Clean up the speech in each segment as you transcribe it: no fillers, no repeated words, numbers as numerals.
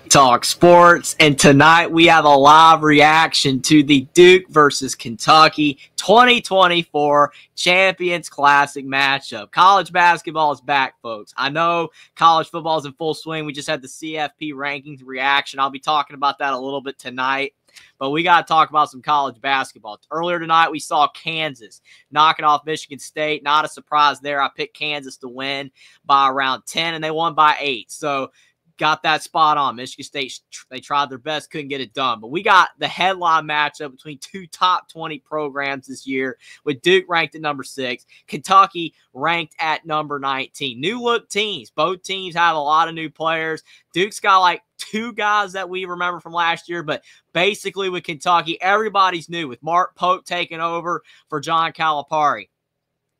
Talk Sports, and tonight we have a live reaction to the Duke versus Kentucky 2024 Champions Classic matchup. College basketball is back, folks. I know college football is in full swing. We just had the CFP rankings reaction. I'll be talking about that a little bit tonight. But we got to talk about some college basketball. Earlier tonight, we saw Kansas knocking off Michigan State. Not a surprise there. I picked Kansas to win by around 10, and they won by 8. So got that spot on. Michigan State, they tried their best, couldn't get it done. But we got the headline matchup between two top 20 programs this year, with Duke ranked at number 6, Kentucky ranked at number 19. New look teams. Both teams have a lot of new players. Duke's got like 2 guys that we remember from last year, but basically with Kentucky, everybody's new, with Mark Pope taking over for John Calipari.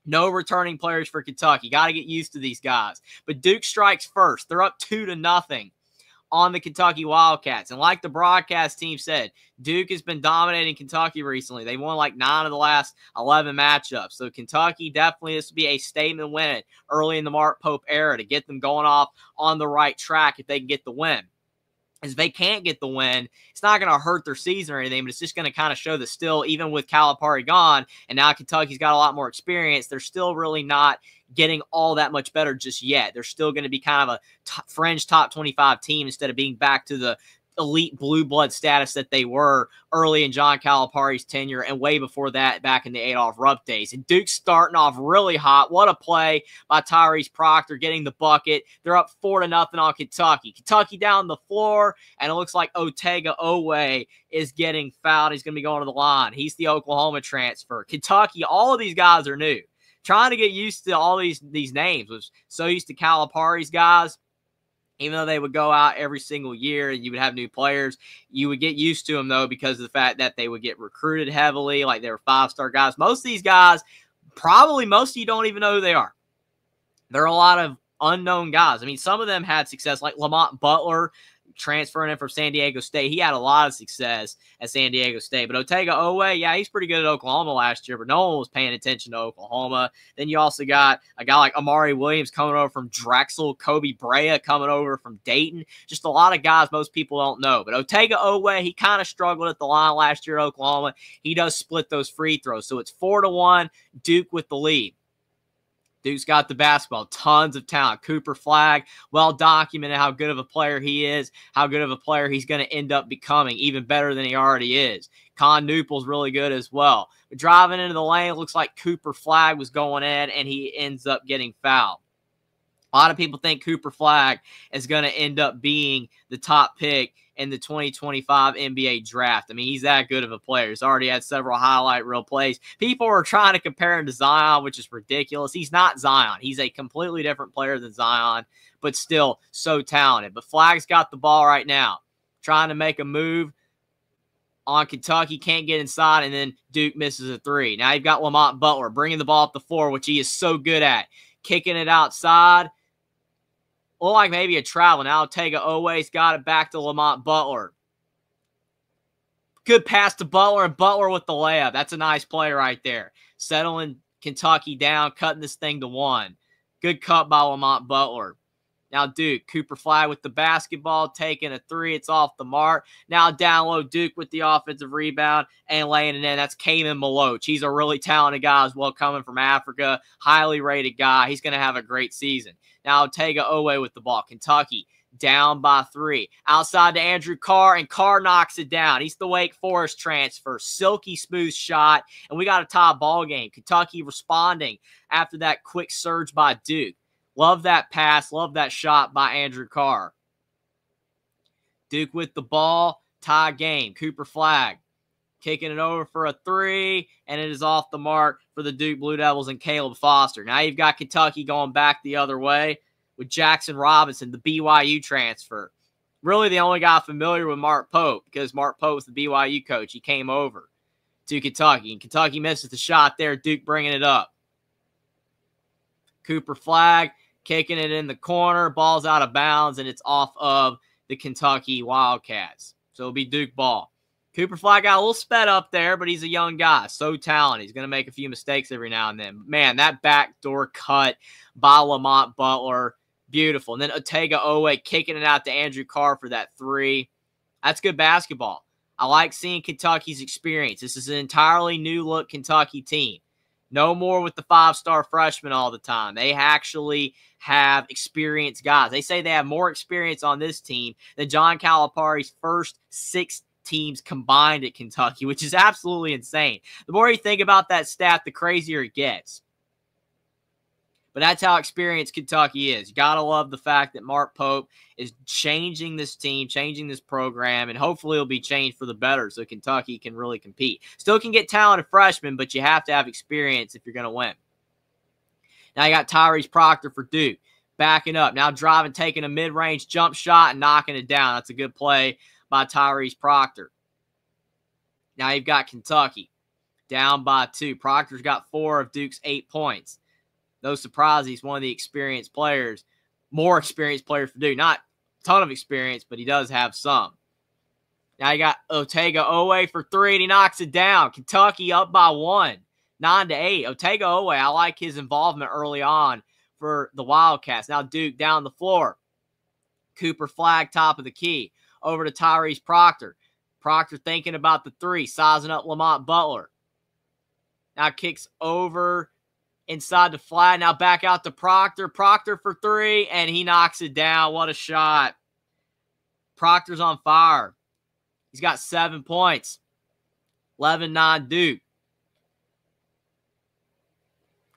No returning players for Kentucky. Got to get used to these guys. But Duke strikes first. They're up 2-0 on the Kentucky Wildcats. And like the broadcast team said, Duke has been dominating Kentucky recently. They won like 9 of the last 11 matchups. So Kentucky, definitely this would be a statement win early in the Mark Pope era to get them going off on the right track if they can get the win. As they can't get the win, it's not going to hurt their season or anything, but it's just going to kind of show that still, even with Calipari gone, and now Kentucky's got a lot more experience, they're still really not getting all that much better just yet. They're still going to be kind of a fringe top 25 team instead of being back to the elite blue blood status that they were early in John Calipari's tenure and way before that back in the Adolph Rupp days. And Duke's starting off really hot. What a play by Tyrese Proctor getting the bucket. They're up 4-0 on Kentucky. Kentucky down the floor, and it looks like Otega Oweh is getting fouled. He's going to be going to the line. He's the Oklahoma transfer. Kentucky, all of these guys are new. Trying to get used to all these names. Was so used to Calipari's guys. Even though they would go out every single year and you would have new players, you would get used to them, though, because of the fact that they would get recruited heavily, like they were 5-star guys. Most of these guys, probably most of you don't even know who they are. There are a lot of unknown guys. I mean, some of them had success, like Lamont Butler, transferring in from San Diego State. He had a lot of success at San Diego State. But Otega Oweh, yeah, he's pretty good at Oklahoma last year, but no one was paying attention to Oklahoma. Then you also got a guy like Amari Williams coming over from Drexel, Kobe Brea coming over from Dayton. Just a lot of guys most people don't know. But Otega Oweh, he kind of struggled at the line last year at Oklahoma. He does split those free throws. So it's 4-1, Duke with the lead. Duke's got the basketball, tons of talent. Cooper Flagg, well documented how good of a player he is, how good of a player he's going to end up becoming, even better than he already is. Con Newple's really good as well. But driving into the lane, it looks like Cooper Flagg was going in, and he ends up getting fouled. A lot of people think Cooper Flagg is going to end up being the top pick in the 2025 NBA draft. I mean, he's that good of a player. He's already had several highlight reel plays. People are trying to compare him to Zion, which is ridiculous. He's not Zion. He's a completely different player than Zion, but still so talented. But Flagg's got the ball right now, trying to make a move on Kentucky, can't get inside, and then Duke misses a 3. Now you've got Lamont Butler bringing the ball up the floor, which he is so good at, kicking it outside. Look like maybe a travel. Now Otega Oweh's got it back to Lamont Butler. Good pass to Butler, and Butler with the layup. That's a nice play right there. Settling Kentucky down, cutting this thing to 1. Good cut by Lamont Butler. Now Duke, Cooper Flagg with the basketball, taking a 3. It's off the mark. Now down low, Duke with the offensive rebound and laying it in. That's Kamen Maloch. He's a really talented guy as well, coming from Africa. Highly rated guy. He's going to have a great season. Now Otega Oweh with the ball. Kentucky down by 3. Outside to Andrew Carr, and Carr knocks it down. He's the Wake Forest transfer. Silky smooth shot, and we got a tie ball game. Kentucky responding after that quick surge by Duke. Love that pass. Love that shot by Andrew Carr. Duke with the ball. Tie game. Cooper Flagg kicking it over for a 3, and it is off the mark for the Duke Blue Devils and Caleb Foster. Now you've got Kentucky going back the other way with Jackson Robinson, the BYU transfer. Really the only guy familiar with Mark Pope, because Mark Pope was the BYU coach. He came over to Kentucky, and Kentucky misses the shot there. Duke bringing it up. Cooper Flagg kicking it in the corner. Ball's out of bounds, and it's off of the Kentucky Wildcats. So it'll be Duke ball. Cooper Flagg got a little sped up there, but he's a young guy. So talented. He's going to make a few mistakes every now and then. Man, that backdoor cut by Lamont Butler. Beautiful. And then Otega Owe kicking it out to Andrew Carr for that 3. That's good basketball. I like seeing Kentucky's experience. This is an entirely new look Kentucky team. No more with the 5-star freshmen all the time. They actually have experienced guys. They say they have more experience on this team than John Calipari's first 6 teams combined at Kentucky, which is absolutely insane. The more you think about that stat, the crazier it gets. But that's how experienced Kentucky is. You got to love the fact that Mark Pope is changing this team, changing this program, and hopefully it'll be changed for the better so Kentucky can really compete. Still can get talented freshmen, but you have to have experience if you're going to win. Now you got Tyrese Proctor for Duke. Backing up. Now driving, taking a mid-range jump shot and knocking it down. That's a good play by Tyrese Proctor. Now you've got Kentucky down by 2. Proctor's got 4 of Duke's 8 points. No surprise, he's one of the experienced players, more experienced player for Duke. Not a ton of experience, but he does have some. Now you got Otega Owe for 3, and he knocks it down. Kentucky up by 1, 9-8. Otega Owe, I like his involvement early on for the Wildcats. Now Duke down the floor. Cooper Flagg, top of the key. Over to Tyrese Proctor. Proctor thinking about the 3, sizing up Lamont Butler. Now kicks over inside the flat. Now back out to Proctor. Proctor for 3, and he knocks it down. What a shot. Proctor's on fire. He's got 7 points. 11-9 Duke.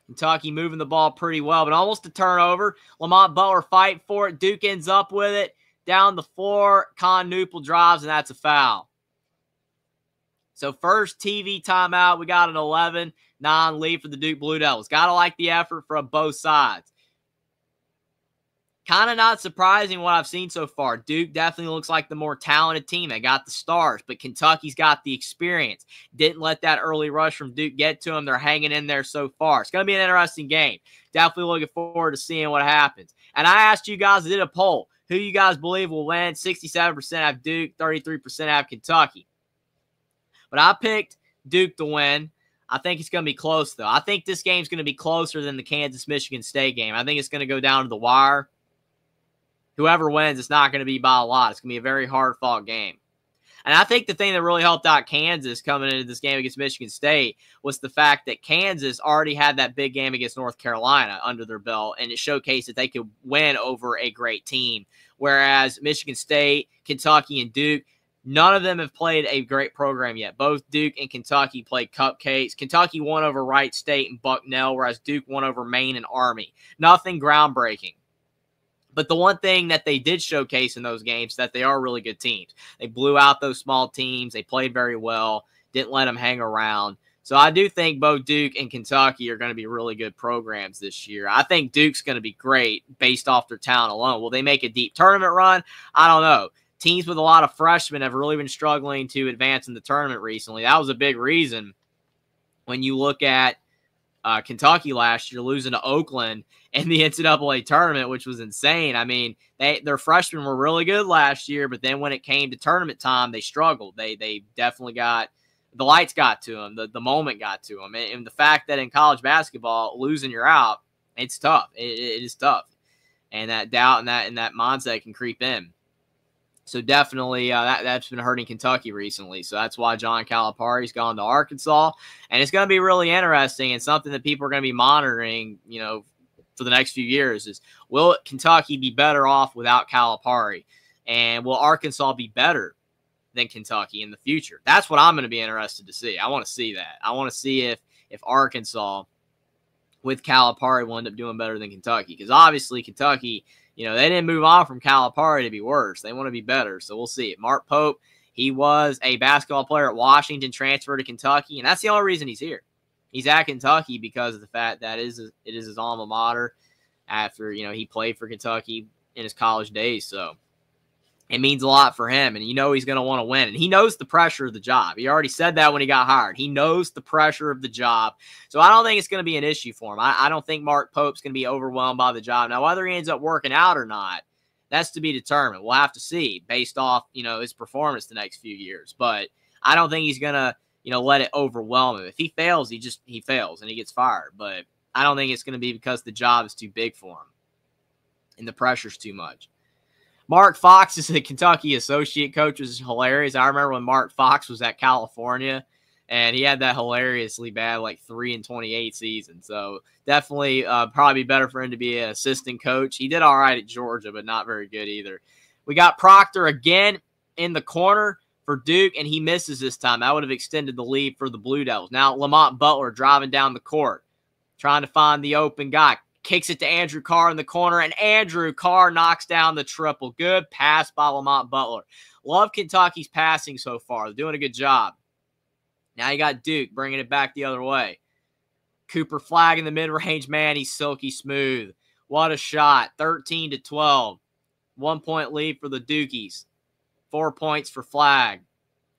Kentucky moving the ball pretty well, but almost a turnover. Lamont Butler fighting for it. Duke ends up with it. Down the floor. Con Newpel drives, and that's a foul. So first TV timeout. We got an 11-9 lead for the Duke Blue Devils. Got to like the effort from both sides. Kind of not surprising what I've seen so far. Duke definitely looks like the more talented team. They got the stars, but Kentucky's got the experience. Didn't let that early rush from Duke get to them. They're hanging in there so far. It's going to be an interesting game. Definitely looking forward to seeing what happens. And I asked you guys, I did a poll. Who you guys believe will win? 67% have Duke, 33% have Kentucky. But I picked Duke to win. I think it's going to be close, though. I think this game's going to be closer than the Kansas-Michigan State game. I think it's going to go down to the wire. Whoever wins, it's not going to be by a lot. It's going to be a very hard-fought game. And I think the thing that really helped out Kansas coming into this game against Michigan State was the fact that Kansas already had that big game against North Carolina under their belt, and it showcased that they could win over a great team. Whereas Michigan State, Kentucky, and Duke, none of them have played a great program yet. Both Duke and Kentucky played cupcakes. Kentucky won over Wright State and Bucknell, whereas Duke won over Maine and Army. Nothing groundbreaking. But the one thing that they did showcase in those games is that they are really good teams. They blew out those small teams. They played very well. Didn't let them hang around. So I do think both Duke and Kentucky are going to be really good programs this year. I think Duke's going to be great based off their talent alone. Will they make a deep tournament run? I don't know. Teams with a lot of freshmen have really been struggling to advance in the tournament recently. That was a big reason when you look at Kentucky last year losing to Oakland in the NCAA tournament, which was insane. I mean, their freshmen were really good last year, but then when it came to tournament time, they struggled. They definitely got – the lights got to them. The moment got to them. And the fact that in college basketball, losing you're out, it's tough. It is tough. And that doubt and that mindset can creep in. So definitely that's been hurting Kentucky recently. So that's why John Calipari's gone to Arkansas. And it's going to be really interesting and something that people are going to be monitoring, for the next few years is, will Kentucky be better off without Calipari? And will Arkansas be better than Kentucky in the future? That's what I'm going to be interested to see. I want to see that. I want to see if Arkansas with Calipari will end up doing better than Kentucky. Because obviously Kentucky – they didn't move on from Calipari to be worse. They want to be better, so we'll see. Mark Pope, he was a basketball player at Washington, transferred to Kentucky, and that's the only reason he's here. He's at Kentucky because of the fact that it is his alma mater after, he played for Kentucky in his college days. So it means a lot for him, and he's going to want to win. And he knows the pressure of the job. He already said that when he got hired. He knows the pressure of the job. So I don't think it's going to be an issue for him. I don't think Mark Pope's going to be overwhelmed by the job. Now, whether he ends up working out or not, that's to be determined. We'll have to see based off, his performance the next few years. But I don't think he's going to, let it overwhelm him. If he fails, he fails and he gets fired. But I don't think it's going to be because the job is too big for him. and the pressure's too much. Mark Fox is the Kentucky associate coach, which is hilarious. I remember when Mark Fox was at California, and he had that hilariously bad, like 3-28 season. So definitely probably better for him to be an assistant coach. He did all right at Georgia, but not very good either. We got Proctor again in the corner for Duke, and he misses this time. That would have extended the lead for the Blue Devils. Now Lamont Butler driving down the court, trying to find the open guy. Kicks it to Andrew Carr in the corner, and Andrew Carr knocks down the triple. Good pass by Lamont Butler. Love Kentucky's passing so far. They're doing a good job. Now you got Duke bringing it back the other way. Cooper Flagg in the mid-range. Man, he's silky smooth. What a shot. 13-12. 1 point lead for the Dukies. 4 points for Flagg.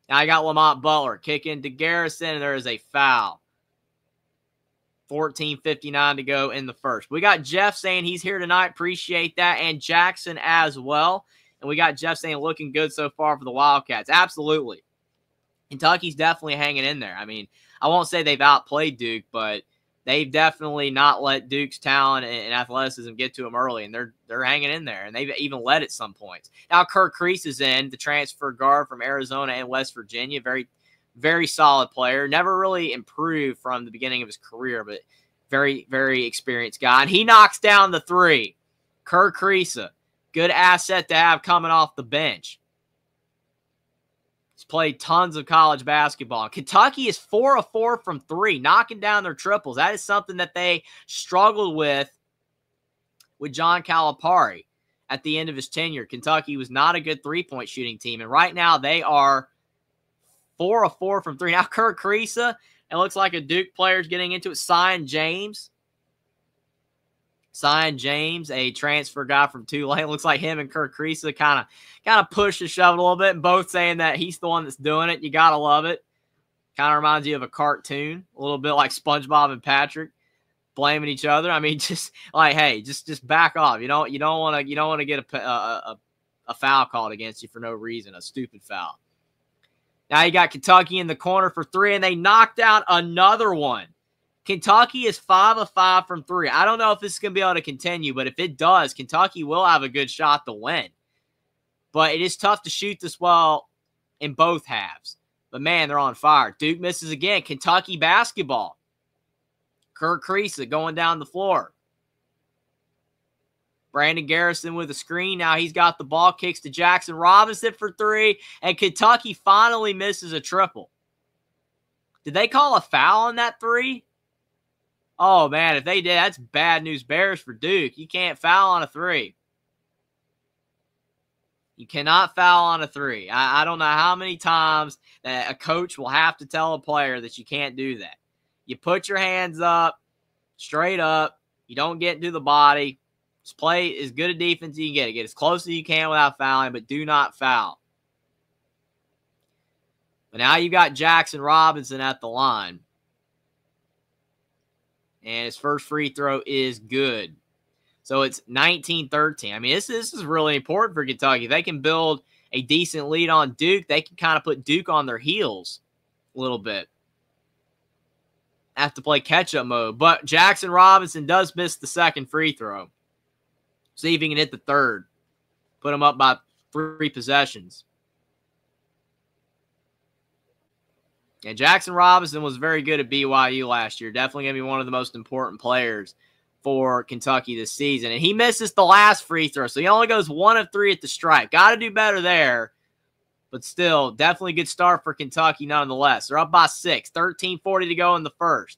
Now I got Lamont Butler kicking to Garrison, and there is a foul. 14:59 to go in the first. We got Jeff saying he's here tonight. Appreciate that. And Jackson as well. And we got Jeff saying looking good so far for the Wildcats. Absolutely. Kentucky's definitely hanging in there. I mean, I won't say they've outplayed Duke, but they've definitely not let Duke's talent and athleticism get to them early. And they're hanging in there. And they've even led at some points. Now Kirk Crease is in, the transfer guard from Arizona and West Virginia. Very solid player. Never really improved from the beginning of his career, but very, very experienced guy. And he knocks down the three. Kerr Kriisa, good asset to have coming off the bench. He's played tons of college basketball. Kentucky is 4 of 4 from three, knocking down their triples. That is something that they struggled with John Calipari at the end of his tenure. Kentucky was not a good three-point shooting team, and right now they are 4 of 4 from three. Now Kerr Kriisa, it looks like a Duke player's getting into it. Sion James, a transfer guy from Tulane. Looks like him and Kerr Kriisa kind of push and shove it a little bit, and both saying that he's the one that's doing it. You gotta love it. Kind of reminds you of a cartoon, a little bit like SpongeBob and Patrick blaming each other. I mean, just like, hey, just back off. You don't want to get a foul called against you for no reason, a stupid foul. Now you got Kentucky in the corner for three, and they knocked out another one. Kentucky is 5 of 5 from three. I don't know if this is going to be able to continue, but if it does, Kentucky will have a good shot to win. But it is tough to shoot this well in both halves. But, man, they're on fire. Duke misses again. Kentucky basketball. Kerr Kriisa going down the floor. Brandon Garrison with a screen. Now he's got the ball, kicks to Jackson Robinson for three, and Kentucky finally misses a triple. Did they call a foul on that three? Oh, man, if they did, that's bad news bears for Duke. You can't foul on a three. You cannot foul on a three. I don't know how many times that a coach will have to tell a player that you can't do that. You put your hands up, straight up. You don't get into the body. Just play as good a defense as you can get. Get as close as you can without fouling, but do not foul. But now you got Jackson Robinson at the line. And his first free throw is good. So it's 19-13. I mean, this is really important for Kentucky. If they can build a decent lead on Duke, they can kind of put Duke on their heels a little bit. Have to play catch-up mode. But Jackson Robinson does miss the second free throw. See if he can hit the third. Put him up by 3 possessions. And Jackson Robinson was very good at BYU last year. Definitely going to be one of the most important players for Kentucky this season. And he misses the last free throw, so he only goes 1 of 3 at the stripe. Got to do better there. But still, definitely a good start for Kentucky nonetheless. They're up by 6. 13:40 to go in the first.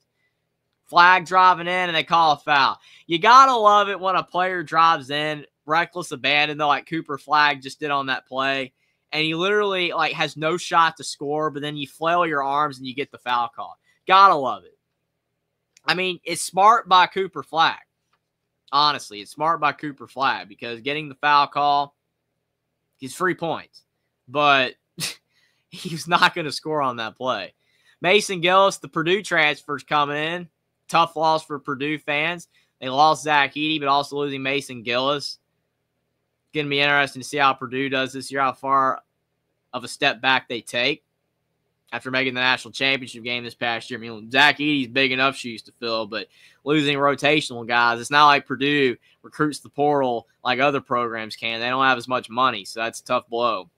Flag driving in, and they call a foul. You got to love it when a player drives in, reckless abandon, though, like Cooper Flagg just did on that play. And he literally has no shot to score, but then you flail your arms and you get the foul call. Gotta love it. I mean, it's smart by Cooper Flagg. Honestly, it's smart by Cooper Flagg because getting the foul call is free points. But he's not going to score on that play. Mason Gillis, the Purdue transfer's coming in. Tough loss for Purdue fans. They lost Zach Edey, but also losing Mason Gillis. Going to be interesting to see how Purdue does this year, how far of a step back they take. after making the national championship game this past year. I mean, Zach Edey's big enough shoes to fill, but losing rotational guys, it's not like Purdue recruits the portal like other programs can. They don't have as much money, so that's a tough blow.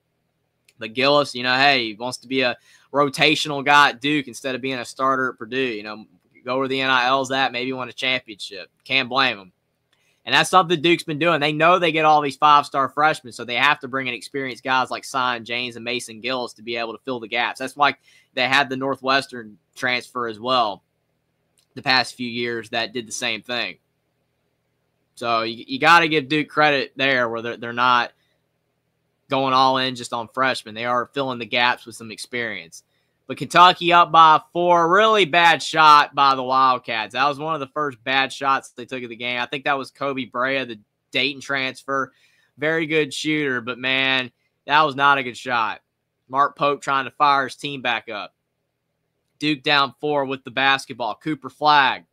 But Gillis, hey, he wants to be a rotational guy at Duke instead of being a starter at Purdue. Go where the NIL's at, maybe win a championship. Can't blame him. And that's something Duke's been doing. They know they get all these five-star freshmen, so they have to bring in experienced guys like Sion James and Mason Gillis to be able to fill the gaps. That's why they had the Northwestern transfer as well the past few years that did the same thing. So you got to give Duke credit there where they're not going all in just on freshmen. They are filling the gaps with some experience. But Kentucky up by 4. Really bad shot by the Wildcats. That was one of the first bad shots they took of the game. I think that was Kobe Brea, the Dayton transfer. Very good shooter, but, man, that was not a good shot. Mark Pope trying to fire his team back up. Duke down 4 with the basketball. Cooper Flagg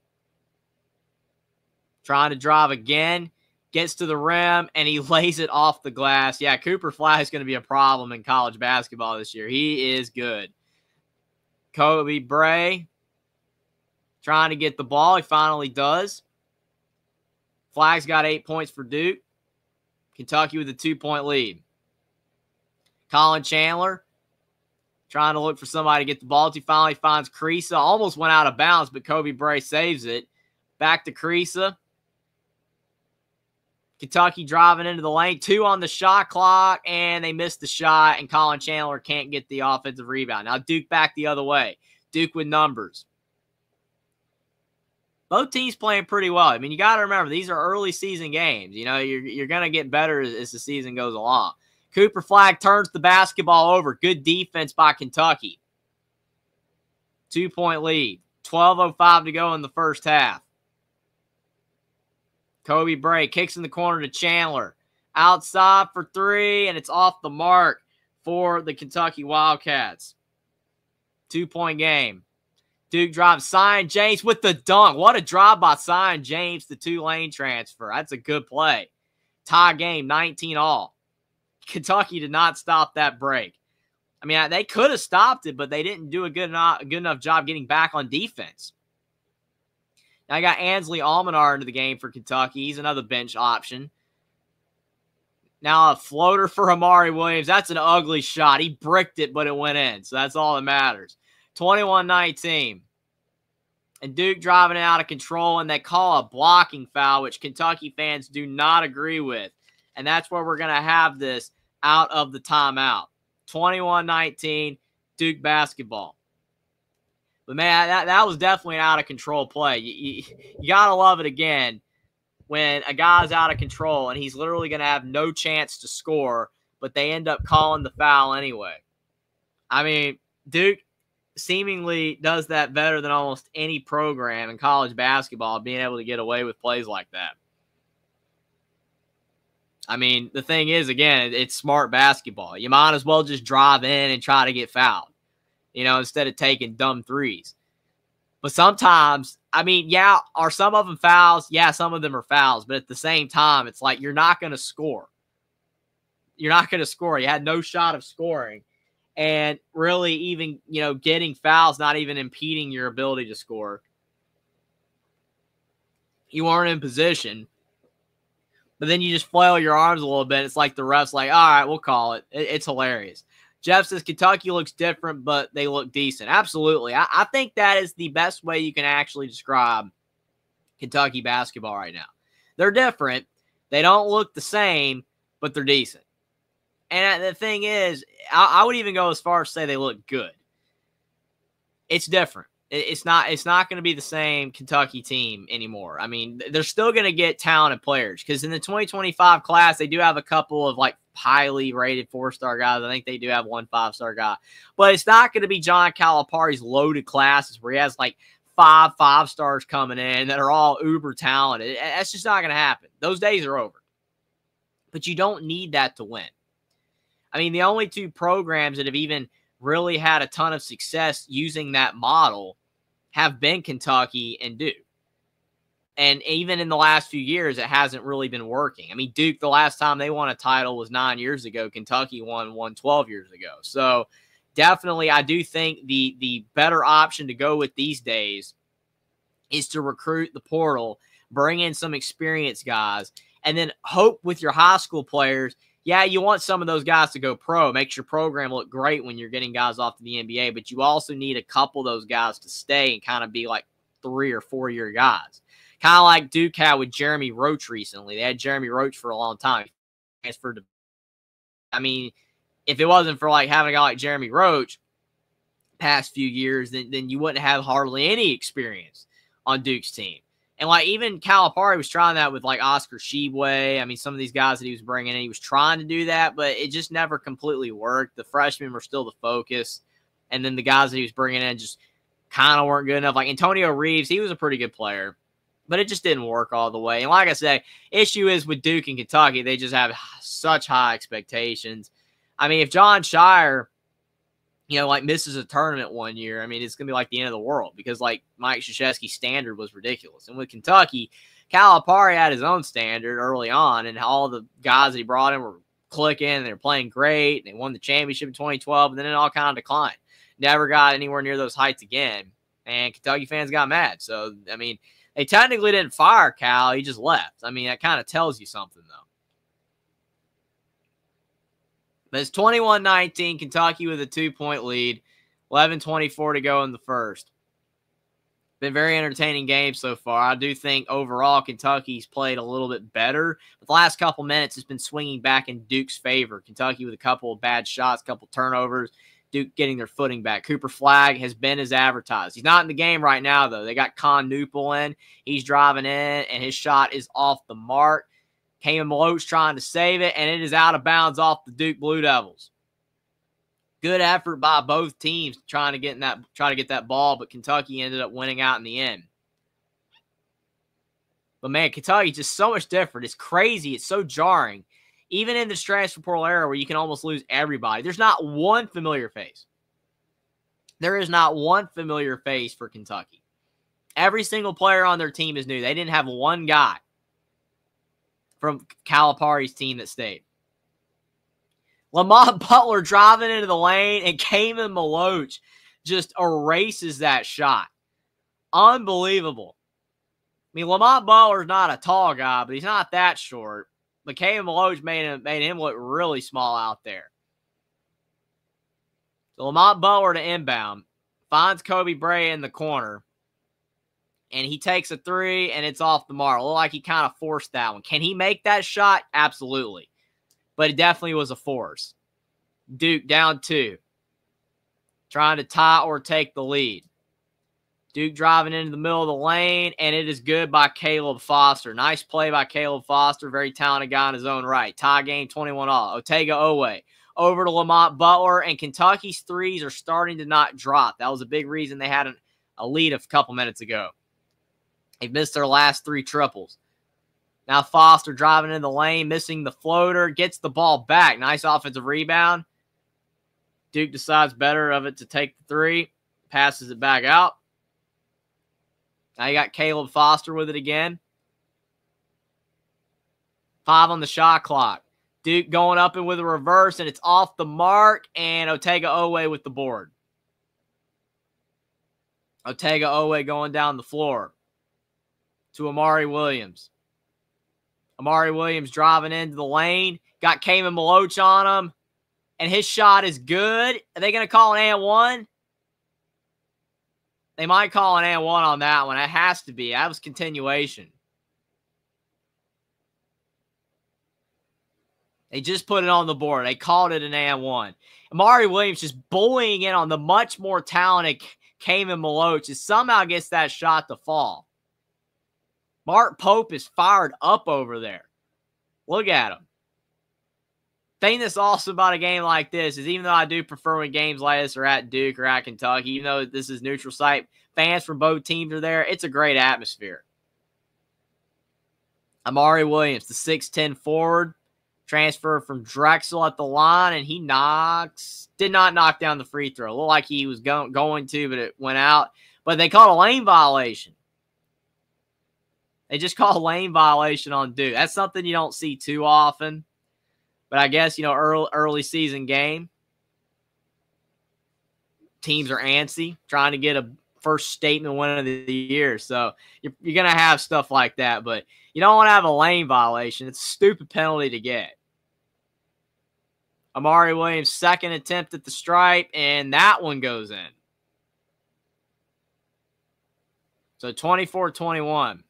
trying to drive again. Gets to the rim, and he lays it off the glass. Yeah, Cooper Flagg is going to be a problem in college basketball this year. He is good. Kobe Brea trying to get the ball. He finally does. Flagg's got 8 points for Duke. Kentucky with a 2-point lead. Colin Chandler trying to look for somebody to get the ball to. He finally finds Kriisa. Almost went out of bounds, but Kobe Brea saves it. Back to Kriisa. Kentucky driving into the lane. 2 on the shot clock, and they missed the shot, and Colin Chandler can't get the offensive rebound. Now Duke back the other way. Duke with numbers. Both teams playing pretty well. I mean, you got to remember, these are early season games. You're going to get better as the season goes along. Cooper Flagg turns the basketball over. Good defense by Kentucky. 2-point lead. 12:05 to go in the first half. Kobe Brea kicks in the corner to Chandler. Outside for 3, and it's off the mark for the Kentucky Wildcats. 2-point game. Duke drives. Sion James with the dunk. What a drive by Sion James, the Tulane transfer. That's a good play. Tie game, 19-all. Kentucky did not stop that break. I mean, they could have stopped it, but they didn't do a good enough job getting back on defense. Now I got Ansley Almanar into the game for Kentucky. He's another bench option. Now a floater for Amari Williams. That's an ugly shot. He bricked it, but it went in. So that's all that matters. 21-19. And Duke driving it out of control, and they call a blocking foul, which Kentucky fans do not agree with. And that's where we're going to have this out of the timeout. 21-19, Duke basketball. But, man, that was definitely an out-of-control play. You got to love it again when a guy's out of control and he's literally going to have no chance to score, but they end up calling the foul anyway. I mean, Duke seemingly does that better than almost any program in college basketball, being able to get away with plays like that. I mean, the thing is, again, it's smart basketball. You might as well just drive in and try to get fouled, instead of taking dumb threes. But sometimes, I mean, yeah, are some of them fouls? Yeah, some of them are fouls. But at the same time, it's like you're not going to score. You're not going to score. You had no shot of scoring. And really even, getting fouls, not even impeding your ability to score. You weren't in position. But then you just flail your arms a little bit. It's like the ref's like, all right, we'll call it. It's hilarious. Jeff says Kentucky looks different, but they look decent. Absolutely. I think that is the best way you can actually describe Kentucky basketball right now. They're different. They don't look the same, but they're decent. And the thing is, I would even go as far as say they look good. It's different. It's not going to be the same Kentucky team anymore. I mean, they're still going to get talented players because in the 2025 class, they do have a couple of highly rated 4-star guys. I think they do have 1 5-star guy. But it's not going to be John Calipari's loaded classes where he has 5 5-stars coming in that are all uber talented. That's just not going to happen. Those days are over. But you don't need that to win. I mean, the only 2 programs that have even really had a ton of success using that model have been Kentucky and Duke. And even in the last few years, it hasn't really been working. I mean, Duke, the last time they won a title was 9 years ago. Kentucky won 12 years ago. So definitely, I do think the better option to go with these days is to recruit the portal, bring in some experienced guys, and then hope with your high school players. Yeah, you want some of those guys to go pro. Makes your program look great when you're getting guys off to the NBA, but you also need a couple of those guys to stay and kind of be like 3 or 4 year guys. Kind of like Duke had with Jeremy Roach recently. They had Jeremy Roach for a long time. Transferred to, I mean, if it wasn't for like having a guy like Jeremy Roach past few years, then you wouldn't have hardly any experience on Duke's team. And like even Calipari was trying that with like Oscar Tshiebwe. I mean, some of these guys that he was bringing in, he was trying to do that, but it just never completely worked. The freshmen were still the focus. And then the guys that he was bringing in just kind of weren't good enough. Like Antonio Reeves, he was a pretty good player, but it just didn't work all the way. And like I said, issue is with Duke and Kentucky, they just have such high expectations. I mean, if John Shire, like misses a tournament one year, I mean, it's going to be like the end of the world because like Mike Krzyzewski's standard was ridiculous. And with Kentucky, Calipari had his own standard early on, and all the guys that he brought in were clicking, and they were playing great. And they won the championship in 2012, and then it all kind of declined. Never got anywhere near those heights again, and Kentucky fans got mad. So, I mean, they technically didn't fire Cal. He just left. I mean, that kind of tells you something, though. But it's 21-19, Kentucky with a 2-point lead, 11:24 to go in the first. Been very entertaining game so far. I do think overall Kentucky's played a little bit better. But the last couple minutes has been swinging back in Duke's favor. Kentucky with a couple of bad shots, a couple turnovers. Duke getting their footing back. Cooper Flagg has been as advertised. He's not in the game right now, though. They got Con Newpel in. He's driving in, and his shot is off the mark. Kamen Maloch trying to save it, and it is out of bounds off the Duke Blue Devils. Good effort by both teams trying to get that ball, but Kentucky ended up winning out in the end. But man, Kentucky just so much different. It's crazy. It's so jarring. Even in this transfer portal era where you can almost lose everybody, there's not one familiar face. There is not one familiar face for Kentucky. Every single player on their team is new. They didn't have one guy from Calipari's team that stayed. Lamont Butler driving into the lane, and Kamen Maloch just erases that shot. Unbelievable. I mean, Lamont Butler's not a tall guy, but he's not that short. But Kamen Maloch made him look really small out there. So Lamont Butler to inbound. Finds Kobe Bray in the corner. And he takes a three, and it's off the mark. Looked like he kind of forced that one. Can he make that shot? Absolutely. But it definitely was a force. Duke down 2. Trying to tie or take the lead. Duke driving into the middle of the lane, and it is good by Caleb Foster. Nice play by Caleb Foster. Very talented guy in his own right. Tie game 21-all. Otega Owe over to Lamont Butler, and Kentucky's threes are starting to not drop. That was a big reason they had a lead a couple minutes ago. They've missed their last 3 triples. Now Foster driving in the lane, missing the floater, gets the ball back. Nice offensive rebound. Duke decides better of it to take the 3. Passes it back out. Now you got Caleb Foster with it again. 5 on the shot clock. Duke going up and with a reverse, and it's off the mark, and Otega Owe with the board. Otega Owe going down the floor to Amari Williams. Amari Williams driving into the lane. Got Kamen Maloch on him. And his shot is good. Are they going to call an and-one? They might call an and-one on that one. It has to be. That was continuation. They just put it on the board. They called it an and-one. Amari Williams just bullying in on the much more talented Kamen Maloch. Just somehow gets that shot to fall. Mark Pope is fired up over there. Look at him. Thing that's awesome about a game like this is even though I do prefer when games like this are at Duke or at Kentucky, even though this is neutral site, fans from both teams are there. It's a great atmosphere. Amari Williams, the 6'10 forward, transfer from Drexel at the line, and he did not knock down the free throw. Looked like he was going to, but it went out. But they called a lane violation. They just call a lane violation on Duke. That's something you don't see too often. But I guess, early season game. teams are antsy, trying to get a first statement win of the year. So you're going to have stuff like that, but you don't want to have a lane violation. It's a stupid penalty to get. Amari Williams' second attempt at the stripe, and that one goes in. So 24-21.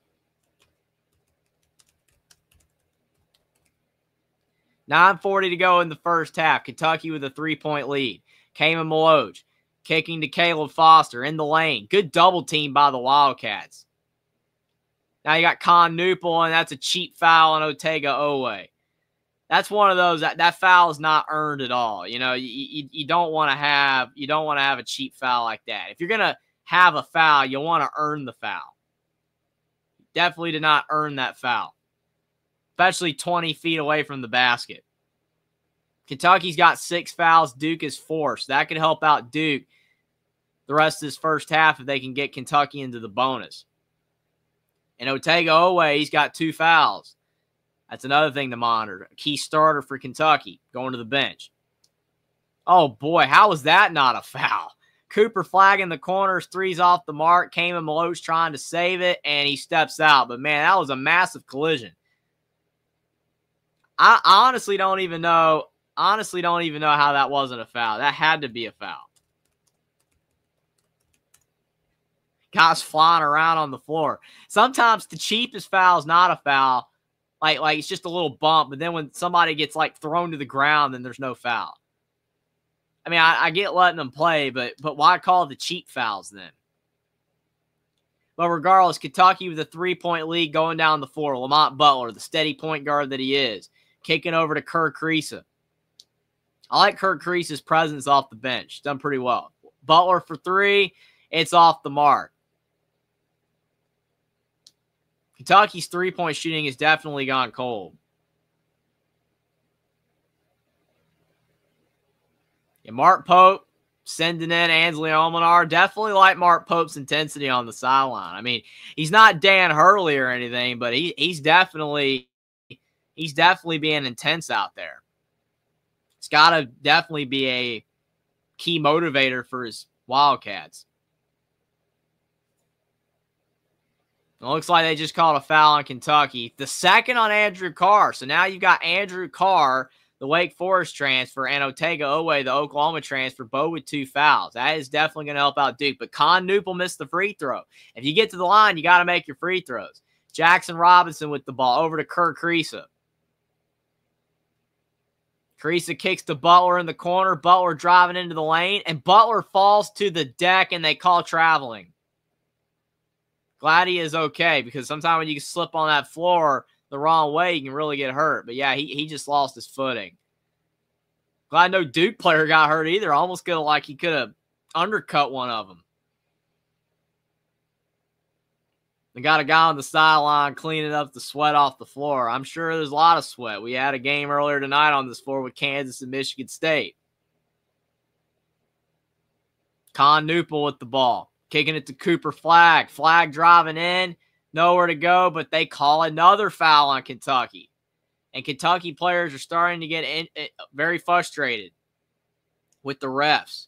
9:40 to go in the first half. Kentucky with a 3-point lead. Kamen Maloch kicking to Caleb Foster in the lane. Good double team by the Wildcats. Now you got Con Newpel, and that's a cheap foul on Otega Owe. That's one of those that foul is not earned at all. You know, you don't want to have a cheap foul like that. If you're gonna have a foul, you want to earn the foul. Definitely did not earn that foul, especially 20 feet away from the basket. Kentucky's got 6 fouls. Duke is 4. So that could help out Duke the rest of this first half if they can get Kentucky into the bonus. And Otega Owe, he's got 2 fouls. That's another thing to monitor. A key starter for Kentucky going to the bench. Oh, boy, how was that not a foul? Cooper Flagg in the corners, 3's off the mark. Kamen Maloch trying to save it, and he steps out. But, man, that was a massive collision. I honestly don't even know how that wasn't a foul. That had to be a foul. Guys flying around on the floor. Sometimes the cheapest foul is not a foul. Like it's just a little bump, but then when somebody gets like thrown to the ground, then there's no foul. I mean, I get letting them play, but why call the cheap fouls then? But regardless, Kentucky with a 3-point lead going down the floor. Lamont Butler, the steady point guard that he is, kicking over to Kerr Kriisa. I like Kerr Kriisa's presence off the bench. Done pretty well. Butler for 3. It's off the mark. Kentucky's 3-point shooting has definitely gone cold. And Mark Pope sending in Ansley Almanar. Definitely like Mark Pope's intensity on the sideline. I mean, he's not Dan Hurley or anything, but he's definitely being intense out there. It's got to definitely be a key motivator for his Wildcats. It looks like they just called a foul on Kentucky. The second on Andrew Carr. So now you've got Andrew Carr, the Wake Forest transfer, and Otega Owe, the Oklahoma transfer, both with 2 fouls. That is definitely going to help out Duke. But Con Newpel missed the free throw. If you get to the line, you got to make your free throws. Jackson Robinson with the ball over to Kerr Kriisa. Kriisa kicks to Butler in the corner. Butler driving into the lane, and Butler falls to the deck, and they call traveling. Glad he is okay, because sometimes when you slip on that floor the wrong way, you can really get hurt. But, yeah, he just lost his footing. Glad no Duke player got hurt either. Almost feel like he could have undercut one of them. They got a guy on the sideline cleaning up the sweat off the floor. I'm sure there's a lot of sweat. We had a game earlier tonight on this floor with Kansas and Michigan State. Con Newpel with the ball. Kicking it to Cooper Flagg. Flagg driving in. Nowhere to go, but they call another foul on Kentucky. And Kentucky players are starting to get very frustrated with the refs.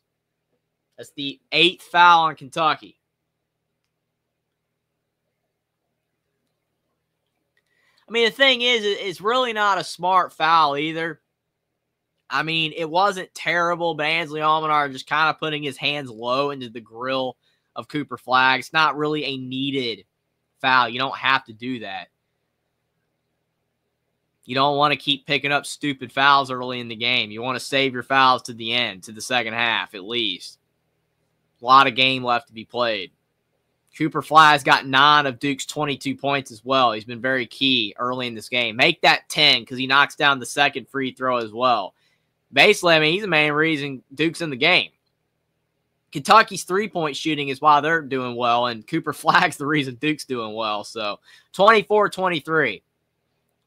That's the 8th foul on Kentucky. I mean, the thing is, it's really not a smart foul either. I mean, it wasn't terrible, but Ansley Almanar just kind of putting his hands low into the grill of Cooper Flagg. It's not really a needed foul. You don't have to do that. You don't want to keep picking up stupid fouls early in the game. You want to save your fouls to the end, to the second half at least. A lot of game left to be played. Cooper Flagg's got 9 of Duke's 22 points as well. He's been very key early in this game. Make that 10 because he knocks down the second free throw as well. Basically, I mean, he's the main reason Duke's in the game. Kentucky's 3-point shooting is why they're doing well, and Cooper Flagg's the reason Duke's doing well. So, 24-23.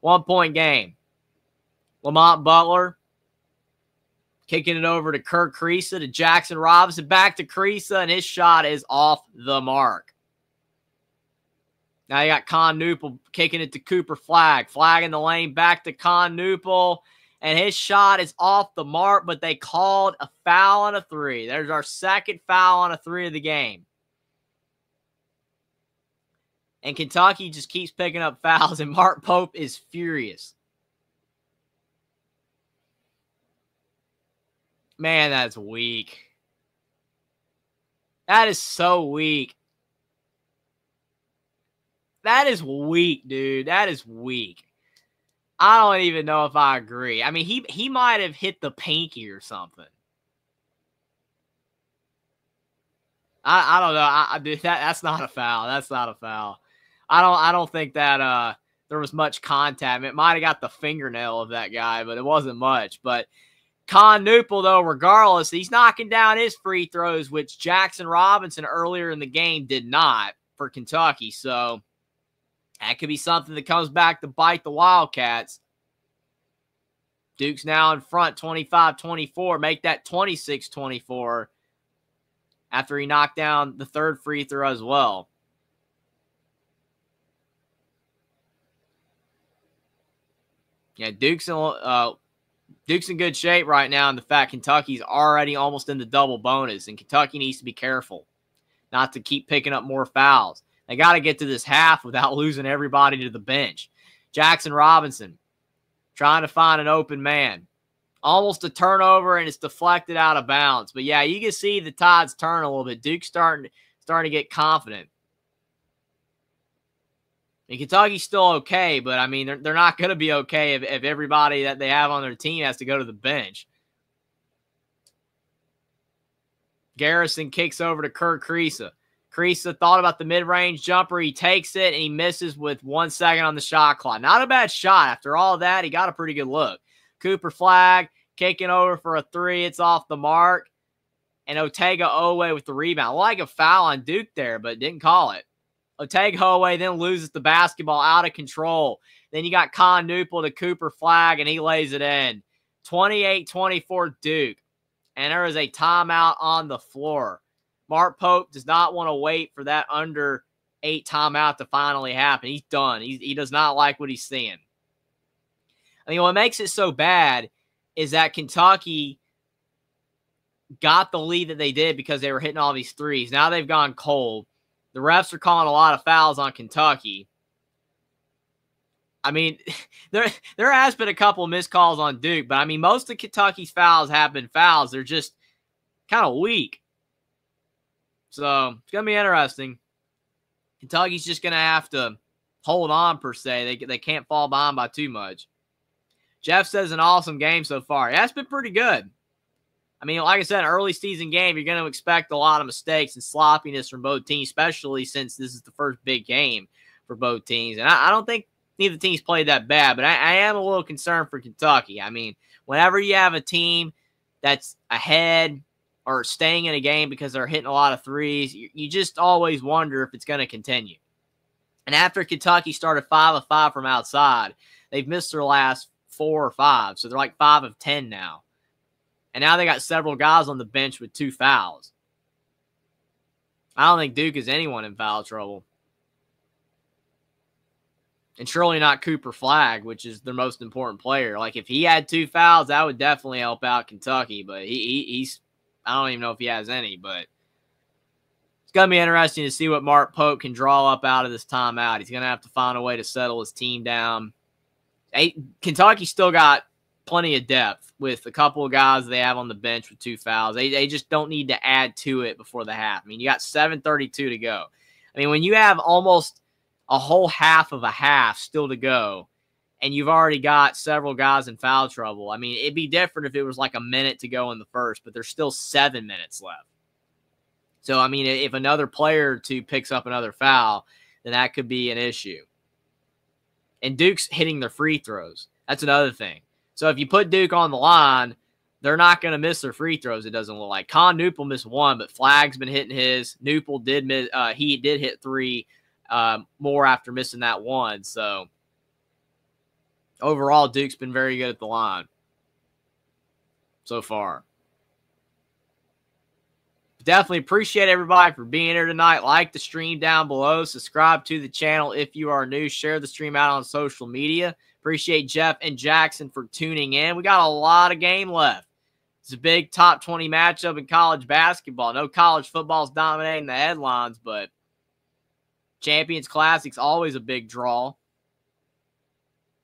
1-point game. Lamont Butler kicking it over to Kerr Kriisa, to Jackson Robinson, back to Kriisa, and his shot is off the mark. Now you got Con Newpel kicking it to Cooper Flagg. Flagg in the lane, back to Con Newpel, And his shot is off the mark, but they called a foul on a three. There's our second foul on a three of the game. And Kentucky just keeps picking up fouls, and Mark Pope is furious. Man, that's weak. That is so weak. That is weak, dude. That is weak. I don't even know if I agree. I mean, he might have hit the pinky or something. I don't know. Dude, that's not a foul. That's not a foul. I don't think that there was much contact. It might have got the fingernail of that guy, but it wasn't much. But Con Newpel, though, regardless, he's knocking down his free throws, which Jackson Robinson earlier in the game did not for Kentucky. So that could be something that comes back to bite the Wildcats. Duke's now in front 25-24. Make that 26-24 after he knocked down the third free throw as well. Yeah, Duke's in good shape right now, and the fact Kentucky's already almost in the double bonus, and Kentucky needs to be careful not to keep picking up more fouls. They got to get to this half without losing everybody to the bench. Jackson Robinson trying to find an open man. Almost a turnover, and it's deflected out of bounds. But, yeah, you can see the tides turn a little bit. Duke's starting to get confident. And Kentucky's still okay, but, I mean, they're not going to be okay if everybody that they have on their team has to go to the bench. Garrison kicks over to Kerr Kriisa. Kriisa thought about the mid-range jumper. He takes it, and he misses with 1 second on the shot clock. Not a bad shot. After all that, he got a pretty good look. Cooper Flagg kicking over for a three. It's off the mark. And Otega Oweh with the rebound. Like a foul on Duke there, but didn't call it. Otega Oweh then loses the basketball out of control. Then you got Con Newpel to Cooper Flagg, and he lays it in. 28-24 Duke. And there is a timeout on the floor. Mark Pope does not want to wait for that under 8 timeout to finally happen. He's done. He does not like what he's seeing. I mean, what makes it so bad is that Kentucky got the lead that they did because they were hitting all these threes. Now they've gone cold. The refs are calling a lot of fouls on Kentucky. I mean, there has been a couple of missed calls on Duke, but I mean, most of Kentucky's fouls have been fouls. They're just kind of weak. So it's going to be interesting. Kentucky's just going to have to hold on, per se. They can't fall behind by too much. Jeff says an awesome game so far. Yeah, it's been pretty good. I mean, like I said, early season game, you're going to expect a lot of mistakes and sloppiness from both teams, especially since this is the first big game for both teams. And I don't think neither team's played that bad, but I am a little concerned for Kentucky. I mean, whenever you have a team that's ahead or staying in a game because they're hitting a lot of threes, you just always wonder if it's going to continue. And after Kentucky started 5 of 5 from outside, they've missed their last 4 or 5, so they're like 5 of 10 now. And now they got several guys on the bench with 2 fouls. I don't think Duke is anyone in foul trouble. And surely not Cooper Flagg, which is their most important player. Like, if he had 2 fouls, that would definitely help out Kentucky. But he's I don't even know if he has any. But it's going to be interesting to see what Mark Pope can draw up out of this timeout. He's going to have to find a way to settle his team down. Kentucky still got plenty of depth with a couple of guys they have on the bench with 2 fouls. They just don't need to add to it before the half. I mean, you got 7:32 to go. I mean, when you have almost a whole half of a half still to go, and you've already got several guys in foul trouble, I mean, it'd be different if it was like a minute to go in the first, but there's still 7 minutes left. So, I mean, if another player or two picks up another foul, then that could be an issue. And Duke's hitting their free throws. That's another thing. So if you put Duke on the line, they're not going to miss their free throws, it doesn't look like. Con Newpel missed 1, but Flagg's been hitting his. Newpel did miss, he did hit 3 more after missing that 1. So overall, Duke's been very good at the line so far. Definitely appreciate everybody for being here tonight. Like the stream down below. Subscribe to the channel if you are new. Share the stream out on social media. Appreciate Jeff and Jackson for tuning in. We got a lot of game left. It's a big top 20 matchup in college basketball. No college football's dominating the headlines, but Champions Classic's always a big draw.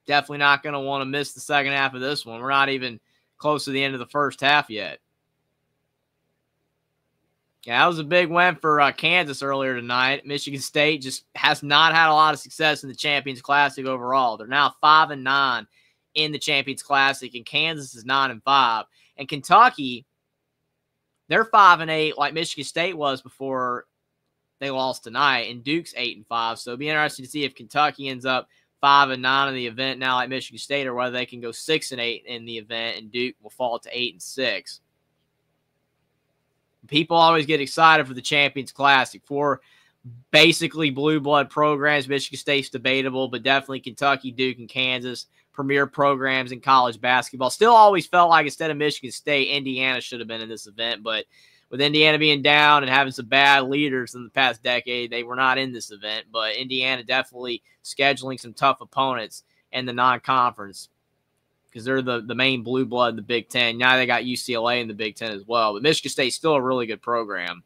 Definitely not going to want to miss the second half of this one. We're not even close to the end of the first half yet. Yeah, that was a big win for Kansas earlier tonight. Michigan State just has not had a lot of success in the Champions Classic overall. They're now 5-9 in the Champions Classic, and Kansas is 9-5. And Kentucky, they're 5-8 like Michigan State was before they lost tonight, and Duke's 8-5. So it'll be interesting to see if Kentucky ends up 5-9 in the event now like Michigan State, or whether they can go 6-8 in the event and Duke will fall to 8-6. People always get excited for the Champions Classic. For basically blue blood programs, Michigan State's debatable, but definitely Kentucky, Duke, and Kansas, premier programs in college basketball. Still always felt like instead of Michigan State, Indiana should have been in this event, but with Indiana being down and having some bad leaders in the past decade, they were not in this event. But Indiana definitely scheduling some tough opponents in the non-conference because they're the main blue blood in the Big Ten. Now they got UCLA in the Big Ten as well. But Michigan State's still a really good program.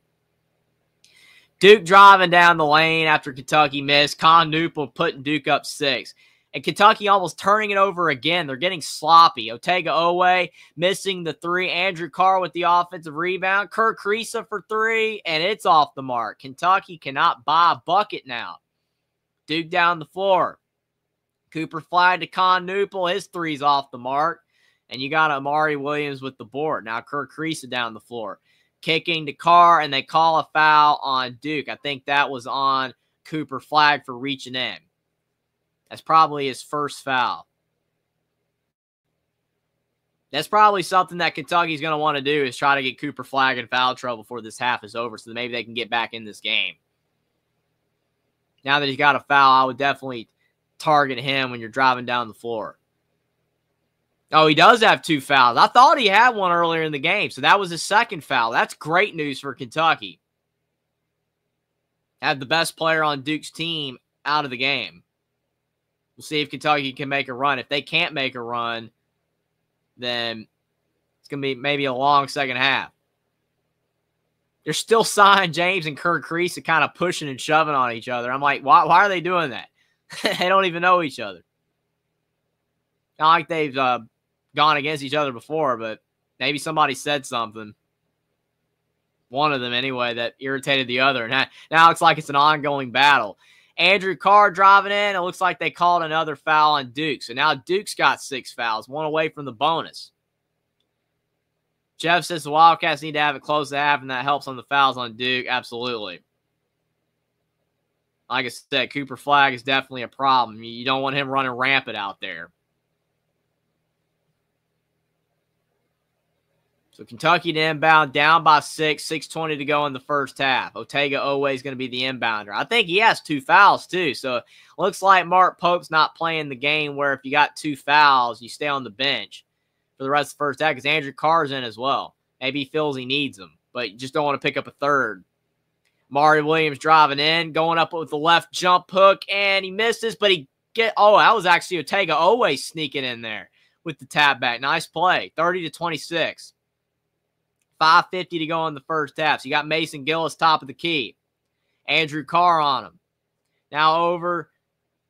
Duke driving down the lane after Kentucky missed. Con Newpel putting Duke up 6. And Kentucky almost turning it over again. They're getting sloppy. Otega Oweh missing the 3. Andrew Carr with the offensive rebound. Kerr Kriisa for 3, and it's off the mark. Kentucky cannot buy a bucket now. Duke down the floor. Cooper Flagg to Con Newpel. His 3's off the mark. And you got Amari Williams with the board. Now Kerr Kriisa down the floor. Kicking to Carr, and they call a foul on Duke. I think that was on Cooper Flagg for reaching in. That's probably his first foul. That's probably something that Kentucky's going to want to do is try to get Cooper Flagg in foul trouble before this half is over so that maybe they can get back in this game. Now that he's got a foul, I would definitely target him when you're driving down the floor. Oh, he does have 2 fouls. I thought he had one earlier in the game, so that was his second foul. That's great news for Kentucky. Have the best player on Duke's team out of the game. We'll see if Kentucky can make a run. If they can't make a run, then it's going to be maybe a long second half. They're still Sion James and Kerr Kriisa kind of pushing and shoving on each other. I'm like, why are they doing that? They don't even know each other. Not like they've gone against each other before, but maybe somebody said something. One of them, anyway, that irritated the other. And now it's like it's an ongoing battle. Andrew Carr driving in. It looks like they called another foul on Duke. So now Duke's got 6 fouls, 1 away from the bonus. Jeff says the Wildcats need to have it close to half, and that helps on the fouls on Duke. Absolutely. Like I said, Cooper Flagg is definitely a problem. You don't want him running rampant out there. So Kentucky to inbound, down by 6, 6:20 to go in the first half. Otega Oweh is going to be the inbounder. I think he has 2 fouls too. So it looks like Mark Pope's not playing the game where if you got 2 fouls, you stay on the bench for the rest of the first half because Andrew Carr's in as well. Maybe he feels he needs them, but you just don't want to pick up a third. Mari Williams driving in, going up with the left jump hook, and he misses, but that was actually Otega Oweh sneaking in there with the tap back. Nice play, 30-26. 5:50 to go in the first half. So you got Mason Gillis top of the key. Andrew Carr on him. Now over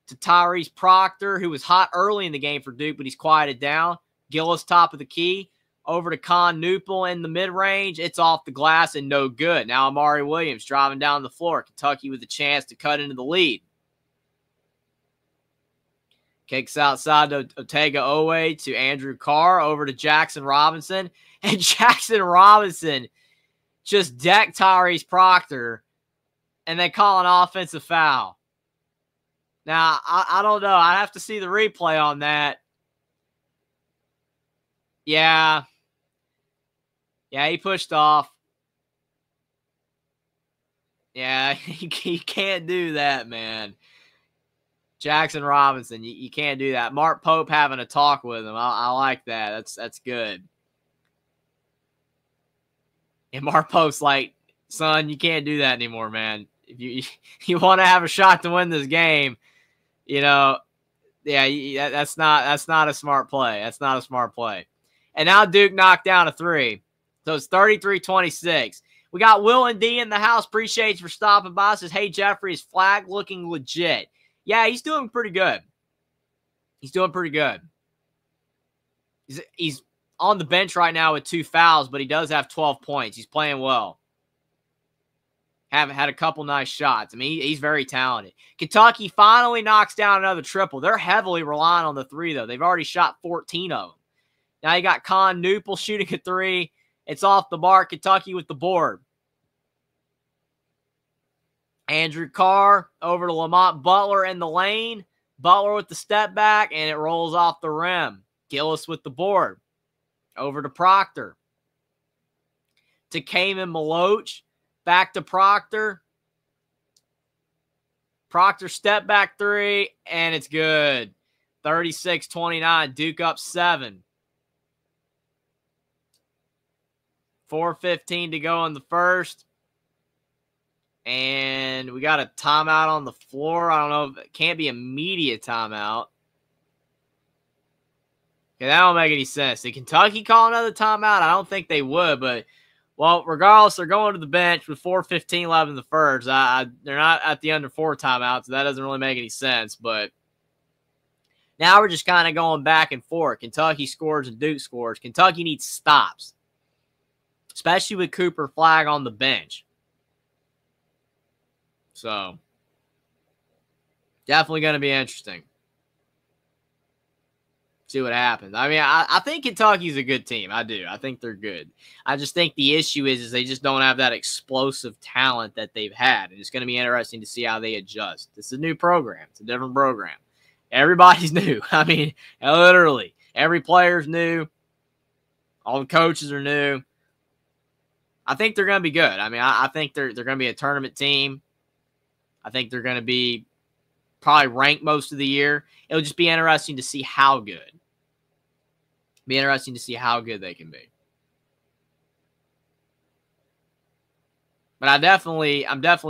to Tyrese Proctor, who was hot early in the game for Duke, but he's quieted down. Gillis top of the key. Over to Con Newpel in the mid-range. It's off the glass and no good. Now Amari Williams driving down the floor. Kentucky with a chance to cut into the lead. Kicks outside to Otega Oweh to Andrew Carr. Over to Jackson Robinson. And Jackson Robinson just decked Tyrese Proctor, and they call an offensive foul. Now, I don't know. I'd have to see the replay on that. Yeah, he pushed off. Yeah, he can't do that, man. Jackson Robinson, you can't do that. Mark Pope having a talk with him. I like that. That's good. And Mark Pope's like, son, you can't do that anymore, man. If you want to have a shot to win this game, Yeah, that's not a smart play. That's not a smart play. And now Duke knocked down a 3. So it's 33-26. We got Will and D in the house. Appreciate you for stopping by. Says, hey, Jeffrey, his flag looking legit. Yeah, he's doing pretty good. He's doing pretty good. He's on the bench right now with 2 fouls, but he does have 12 points. He's playing well. Have had a couple nice shots. I mean, he's very talented. Kentucky finally knocks down another triple. They're heavily relying on the 3, though. They've already shot 14 of them. Now you got Con Newpel shooting a 3. It's off the mark. Kentucky with the board. Andrew Carr over to Lamont Butler in the lane. Butler with the step back, and it rolls off the rim. Gillis with the board. Over to Proctor. To Kamen Maloch. Back to Proctor. Proctor step back 3, and it's good. 36-29. Duke up 7. 4:15 to go in the first. And we got a timeout on the floor. I don't know. It can't be immediate timeout. Okay, that don't make any sense. Did Kentucky call another timeout? I don't think they would, but, well, regardless, they're going to the bench with 4:15 left in the first. They're not at the under 4 timeout, so that doesn't really make any sense. But now we're just kind of going back and forth. Kentucky scores and Duke scores. Kentucky needs stops, especially with Cooper Flag on the bench. So, definitely going to be interesting. See what happens. I mean, I think Kentucky's a good team. I do. I think they're good. I just think the issue is they just don't have that explosive talent that they've had. And it's going to be interesting to see how they adjust. It's a new program. It's a different program. Everybody's new. I mean, literally. Every player's new. All the coaches are new. I think they're going to be good. I mean, I think they're going to be a tournament team. I think they're going to be probably ranked most of the year. It'll just be interesting to see how good. Be interesting to see how good they can be. But I'm definitely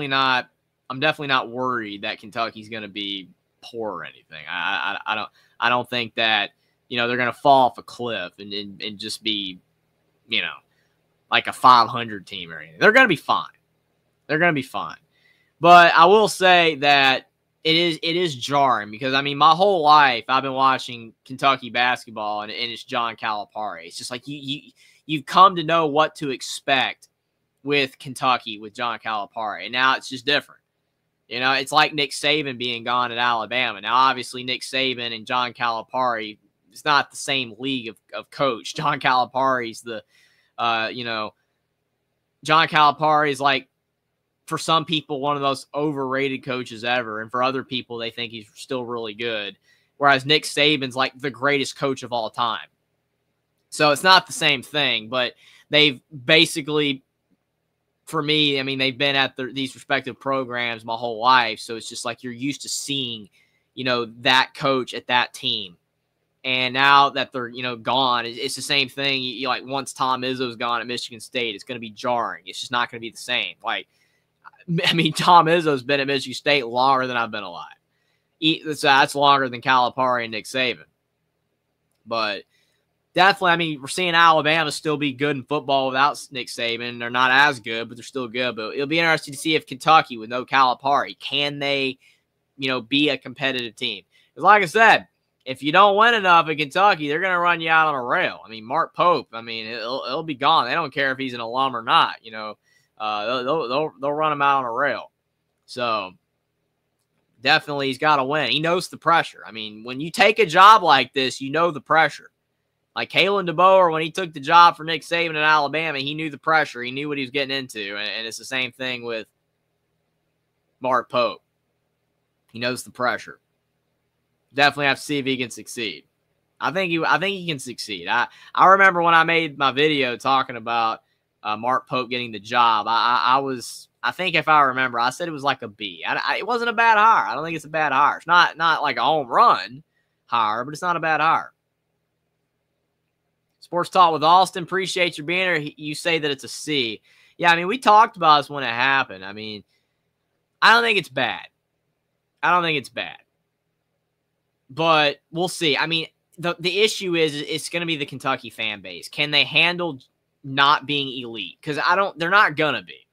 not worried that Kentucky's going to be poor or anything. I don't think that, they're going to fall off a cliff and just be, like a 500 team or anything. They're going to be fine. They're going to be fine. But I will say that it is jarring because, I mean, my whole life I've been watching Kentucky basketball and it's John Calipari. It's just like you've come to know what to expect with Kentucky with John Calipari. And now it's just different. It's like Nick Saban being gone at Alabama. Now, obviously, Nick Saban and John Calipari, it's not the same league of coach. John Calipari's John Calipari is like, for some people, one of the most overrated coaches ever. And for other people, they think he's still really good. Whereas Nick Saban's like the greatest coach of all time. So it's not the same thing, but they've basically, for me, I mean, they've been at these respective programs my whole life. So it's just like you're used to seeing, that coach at that team. And now that they're, gone, it's the same thing. Like once Tom Izzo's gone at Michigan State, it's going to be jarring. It's just not going to be the same. Like, I mean, Tom Izzo's been at Michigan State longer than I've been alive. That's longer than Calipari and Nick Saban. But definitely, I mean, we're seeing Alabama still be good in football without Nick Saban. They're not as good, but they're still good. But it'll be interesting to see if Kentucky, with no Calipari, can they, be a competitive team. Because like I said, if you don't win enough at Kentucky, they're going to run you out on a rail. I mean, Mark Pope, I mean, it'll be gone. They don't care if he's an alum or not, They'll run him out on a rail. So definitely he's got to win. He knows the pressure. I mean, when you take a job like this, you know the pressure. Like Kalen DeBoer, when he took the job for Nick Saban in Alabama, he knew the pressure. He knew what he was getting into. And it's the same thing with Mark Pope. He knows the pressure. Definitely have to see if he can succeed. I think he can succeed. I remember when I made my video talking about Mark Pope getting the job. I think if I remember, I said it was like a B. It wasn't a bad hire. I don't think it's a bad hire. It's not like a home run hire, but it's not a bad hire. Sports Talk with Austin. Appreciate you being here. You say that it's a C. Yeah, I mean, we talked about this when it happened. I mean, I don't think it's bad. But we'll see. I mean, the issue is it's going to be the Kentucky fan base. Can they handle not being elite? Because they're not going to be.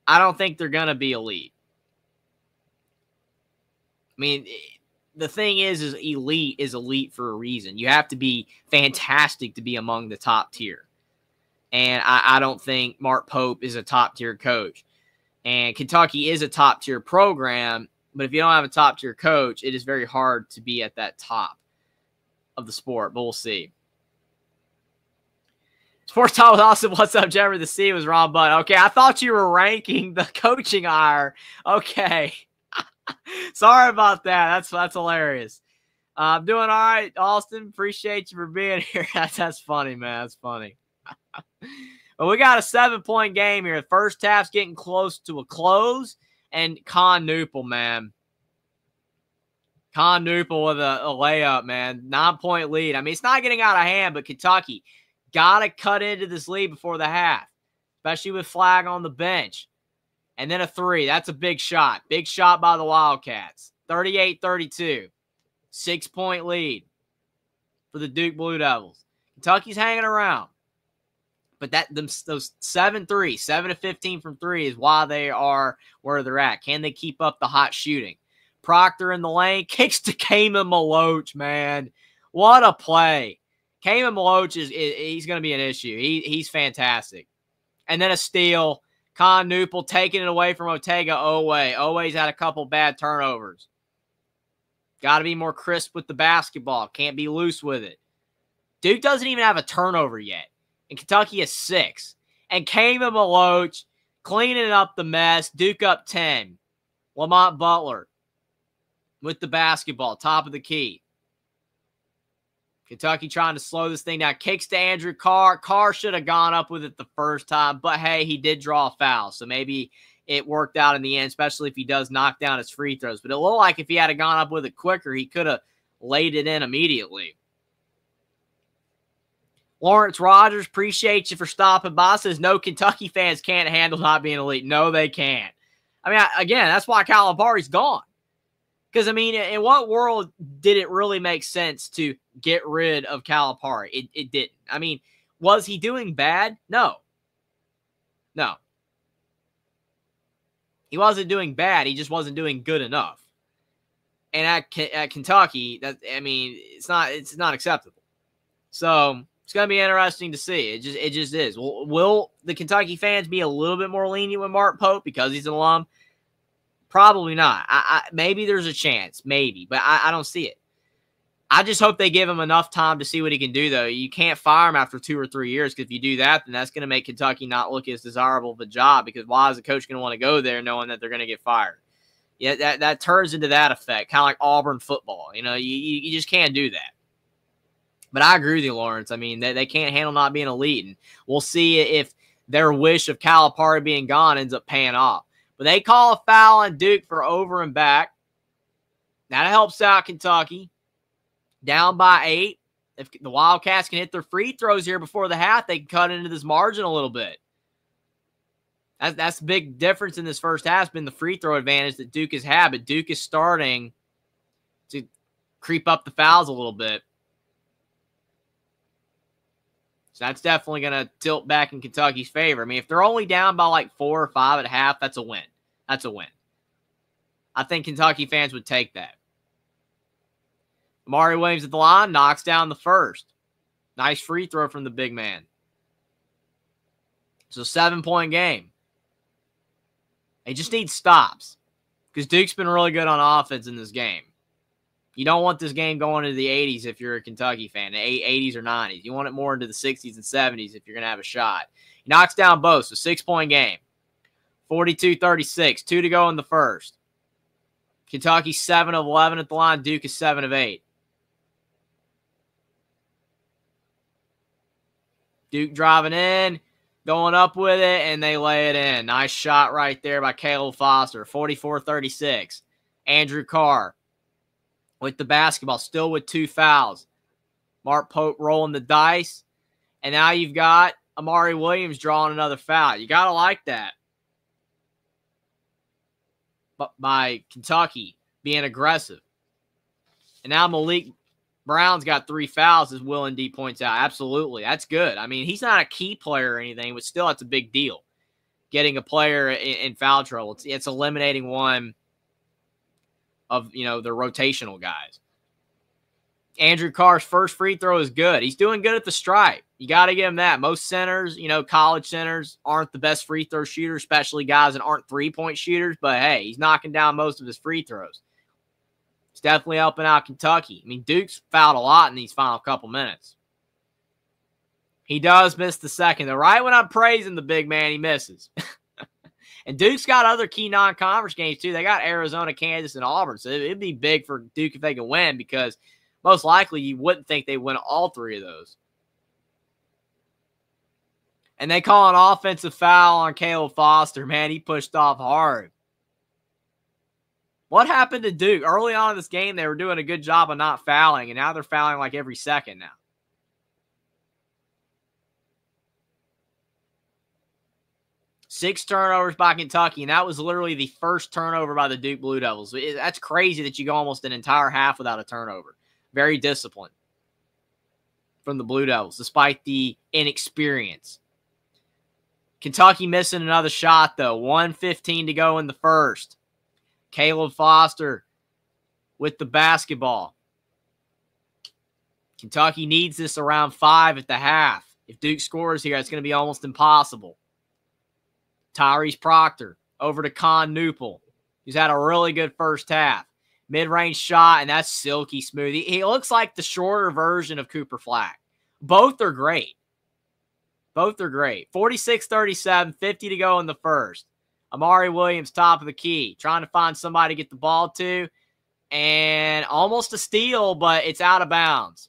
I don't think they're going to be elite. I mean, the thing is elite for a reason. You have to be fantastic to be among the top tier. And I don't think Mark Pope is a top tier coach. And Kentucky is a top tier program, but if you don't have a top tier coach, it is very hard to be at that top of the sport. But we'll see. Sports Talk with Austin. What's up, Jeffrey? The C was Ron Butt. Okay, I thought you were ranking the coaching hire. Okay. Sorry about that. That's hilarious. I'm doing all right, Austin. Appreciate you for being here. That's funny, man. That's funny. Well, we got a 7-point game here. The first half's getting close to a close. And Con Newpel, man. Con Newpel with a layup, man. 9-point lead. I mean, it's not getting out of hand, but Kentucky got to cut into this lead before the half, especially with Flag on the bench. And then a 3. That's a big shot. Big shot by the Wildcats. 38-32. 6-point lead for the Duke Blue Devils. Kentucky's hanging around. But those 7 of 15 from 3 is why they are where they're at. Can they keep up the hot shooting? Proctor in the lane. Kicks to Kamen Maloch, man. What a play. Kamen Maloch he's going to be an issue. He's fantastic. And then a steal. Con Newpel taking it away from Otega Oweh. Oweh's had a couple bad turnovers. Got to be more crisp with the basketball. Can't be loose with it. Duke doesn't even have a turnover yet. And Kentucky has 6. And Kamen Maloch cleaning up the mess. Duke up 10. Lamont Butler with the basketball. Top of the key. Kentucky trying to slow this thing down. Kicks to Andrew Carr. Carr should have gone up with it the first time. But, hey, he did draw a foul. So maybe it worked out in the end, especially if he does knock down his free throws. But it looked like if he had gone up with it quicker, he could have laid it in immediately. Lawrence Rogers, appreciate you for stopping by. Says, no, Kentucky fans can't handle not being elite. No, they can't. I mean, again, that's why Calipari's gone. Because, I mean, in what world did it really make sense to get rid of Calipari? It didn't. I mean, was he doing bad? No. No. He wasn't doing bad. He just wasn't doing good enough. And at Kentucky, it's not acceptable. So it's going to be interesting to see. It just is. Will the Kentucky fans be a little bit more lenient with Mark Pope because he's an alum? Probably not. Maybe there's a chance. Maybe. But I don't see it. I just hope they give him enough time to see what he can do, though. You can't fire him after 2 or 3 years because if you do that, then that's going to make Kentucky not look as desirable of a job because why is the coach going to want to go there knowing that they're going to get fired? Yeah, that turns into that effect, kind of like Auburn football. You know, you just can't do that. But I agree with you, Lawrence. I mean, they can't handle not being elite. And we'll see if their wish of Calipari being gone ends up paying off. But they call a foul on Duke for over and back. That helps out Kentucky. Down by 8. If the Wildcats can hit their free throws here before the half, they can cut into this margin a little bit. That's the big difference in this first half has been the free throw advantage that Duke has had. But Duke is starting to creep up the fouls a little bit. So that's definitely going to tilt back in Kentucky's favor. I mean, if they're only down by like 4 or 5 at half, that's a win. That's a win. I think Kentucky fans would take that. Amari Williams at the line, knocks down the first. Nice free throw from the big man. It's a 7-point game. They just need stops because Duke's been really good on offense in this game. You don't want this game going into the 80s if you're a Kentucky fan, the 80s or 90s. You want it more into the 60s and 70s if you're going to have a shot. He knocks down both, so 6-point game. 42-36, 2 to go in the first. Kentucky 7 of 11 at the line. Duke is 7 of 8. Duke driving in, going up with it, and they lay it in. Nice shot right there by Caleb Foster. 44-36. Andrew Carr with the basketball, still with 2 fouls. Mark Pope rolling the dice. And now you've got Amari Williams drawing another foul. You got to like that. But by Kentucky being aggressive. And now Malik Brown's got 3 fouls, as Will and D points out. Absolutely. That's good. I mean, he's not a key player or anything, but still, that's a big deal. Getting a player in foul trouble. It's eliminating one of, the rotational guys. Andrew Carr's first free throw is good. He's doing good at the stripe. You got to give him that. Most centers, college centers aren't the best free throw shooters, especially guys that aren't three-point shooters. But, hey, he's knocking down most of his free throws. He's definitely helping out Kentucky. I mean, Duke's fouled a lot in these final couple minutes. He does miss the second, though. Right when I'm praising the big man, he misses. And Duke's got other key non-conference games, too. They got Arizona, Kansas, and Auburn. So it'd be big for Duke if they can win, because most likely you wouldn't think they win all 3 of those. And they call an offensive foul on Caleb Foster. Man, he pushed off hard. What happened to Duke? Early on in this game, they were doing a good job of not fouling, and now they're fouling like every second now. Six turnovers by Kentucky, and that was literally the first turnover by the Duke Blue Devils. That's crazy that you go almost an entire half without a turnover. Very disciplined from the Blue Devils, despite the inexperience. Kentucky missing another shot, though. 1:15 to go in the first. Caleb Foster with the basketball. Kentucky needs this around 5 at the half. If Duke scores here, it's going to be almost impossible. Tyrese Proctor over to Con Newpel, who's had a really good first half. Mid-range shot, and that's silky smooth. He looks like the shorter version of Cooper Flag. Both are great. 46-37, 50 to go in the first. Amari Williams, top of the key, trying to find somebody to get the ball to. And almost a steal, but it's out of bounds.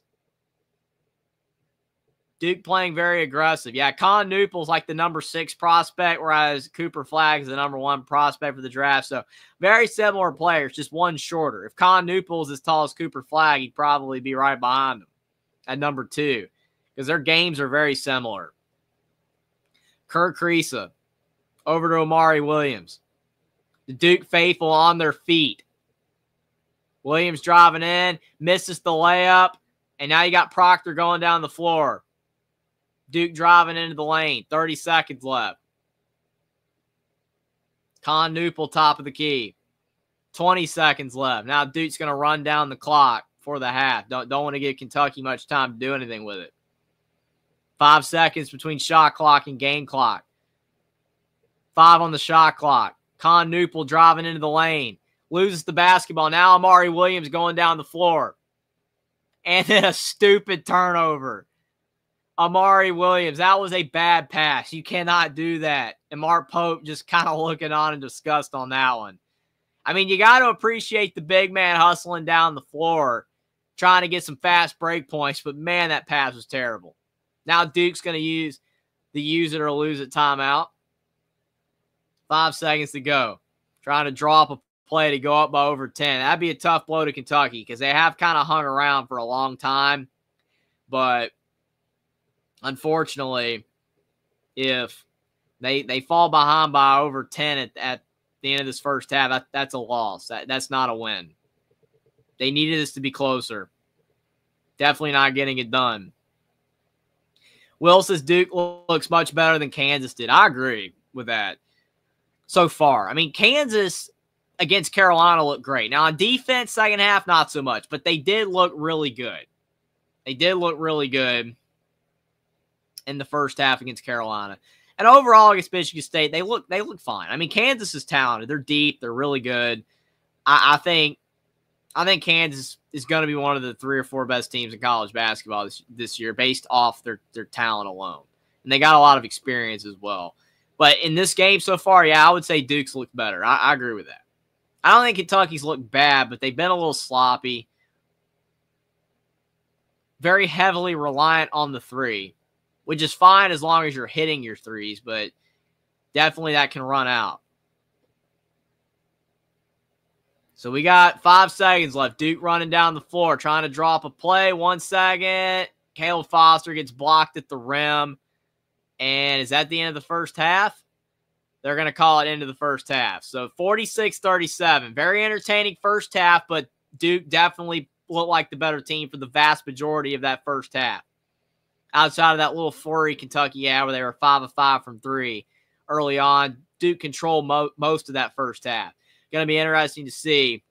Duke playing very aggressive. Yeah, Con Newpel's like the number 6 prospect, whereas Cooper Flag is the number 1 prospect for the draft. So very similar players, just one shorter. If Con Newpel's as tall as Cooper Flag, he'd probably be right behind him at number 2, because their games are very similar. Kirk Kriisa over to Amari Williams. The Duke faithful on their feet. Williams driving in, misses the layup, and now you got Proctor going down the floor. Duke driving into the lane. 30 seconds left. Con Newpel, top of the key. 20 seconds left. Now Duke's going to run down the clock for the half. Don't want to give Kentucky much time to do anything with it. 5 seconds between shot clock and game clock. 5 on the shot clock. Con Newpel driving into the lane. Loses the basketball. Now Amari Williams going down the floor. And then a stupid turnover. Amari Williams, that was a bad pass. You cannot do that. And Mark Pope just kind of looking on in disgust on that one. I mean, you got to appreciate the big man hustling down the floor, trying to get some fast break points. But, man, that pass was terrible. Now Duke's going to use the use it or lose it timeout. 5 seconds to go. Trying to draw up a play to go up by over 10. That'd be a tough blow to Kentucky, because they have kind of hung around for a long time. But unfortunately, if they fall behind by over 10 at the end of this first half, that's a loss. That's not a win. They needed this to be closer. Definitely not getting it done. Will says Duke looks much better than Kansas did. I agree with that so far. I mean, Kansas against Carolina looked great. Now, on defense, second half, not so much. But they did look really good. They did look really good in the first half against Carolina. And overall against Michigan State, they look fine. I mean, Kansas is talented. They're deep. They're really good. I think Kansas is going to be one of the 3 or 4 best teams in college basketball this year based off their talent alone. And they got a lot of experience as well. But in this game so far, yeah, I would say Duke's looked better. I agree with that. I don't think Kentucky's looked bad, but they've been a little sloppy. Very heavily reliant on the 3, which is fine as long as you're hitting your 3s, but definitely that can run out. So we got 5 seconds left. Duke running down the floor, trying to drop a play. 1 second. Caleb Foster gets blocked at the rim. And is that the end of the first half? They're going to call it into the first half. So 46-37. Very entertaining first half, but Duke definitely looked like the better team for the vast majority of that first half. Outside of that little flurry Kentucky had where they were 5 of 5 from 3 early on, Duke controlled most of that first half. Going to be interesting to see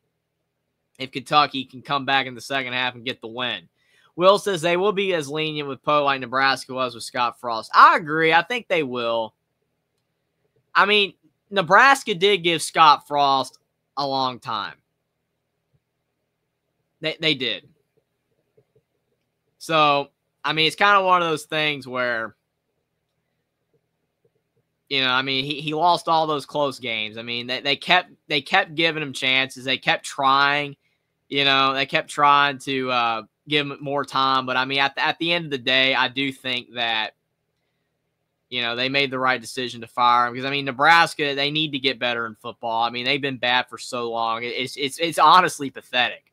if Kentucky can come back in the second half and get the win. Will says they will be as lenient with Pope like Nebraska was with Scott Frost. I agree. I think they will. I mean, Nebraska did give Scott Frost a long time. They did. So, I mean, it's kind of one of those things where, you know, I mean, he lost all those close games. I mean, they kept giving him chances. They kept trying, you know, they kept trying to give him more time. But, I mean, at the end of the day, I do think that, you know, they made the right decision to fire him because, I mean, Nebraska, they need to get better in football. I mean, they've been bad for so long. It's honestly pathetic.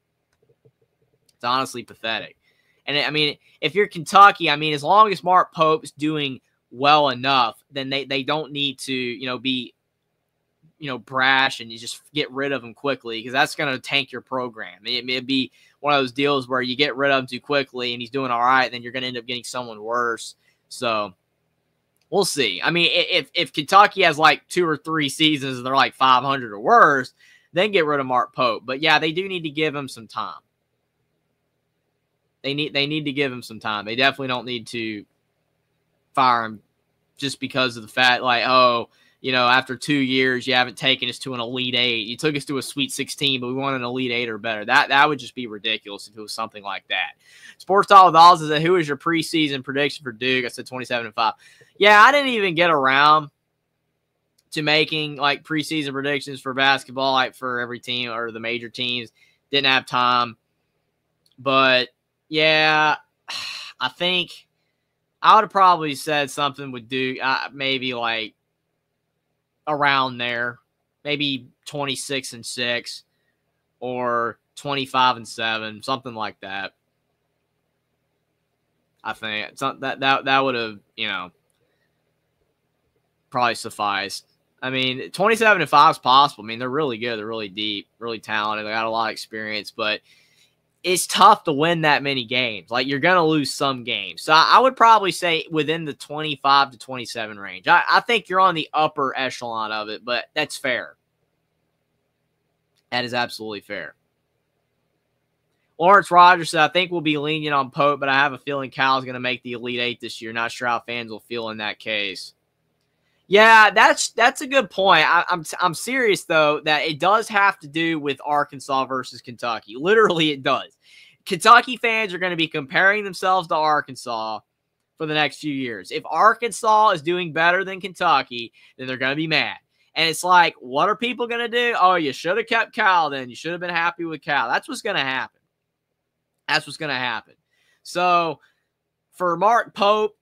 It's honestly pathetic. And, I mean, if you're Kentucky, I mean, as long as Mark Pope's doing well enough, then they don't need to, you know, be, you know, brash and you just get rid of him quickly because that's going to tank your program. It'd be one of those deals where you get rid of him too quickly and he's doing all right, then you're going to end up getting someone worse. So we'll see. I mean, if Kentucky has like 2 or 3 seasons and they're like 500 or worse, then get rid of Mark Pope. But yeah, they do need to give him some time. They need to give him some time. They definitely don't need to fire him just because of the fact, like, oh, you know, after 2 years, you haven't taken us to an Elite Eight. You took us to a Sweet 16, but we want an Elite Eight or better. That would just be ridiculous if it was something like that. Sports Talk with Oz said, who is your preseason prediction for Duke? I said 27-5. Yeah, I didn't even get around to making, like, preseason predictions for basketball, like, for every team or the major teams. Didn't have time. But, yeah, I think I would have probably said something with Duke, maybe like around there, maybe 26-6 or 25-7, something like that. I think that would have, you know, probably sufficed. I mean, 27-5 is possible. I mean, they're really good. They're really deep, really talented. They got a lot of experience, but it's tough to win that many games. Like, you're going to lose some games. So I would probably say within the 25-27 range. I think you're on the upper echelon of it, but that's fair. That is absolutely fair. Lawrence Rogers said, I think we'll be lenient on Pope, but I have a feeling Cal's going to make the Elite Eight this year. Not sure how fans will feel in that case. Yeah, that's a good point. I'm serious, though, that it does have to do with Arkansas versus Kentucky. Literally, it does. Kentucky fans are going to be comparing themselves to Arkansas for the next few years. If Arkansas is doing better than Kentucky, then they're going to be mad. And it's like, what are people going to do? Oh, you should have kept Cal then. You should have been happy with Cal. That's what's going to happen. That's what's going to happen. So, for Mark Pope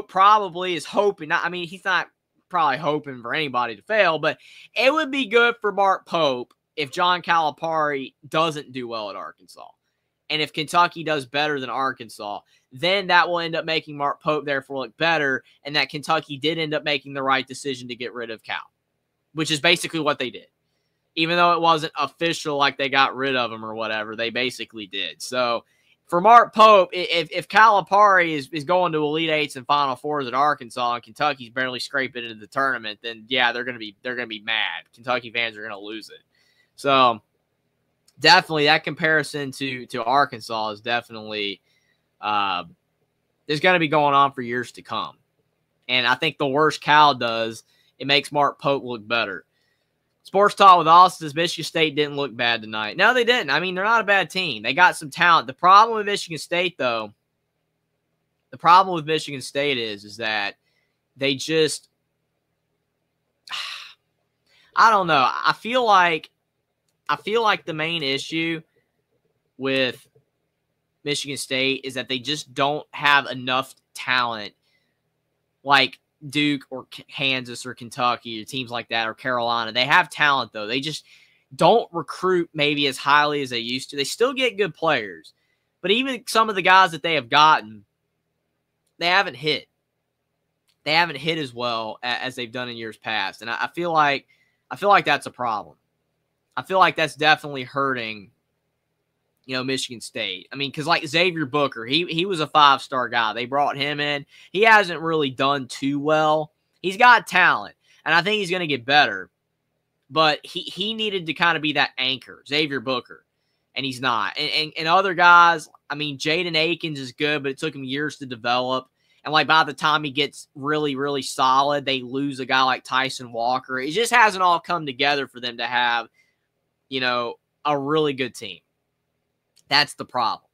probably is hoping. I mean, he's not probably hoping for anybody to fail, but it would be good for Mark Pope if John Calipari doesn't do well at Arkansas. And if Kentucky does better than Arkansas, then that will end up making Mark Pope therefore look better, and that Kentucky did end up making the right decision to get rid of Cal, which is basically what they did. Even though it wasn't official, like they got rid of him or whatever, they basically did. So, for Mark Pope, if Calipari is going to Elite Eights and Final Fours at Arkansas and Kentucky's barely scraping into the tournament, then yeah, they're gonna be mad. Kentucky fans are gonna lose it. So definitely that comparison to Arkansas is definitely is gonna be going on for years to come. And I think the worse Cal does, it makes Mark Pope look better. Sports Talk with Austin says Michigan State didn't look bad tonight. No, they didn't. I mean, they're not a bad team. They got some talent. The problem with Michigan State, though, is that they just, I don't know. I feel like the main issue with Michigan State is that they just don't have enough talent like Duke or Kansas or Kentucky or teams like that or Carolina. They have talent, though. They just don't recruit maybe as highly as they used to. They still get good players, but even some of the guys that they have gotten, they haven't hit. They haven't hit as well as they've done in years past, and I feel like that's a problem. I feel like that's definitely hurting, Michigan State. I mean, because like Xavier Booker, he was a 5-star guy. They brought him in. He hasn't really done too well. He's got talent, and I think he's going to get better. But he needed to kind of be that anchor, Xavier Booker, and he's not. And other guys, I mean, Jaden Akins is good, but it took him years to develop. And like by the time he gets really, really solid, they lose a guy like Tyson Walker. It just hasn't all come together for them to have, a really good team. That's the problem.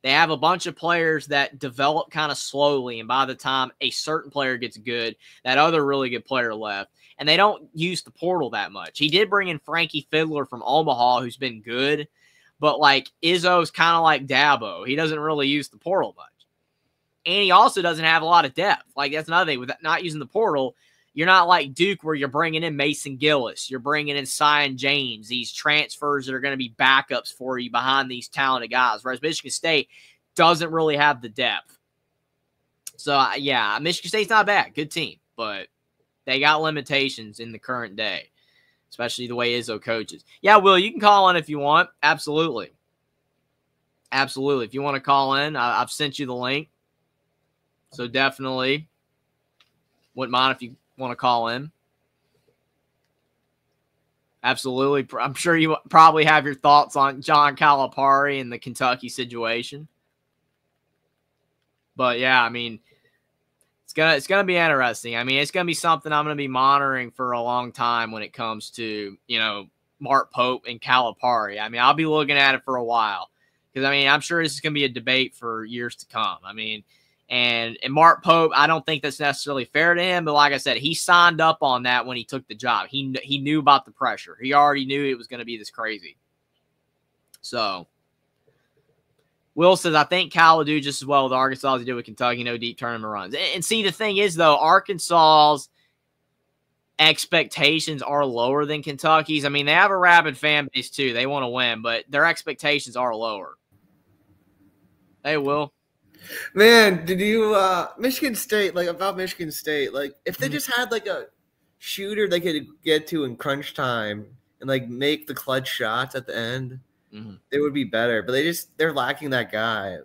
They have a bunch of players that develop kind of slowly, and by the time a certain player gets good, that other really good player left. And they don't use the portal that much. He did bring in Frankie Fiddler from Omaha, who's been good, but like Izzo's kind of like Dabo. He doesn't really use the portal much. And he also doesn't have a lot of depth. Like, that's another thing. With not using the portal, you're not like Duke where you're bringing in Mason Gillis. You're bringing in Sion James, these transfers that are going to be backups for you behind these talented guys. Whereas Michigan State doesn't really have the depth. So, yeah, Michigan State's not bad. Good team. But they got limitations in the current day, especially the way Izzo coaches. Yeah, Will, you can call in if you want. Absolutely. Absolutely. If you want to call in, I've sent you the link. So definitely wouldn't mind if you want to call in. Absolutely. I'm sure you probably have your thoughts on John Calipari and the Kentucky situation. But yeah, I mean, it's gonna be interesting. I mean, it's gonna be something I'm gonna be monitoring for a long time when it comes to, Mark Pope and Calipari. I mean, I'll be looking at it for a while. Because I mean, I'm sure this is gonna be a debate for years to come. I mean, and Mark Pope, I don't think that's necessarily fair to him, but like I said, he signed up on that when he took the job. He knew about the pressure. He already knew it was going to be this crazy. So, Will says, I think Cal will do just as well with Arkansas as he did with Kentucky, no deep tournament runs. And see, the thing is, though, Arkansas's expectations are lower than Kentucky's. I mean, they have a rabid fan base, too. They want to win, but their expectations are lower. Hey, Will. Man, did you Michigan State, about Michigan State, if they just had a shooter they could get to in crunch time and make the clutch shots at the end, it would be better. But they're lacking that guy.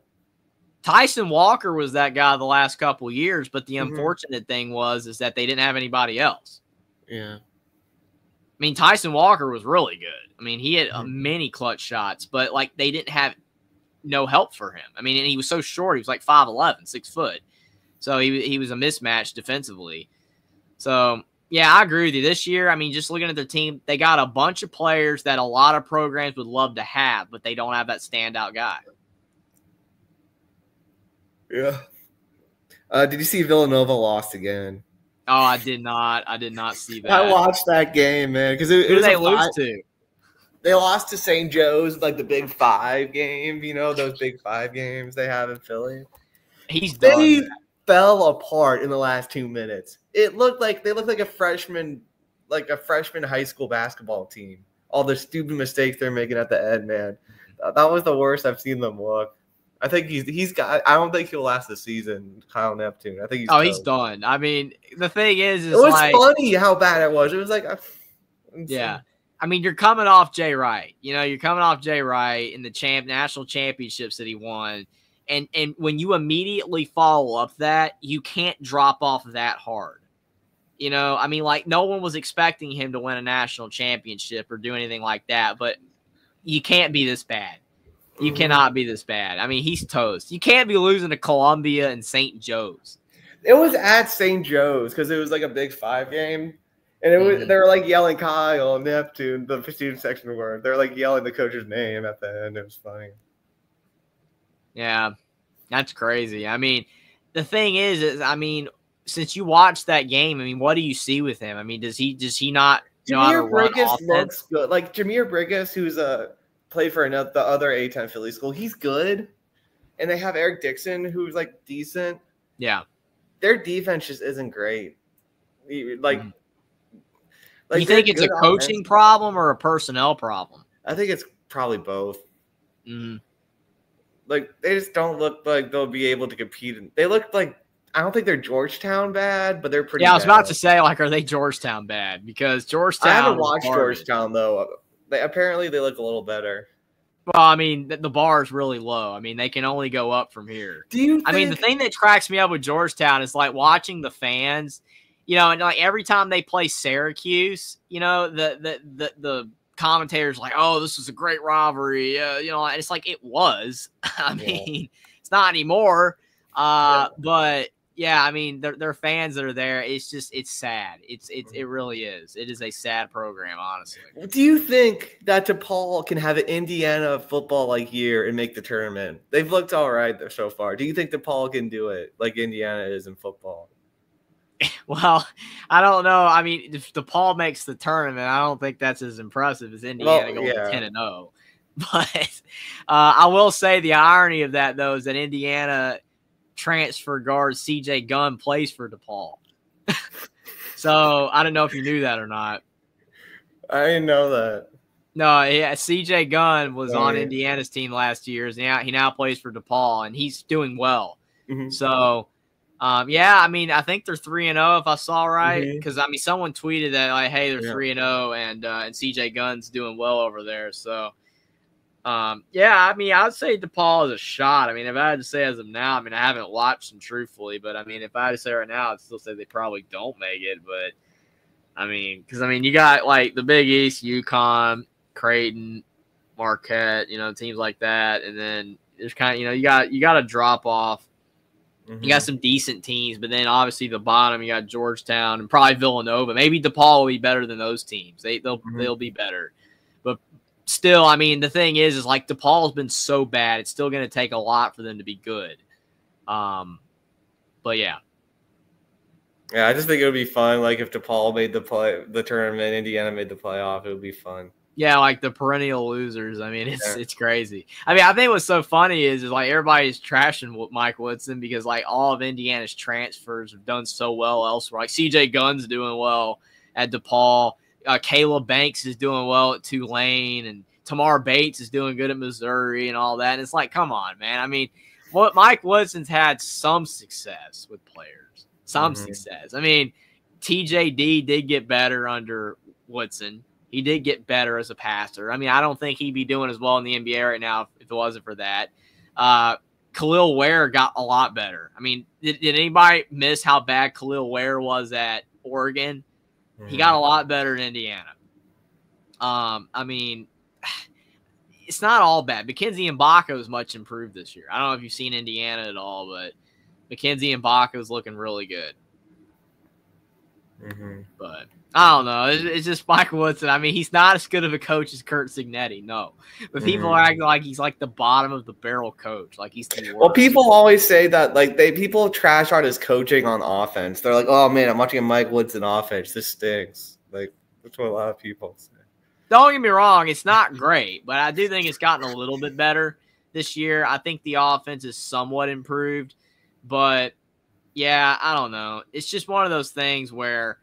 Tyson Walker was that guy the last couple of years, but the unfortunate thing is that they didn't have anybody else. Yeah. I mean, Tyson Walker was really good. I mean, he had many clutch shots, but they didn't have no help for him. I mean, and he was so short. He was 5'11", 6 foot. So he was a mismatch defensively. So, yeah, I agree with you. This year, I mean, just looking at their team, they got a bunch of players that a lot of programs would love to have, but they don't have that standout guy. Yeah. Did you see Villanova lost again? Oh, I did not. I did not see that. I watched that game, man. Because who did they lose to? They lost to St. Joe's, the Big Five game, those Big Five games they have in Philly. They fell apart in the last 2 minutes. It looked like they looked like a freshman high school basketball team. All the stupid mistakes they're making at the end, man. That was the worst I've seen them look. I think I don't think he'll last the season, Kyle Neptune. I think he's done. I mean, the thing is it was funny how bad it was. It was yeah. I mean, you're coming off Jay Wright. You're coming off Jay Wright in the national championships that he won. And when you immediately follow up that, you can't drop off that hard. I mean, no one was expecting him to win a national championship or do anything like that. But you can't be this bad. You cannot be this bad. I mean, he's toast. You can't be losing to Columbia and St. Joe's. It was at St. Joe's because it was a Big Five game. And it was they were yelling Kyle, Neptune, the student section were. They were yelling the coach's name at the end. It was funny. Yeah, that's crazy. I mean, the thing is I mean, since you watched that game, I mean, what do you see with him? I mean, does he not know how to run offense? Looks good. Jameer Briggs, who's played for the other A-10 Philly school, he's good. And they have Eric Dixon, who's decent. Yeah. Their defense just isn't great. You think it's a coaching problem or a personnel problem? I think it's probably both. Mm-hmm. They just don't look like they'll be able to compete. They look I don't think they're Georgetown bad, but they're pretty bad. I was about to say, are they Georgetown bad? Because Georgetown. I haven't watched Georgetown, though. Apparently, they look a little better. Well, I mean, the bar is really low. I mean, they can only go up from here. I mean, the thing that cracks me up with Georgetown is like watching the fans, you know, and like every time they play Syracuse, you know, the commentators like, oh, this is a great rivalry. You know, and it's like it was. I mean, it's not anymore. But yeah, I mean, they're fans that are there. It's just, it's sad. It really is. It is a sad program, honestly. Do you think that DePaul can have an Indiana football like year and make the tournament? They've looked all right so far. Do you think DePaul can do it like Indiana is in football? Well, I don't know. I mean, if DePaul makes the tournament, I don't think that's as impressive as Indiana going 10-0. But I will say the irony of that, though, is that Indiana transfer guard CJ Gunn plays for DePaul. So I don't know if you knew that or not. I didn't know that. No, yeah, CJ Gunn was on Indiana's team last year. He now plays for DePaul, and he's doing well. So, yeah, I mean, I think they're 3-0 if I saw right, because I mean, someone tweeted that like, hey, they're 3-0, and CJ Gunn's doing well over there. So. Yeah, I mean, I would say DePaul is a shot. I mean, if I had to say as of now, I mean, I haven't watched them truthfully, but I mean, if I had to say right now, I'd still say they probably don't make it. But I mean, because I mean, you got like the Big East, UConn, Creighton, Marquette, you know, teams like that, and then there's kind of, you know, you got a drop off. You got some decent teams, but then obviously the bottom, you got Georgetown and probably Villanova. Maybe DePaul will be better than those teams. They'll be better. Still, I mean, the thing is like DePaul's been so bad, it's still going to take a lot for them to be good. But yeah. Yeah, I just think it would be fun. Like if DePaul made the tournament, Indiana made the playoff, it would be fun. Yeah, like the perennial losers. I mean, it's crazy. I mean, I think what's so funny is like everybody's trashing Mike Woodson because like all of Indiana's transfers have done so well elsewhere. Like CJ Gunn's doing well at DePaul. Caleb Banks is doing well at Tulane, and Tamar Bates is doing good at Missouri and all that. And it's like, come on, man. I mean, Mike Woodson's had some success with players, some success. I mean, TJD did get better under Woodson. He did get better as a passer. I mean, I don't think he'd be doing as well in the NBA right now if it wasn't for that. Khalil Ware got a lot better. I mean, did anybody miss how bad Khalil Ware was at Oregon? He got a lot better in Indiana. I mean, it's not all bad. Mackenzie Mbaka is much improved this year. I don't know if you've seen Indiana at all, but Mackenzie Mbaka is looking really good. But I don't know. It's just Mike Woodson. I mean, he's not as good of a coach as Curt Cignetti, no. But people are acting like he's like the bottom of the barrel coach. Like he's the worst. Well, people always say that like people trash on his coaching on offense. They're like, oh man, I'm watching a Mike Woodson offense. This stinks. Like that's what a lot of people say. Don't get me wrong, it's not great, but I do think it's gotten a little bit better this year. I think the offense is somewhat improved, but yeah, I don't know. It's just one of those things where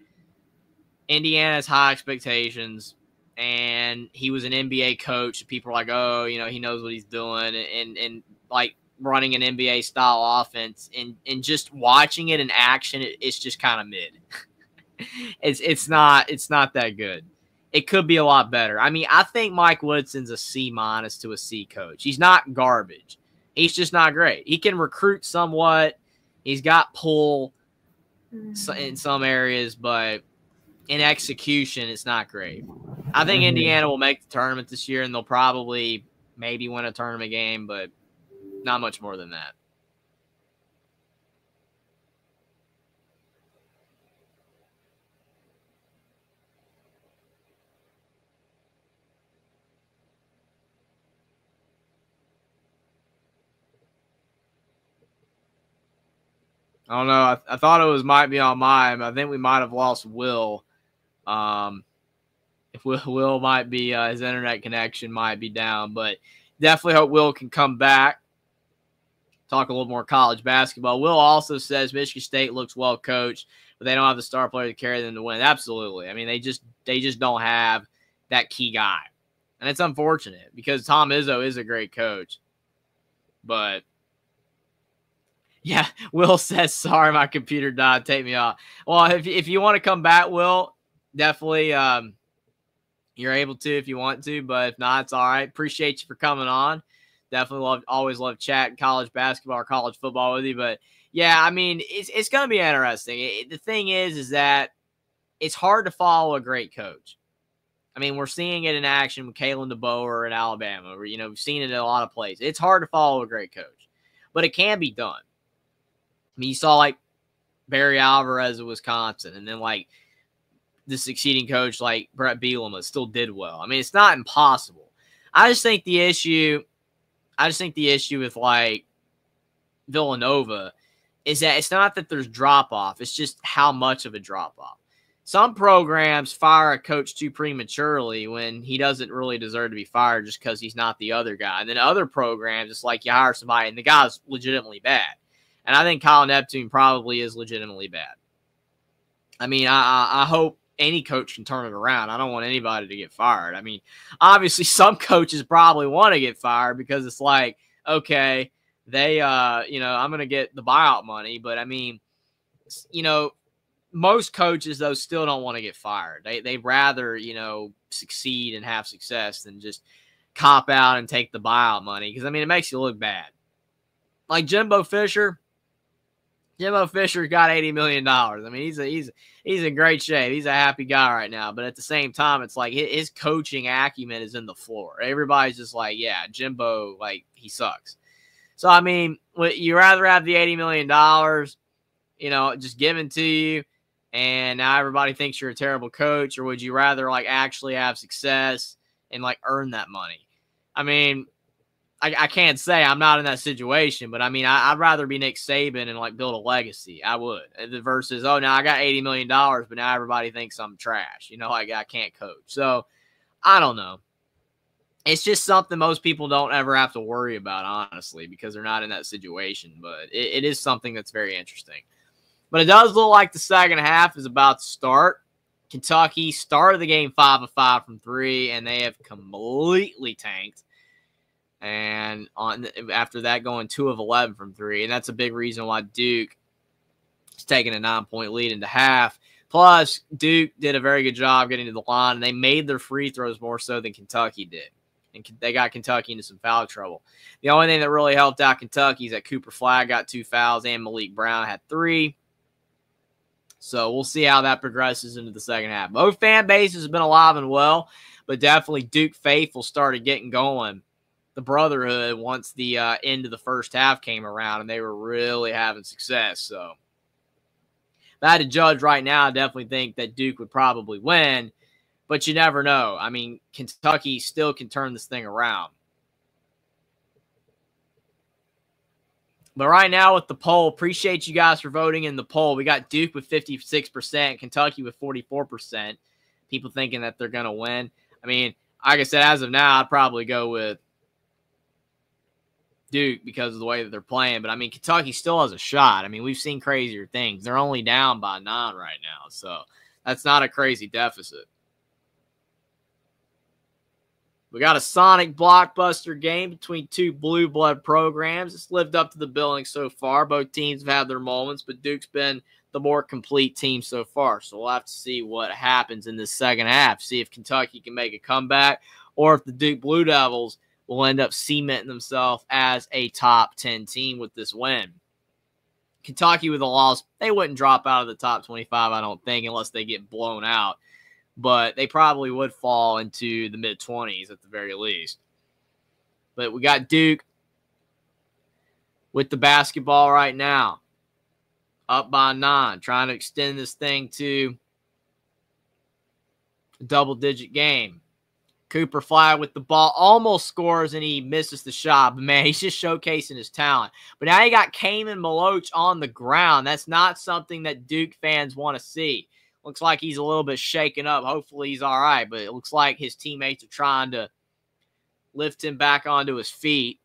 Indiana has high expectations, and he was an NBA coach. People are like, oh, you know, he knows what he's doing, and like running an NBA style offense, and just watching it in action, it's just kind of mid. it's not that good. It could be a lot better. I mean, I think Mike Woodson's a C- to a C coach. He's not garbage. He's just not great. He can recruit somewhat. He's got pull in some areas, but in execution, it's not great. I think Indiana will make the tournament this year, and they'll probably maybe win a tournament game, but not much more than that. I don't know. I thought it might be on mine. I think we might have lost Will. If Will might be his internet connection might be down, but definitely hope Will can come back. Talk a little more college basketball. Will also says Michigan State looks well coached, but they don't have the star player to carry them to win. Absolutely. I mean, they just don't have that key guy, and it's unfortunate because Tom Izzo is a great coach, but. Yeah, Will says, sorry, my computer died. Take me off. Well, if you want to come back, Will, definitely you're able to if you want to, but if not, it's all right. Appreciate you for coming on. Definitely always love chatting college basketball or college football with you. But yeah, I mean, it's going to be interesting. The thing is that it's hard to follow a great coach. I mean, we're seeing it in action with Kalen DeBoer in Alabama. We've seen it in a lot of places. It's hard to follow a great coach, but it can be done. I mean, you saw like Barry Alvarez of Wisconsin, and then like the succeeding coach like Brett Bielema still did well. I mean, it's not impossible. I just think the issue with like Villanova is that it's not that there's drop off. It's just how much of a drop off. Some programs fire a coach too prematurely when he doesn't really deserve to be fired just because he's not the other guy. And then other programs, it's like you hire somebody and the guy's legitimately bad. And I think Kyle Neptune probably is legitimately bad. I mean, I hope any coach can turn it around. I don't want anybody to get fired. I mean, obviously some coaches probably want to get fired because it's like, okay, they, I'm going to get the buyout money. But I mean, most coaches, though, still don't want to get fired. They'd rather, succeed and have success than just cop out and take the buyout money. Because, I mean, it makes you look bad. Like Jimbo Fisher got $80 million. I mean, he's in great shape. He's a happy guy right now. But at the same time, it's like his coaching acumen is in the floor. Everybody's just like, yeah, Jimbo, like, he sucks. So, I mean, you rather have the $80 million, just given to you, and now everybody thinks you're a terrible coach, or would you rather like actually have success and like earn that money? I mean, I can't say I'm not in that situation, but I mean, I'd rather be Nick Saban and like build a legacy. I would versus, oh, now I got $80 million, but now everybody thinks I'm trash. Like I can't coach. So I don't know. It's just something most people don't ever have to worry about, honestly, because they're not in that situation. But it is something that's very interesting. But it does look like the second half is about to start. Kentucky started the game 5 of 5 from 3, and they have completely tanked. And after that, going 2 of 11 from 3. And that's a big reason why Duke is taking a 9-point lead into half. Plus, Duke did a very good job getting to the line, and they made their free throws more so than Kentucky did. And they got Kentucky into some foul trouble. The only thing that really helped out Kentucky is that Cooper Flagg got 2 fouls and Malik Brown had 3. So we'll see how that progresses into the second half. Both fan bases have been alive and well, but definitely Duke faithful started getting going. The brotherhood once the end of the first half came around, and they were really having success. So if I had to judge right now, I definitely think that Duke would probably win, but you never know. I mean, Kentucky still can turn this thing around. But right now with the poll, appreciate you guys for voting in the poll. We got Duke with 56%, Kentucky with 44%. People thinking that they're going to win. I mean, like I said, as of now, I'd probably go with Duke because of the way that they're playing. But, I mean, Kentucky still has a shot. I mean, we've seen crazier things. They're only down by 9 right now. So that's not a crazy deficit. We got a Sonic blockbuster game between two blue blood programs. It's lived up to the billing so far. Both teams have had their moments, but Duke's been the more complete team so far. So we'll have to see what happens in this second half. See if Kentucky can make a comeback or if the Duke Blue Devils will end up cementing themselves as a top 10 team with this win. Kentucky with a loss, they wouldn't drop out of the top 25, I don't think, unless they get blown out. But they probably would fall into the mid-20s at the very least. But we got Duke with the basketball right now. Up by 9. Trying to extend this thing to a double-digit game. Cooper Flagg with the ball. Almost scores and he misses the shot. But, man, he's just showcasing his talent. But now you got Kaman Maloch on the ground. That's not something that Duke fans want to see. Looks like he's a little bit shaken up. Hopefully he's all right, but it looks like his teammates are trying to lift him back onto his feet.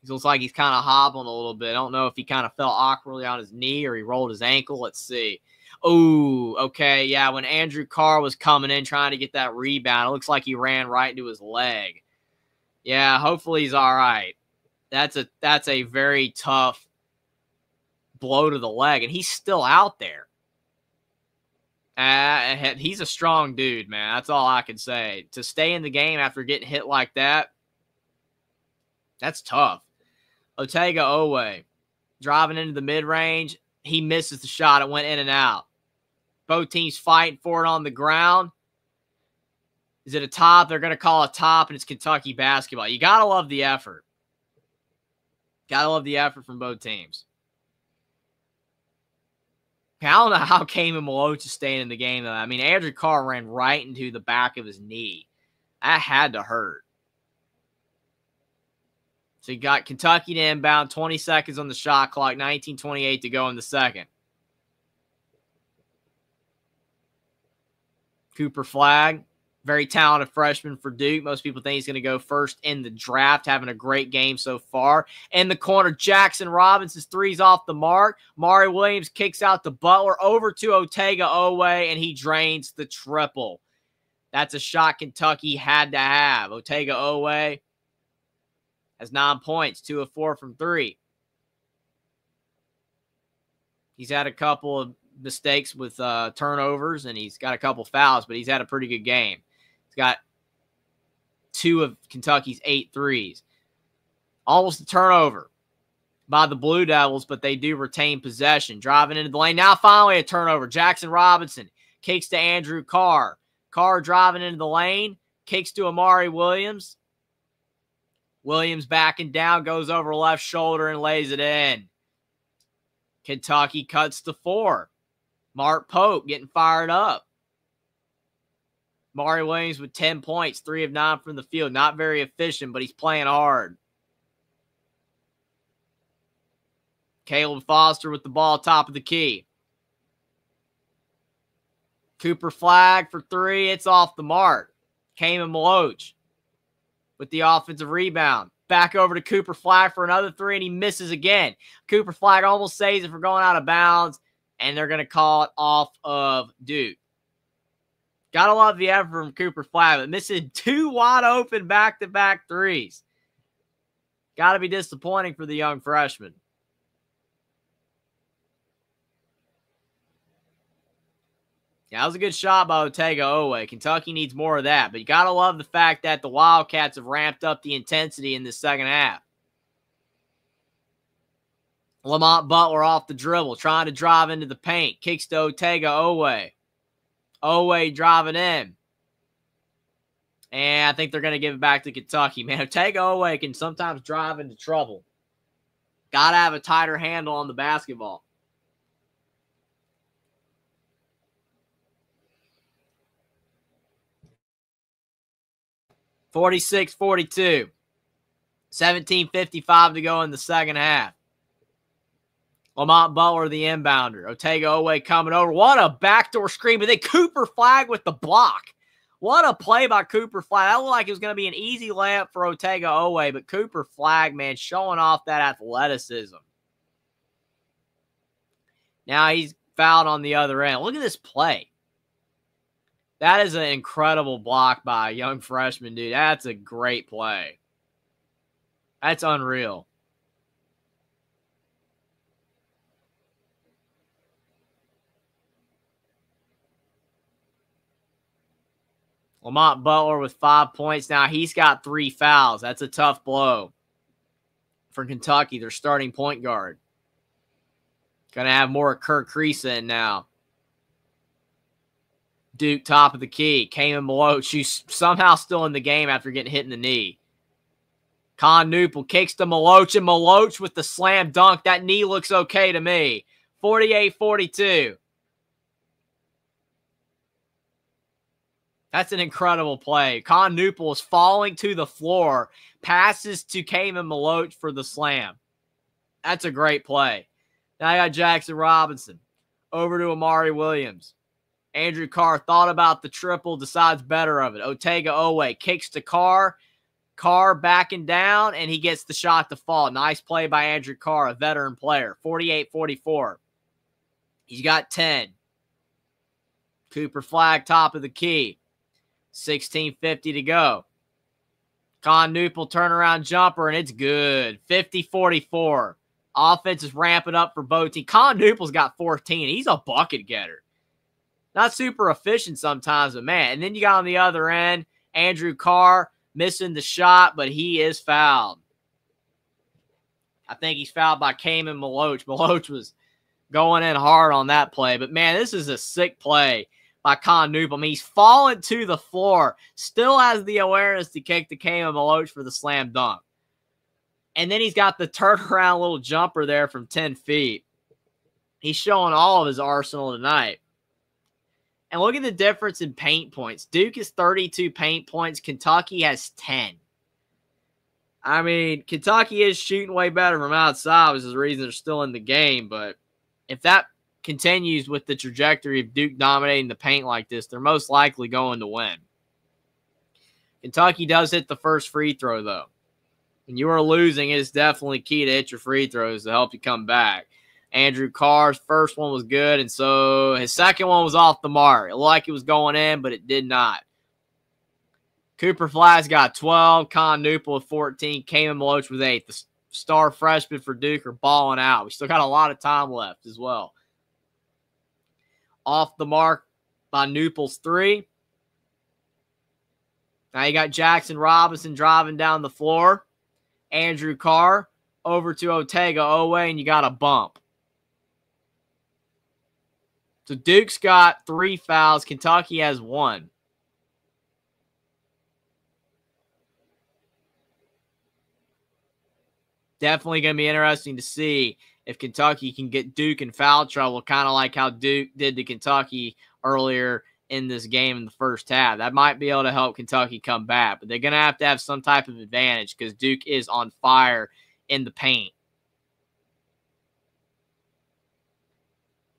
It looks like he's kind of hobbling a little bit. I don't know if he kind of fell awkwardly on his knee or he rolled his ankle. Let's see. Oh, okay, yeah, when Andrew Carr was coming in trying to get that rebound, it looks like he ran right into his leg. Yeah, hopefully he's all right. That's a very tough blow to the leg, and he's still out there. He's a strong dude, man. That's all I can say. To stay in the game after getting hit like that, that's tough. Otega-Oweh driving into the mid-range. He misses the shot. It went in and out. Both teams fighting for it on the ground. Is it a top? They're going to call a top, and it's Kentucky basketball. You got to love the effort. Got to love the effort from both teams. I don't know how Kamen Maloch is staying in the game, though. I mean, Andrew Carr ran right into the back of his knee. That had to hurt. So you got Kentucky to inbound, 20 seconds on the shot clock, 19:28 to go in the second. Cooper Flagg, very talented freshman for Duke. Most people think he's going to go first in the draft, having a great game so far. In the corner, Jackson Robinson's three's off the mark. Mari Williams kicks out to Butler, over to Otega-Oweh, and he drains the triple. That's a shot Kentucky had to have. Otega-Oweh has 9 points, 2 of 4 from 3. He's had a couple of mistakes with turnovers, and he's got a couple fouls, but he's had a pretty good game. He's got 2 of Kentucky's 8 threes. Almost a turnover by the Blue Devils, but they do retain possession. Driving into the lane. Now finally a turnover. Jackson Robinson kicks to Andrew Carr. Carr driving into the lane. Kicks to Amari Williams. Williams backing down, goes over left shoulder and lays it in. Kentucky cuts to 4. Mark Pope getting fired up. Mari Williams with 10 points, 3 of 9 from the field. Not very efficient, but he's playing hard. Caleb Foster with the ball top of the key. Cooper Flagg for 3. It's off the mark. Kamen Maloch with the offensive rebound. Back over to Cooper Flagg for another 3, and he misses again. Cooper Flagg almost saves it for going out of bounds, and they're going to call it off of Duke. Got to love the effort from Cooper Flagg, but missing 2 wide open back-to-back threes. Got to be disappointing for the young freshman. Yeah, that was a good shot by Otega-Oweh. Kentucky needs more of that. But you got to love the fact that the Wildcats have ramped up the intensity in the second half. Lamont Butler off the dribble, trying to drive into the paint. Kicks to Otega-Oweh. Oweh driving in. And I think they're going to give it back to Kentucky. Man, Otega-Oweh can sometimes drive into trouble. Got to have a tighter handle on the basketball. (46-42). 17:55 to go in the second half. Lamont Butler, the inbounder. Otega-Oweh coming over. What a backdoor screen. But then Cooper Flagg with the block. What a play by Cooper Flagg. That looked like it was going to be an easy layup for Otega-Oweh. But Cooper Flagg, man, showing off that athleticism. Now he's fouled on the other end. Look at this play. That is an incredible block by a young freshman, dude. That's a great play. That's unreal. Lamont Butler with 5 points. Now he's got 3 fouls. That's a tough blow for Kentucky, their starting point guard. Going to have more of Kirk Kriisa in now. Duke top of the key. Kamen Maloch, who's somehow still in the game after getting hit in the knee. Con Newpel kicks to Maloch, and Maloch with the slam dunk. That knee looks okay to me. 48-42. That's an incredible play. Con Newpel is falling to the floor. Passes to Kamen Maloch for the slam. That's a great play. Now I got Jackson Robinson. Over to Amari Williams. Andrew Carr thought about the triple, decides better of it. Otega-Oweh kicks to Carr. Carr backing down, and he gets the shot to fall. Nice play by Andrew Carr, a veteran player. 48-44. He's got 10. Cooper Flagg, top of the key. 16:50 to go. Con Newpel turnaround jumper, and it's good. 50-44. Offense is ramping up for both teams. Con Newpel's got 14. He's a bucket getter. Not super efficient sometimes, but man. And then you got on the other end, Andrew Carr missing the shot, but he is fouled. I think he's fouled by Cayman Maloch. Maloch was going in hard on that play. But, man, this is a sick play by Con Noob. I mean, he's fallen to the floor, still has the awareness to kick to Cayman Maloch for the slam dunk. And then he's got the turnaround little jumper there from 10 feet. He's showing all of his arsenal tonight. And look at the difference in paint points. Duke is 32 paint points. Kentucky has 10. I mean, Kentucky is shooting way better from outside, which is the reason they're still in the game. But if that continues with the trajectory of Duke dominating the paint like this, they're most likely going to win. Kentucky does hit the first free throw, though. When you are losing, it's definitely key to hit your free throws to help you come back. Andrew Carr's first one was good, and so his second one was off the mark. It looked like it was going in, but it did not. Cooper Flash got 12. Con Newpol with 14. Cayman Maloch with 8. The star freshmen for Duke are balling out. We still got a lot of time left as well. Off the mark by Newpol's 3. Now you got Jackson Robinson driving down the floor. Andrew Carr over to Otega Owe, and you got a bump. So Duke's got 3 fouls. Kentucky has 1. Definitely going to be interesting to see if Kentucky can get Duke in foul trouble, kind of like how Duke did to Kentucky earlier in this game in the first half. That might be able to help Kentucky come back, but they're going to have some type of advantage because Duke is on fire in the paint.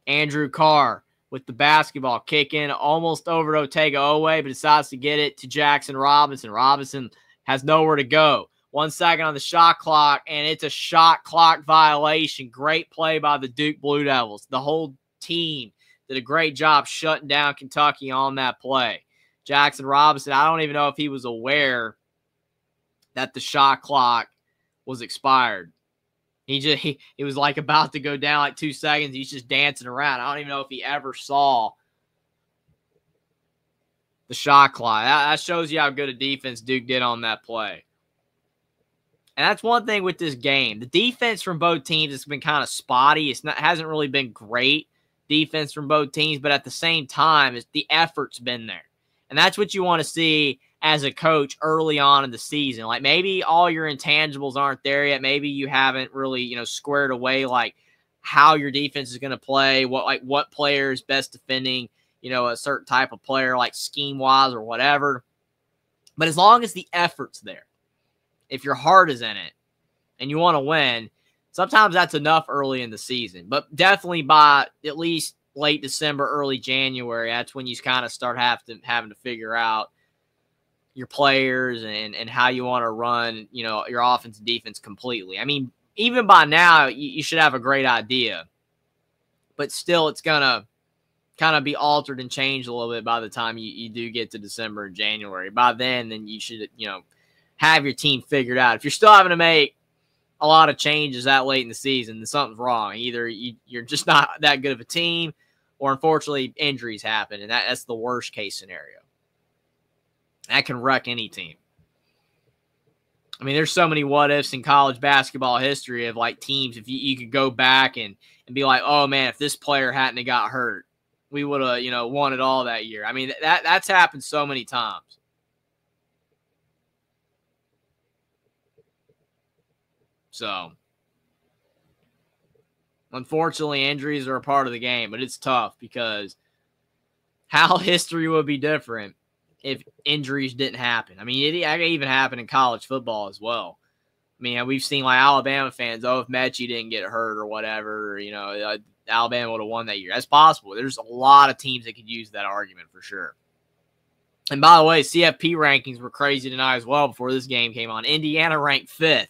Andrew Carr with the basketball, kicking almost over to Otega Owe, but decides to get it to Jackson Robinson. Robinson has nowhere to go. 1 second on the shot clock, and it's a shot clock violation. Great play by the Duke Blue Devils. The whole team did a great job shutting down Kentucky on that play. Jackson Robinson, I don't even know if he was aware that the shot clock was expired. He was like about to go down like 2 seconds. He's just dancing around. I don't even know if he ever saw the shot clock. That shows you how good a defense Duke did on that play. And that's one thing with this game. The defense from both teams has been kind of spotty. It hasn't really been great defense from both teams, but at the same time, the effort's been there. And that's what you want to see as a coach early on in the season. Like maybe all your intangibles aren't there yet. Maybe you haven't really, squared away like how your defense is going to play, what player is best defending, a certain type of player, like scheme-wise or whatever. But as long as the effort's there, if your heart is in it and you want to win, sometimes that's enough early in the season. But definitely by at least late December, early January, that's when you kind of start having to figure out your players and how you want to run, your offense and defense completely. I mean, even by now, you should have a great idea. But still, it's going to kind of be altered and changed a little bit by the time you do get to December and January. By then you should, have your team figured out. If you're still having to make a lot of changes that late in the season, then something's wrong. Either you're just not that good of a team, or unfortunately injuries happen, and that's the worst case scenario. That can wreck any team. I mean, there's so many what-ifs in college basketball history of like teams. If you could go back and be like, oh man, if this player hadn't have got hurt, we would have won it all that year. I mean, that's happened so many times. So, unfortunately, injuries are a part of the game, but it's tough because how history would be different if injuries didn't happen. I mean, it even happened in college football as well. I mean, we've seen like Alabama fans, if Mechie didn't get hurt or whatever, Alabama would have won that year. That's possible. There's a lot of teams that could use that argument for sure. And by the way, CFP rankings were crazy tonight as well before this game came on. Indiana ranked 5th.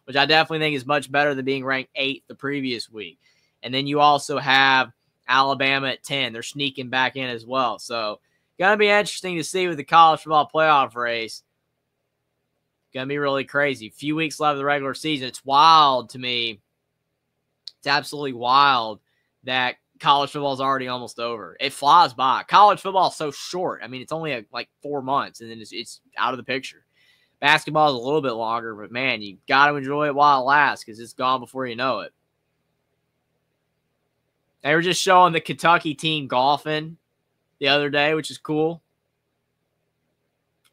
Which I definitely think is much better than being ranked 8th the previous week. And then you also have Alabama at 10. They're sneaking back in as well. So, going to be interesting to see with the college football playoff race. Going to be really crazy. A few weeks left of the regular season. It's wild to me. It's absolutely wild that college football is already almost over. It flies by. College football is so short. I mean, it's only like 4 months, and then it's out of the picture. Basketball is a little bit longer, but, man, you got to enjoy it while it lasts because it's gone before you know it. They were just showing the Kentucky team golfing the other day, which is cool.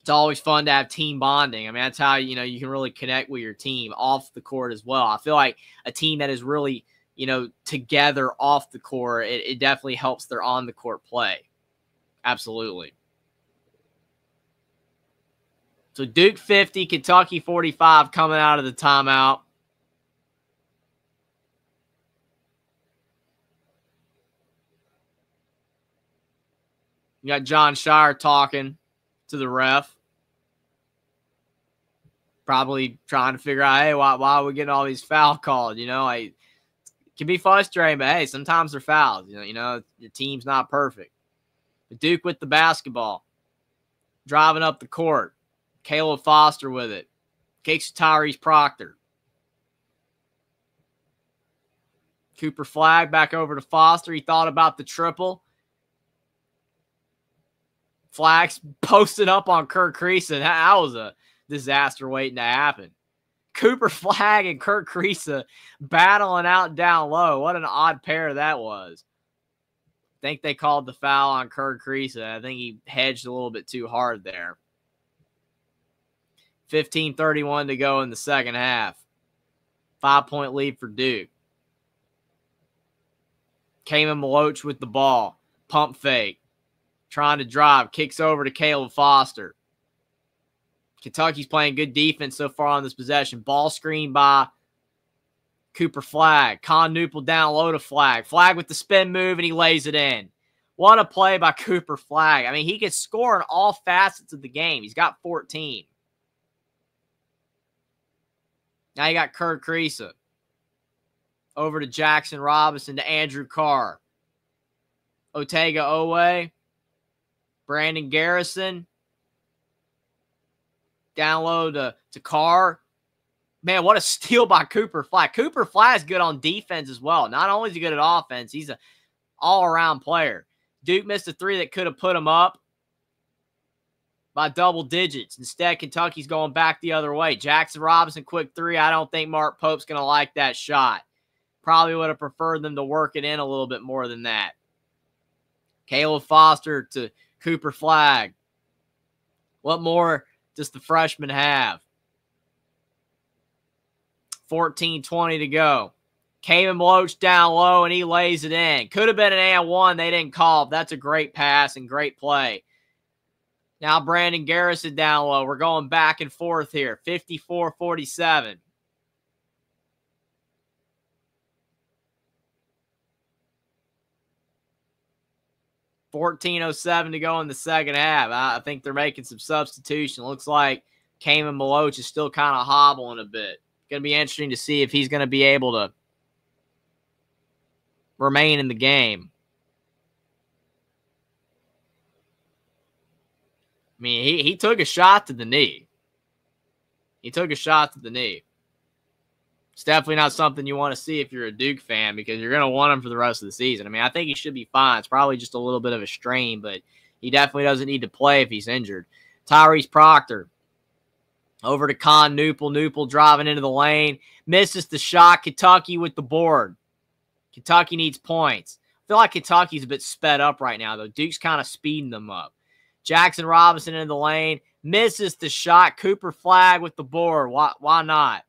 It's always fun to have team bonding. I mean, that's how, you can really connect with your team off the court as well. I feel like a team that is really, together off the court, it definitely helps their on-the-court play. Absolutely. So Duke 50, Kentucky 45 coming out of the timeout. You got John Shire talking to the ref. Probably trying to figure out, hey, why are we getting all these foul called? It can be frustrating, but, hey, sometimes they're fouls. Your team's not perfect. But Duke with the basketball. Driving up the court. Caleb Foster with it. Kicks Tyrese Proctor. Cooper Flagg back over to Foster. He thought about the triple. Flagg's posted up on Kirk Kriisa. That was a disaster waiting to happen. Cooper Flagg and Kirk Kriisa battling out down low. What an odd pair that was. I think they called the foul on Kirk Kriisa. I think he hedged a little bit too hard there. 15:31 to go in the second half. 5-point lead for Duke. Kamen Maloch with the ball. Pump fake. Trying to drive. Kicks over to Caleb Foster. Kentucky's playing good defense so far on this possession. Ball screen by Cooper Flagg. Con Newpel down low to Flagg. Flagg with the spin move, and he lays it in. What a play by Cooper Flagg. I mean, he can score in all facets of the game. He's got 14. Now you got Kirk Kriisa. Over to Jackson Robinson to Andrew Carr. Otega Owe. Brandon Garrison. Down low to Carr. Man, what a steal by Cooper Flagg. Cooper Flagg's good on defense as well. Not only is he good at offense, he's an all-around player. Duke missed a three that could have put him up by double digits. Instead, Kentucky's going back the other way. Jackson Robinson, quick three. I don't think Mark Pope's going to like that shot. Probably would have preferred them to work it in a little bit more than that. Caleb Foster to Cooper Flagg. What more does the freshman have? 14:20 to go. Kamen Maloch down low, and he lays it in. Could have been an and one. They didn't call. That's a great pass and great play. Now Brandon Garrison down low. We're going back and forth here. 54-47. $14:07 to go in the second half. I think they're making some substitution. Looks like Kamen Maloch is still kind of hobbling a bit. Going to be interesting to see if he's going to be able to remain in the game. I mean, he took a shot to the knee. It's definitely not something you want to see if you're a Duke fan because you're going to want him for the rest of the season. I mean, I think he should be fine. It's probably just a little bit of a strain, but he definitely doesn't need to play if he's injured. Tyrese Proctor over to Con Newpel. Newpel driving into the lane. Misses the shot. Kentucky with the board. Kentucky needs points. I feel like Kentucky's a bit sped up right now, though. Duke's kind of speeding them up. Jackson Robinson into the lane. Misses the shot. Cooper Flagg with the board. Why not?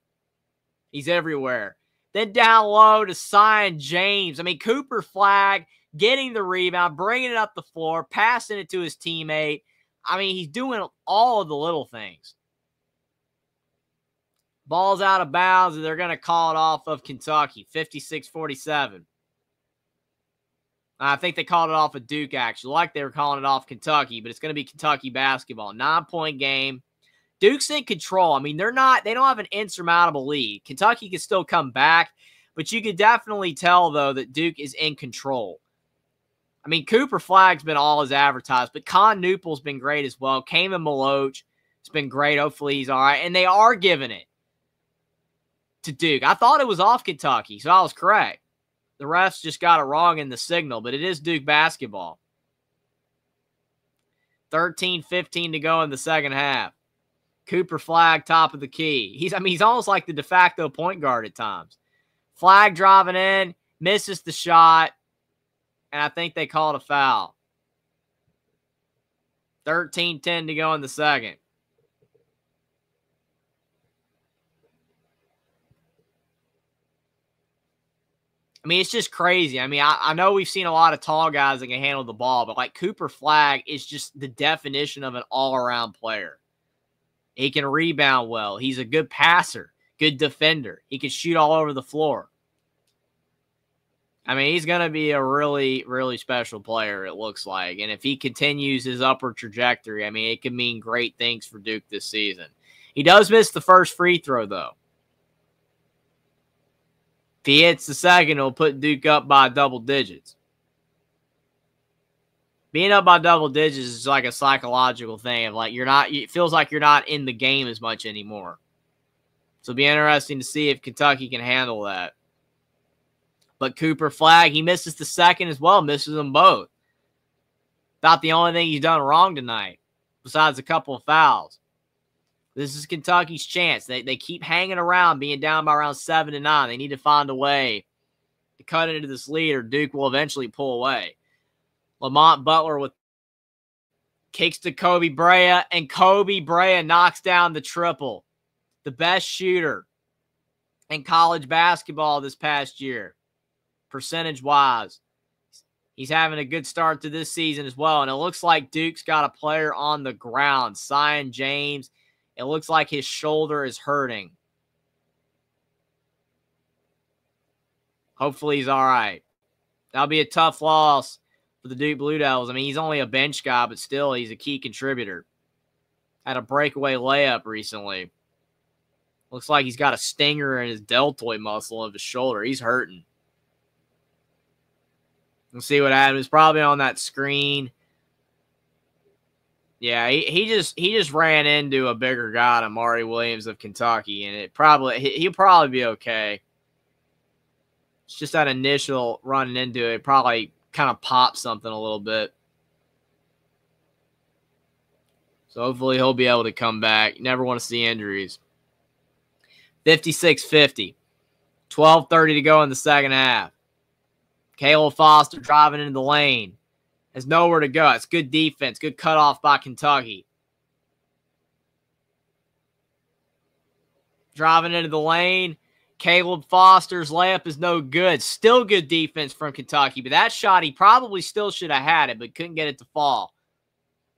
He's everywhere. Then down low to Zion James. I mean, Cooper Flagg getting the rebound, bringing it up the floor, passing it to his teammate. I mean, he's doing all of the little things. Ball's out of bounds, and they're going to call it off of Kentucky. 56-47. I think they called it off of Duke, actually. Like they were calling it off Kentucky, but it's going to be Kentucky basketball. 9-point game. Duke's in control. I mean, they don't have an insurmountable lead. Kentucky can still come back, but you could definitely tell, though, that Duke is in control. I mean, Cooper Flagg's been all as advertised, but Con Newpel's been great as well. Kamen Maloch has been great. Hopefully he's all right. And they are giving it to Duke. I thought it was off Kentucky, so I was correct. The refs just got it wrong in the signal, but it is Duke basketball. 13:15 to go in the second half. Cooper Flagg, top of the key. He's almost like the de facto point guard at times. Flagg driving in, misses the shot, and I think they called a foul. 13:10 to go in the second. I mean, it's just crazy. I mean, I know we've seen a lot of tall guys that can handle the ball, but like Cooper Flagg is just the definition of an all-around player. He can rebound well. He's a good passer, good defender. He can shoot all over the floor. I mean, he's going to be a really, really special player, it looks like. And if he continues his upward trajectory, I mean, it could mean great things for Duke this season. He does miss the first free throw, though. If he hits the second, it'll put Duke up by double digits. Being up by double digits is like a psychological thing. Of like it feels like you're not in the game as much anymore. So it'll be interesting to see if Kentucky can handle that. But Cooper Flagg, he misses the second as well, misses them both. About the only thing he's done wrong tonight, besides a couple of fouls. This is Kentucky's chance. They keep hanging around, being down by around 7 to 9. They need to find a way to cut into this lead, or Duke will eventually pull away. Lamont Butler with kicks to Kobe Brea, and Kobe Brea knocks down the triple. The best shooter in college basketball this past year, percentage-wise. He's having a good start to this season as well, and it looks like Duke's got a player on the ground, Zion James. It looks like his shoulder is hurting. Hopefully he's all right. That'll be a tough loss for the Duke Blue Devils. I mean, he's only a bench guy, but still, he's a key contributor. Had a breakaway layup recently. Looks like he's got a stinger in his deltoid muscle of his shoulder. He's hurting. We'll see what happens. It's probably on that screen. Yeah, he just ran into a bigger guy, Amari Williams of Kentucky, and he'll probably be okay. It's just that initial running into it probably kind of popped something a little bit. So hopefully he'll be able to come back. You never want to see injuries. 56-50. 12:30 to go in the second half. Caleb Foster driving into the lane. Has nowhere to go. It's good defense. Good cutoff by Kentucky. Driving into the lane. Caleb Foster's layup is no good. Still good defense from Kentucky. But that shot, he probably still should have had it, but couldn't get it to fall.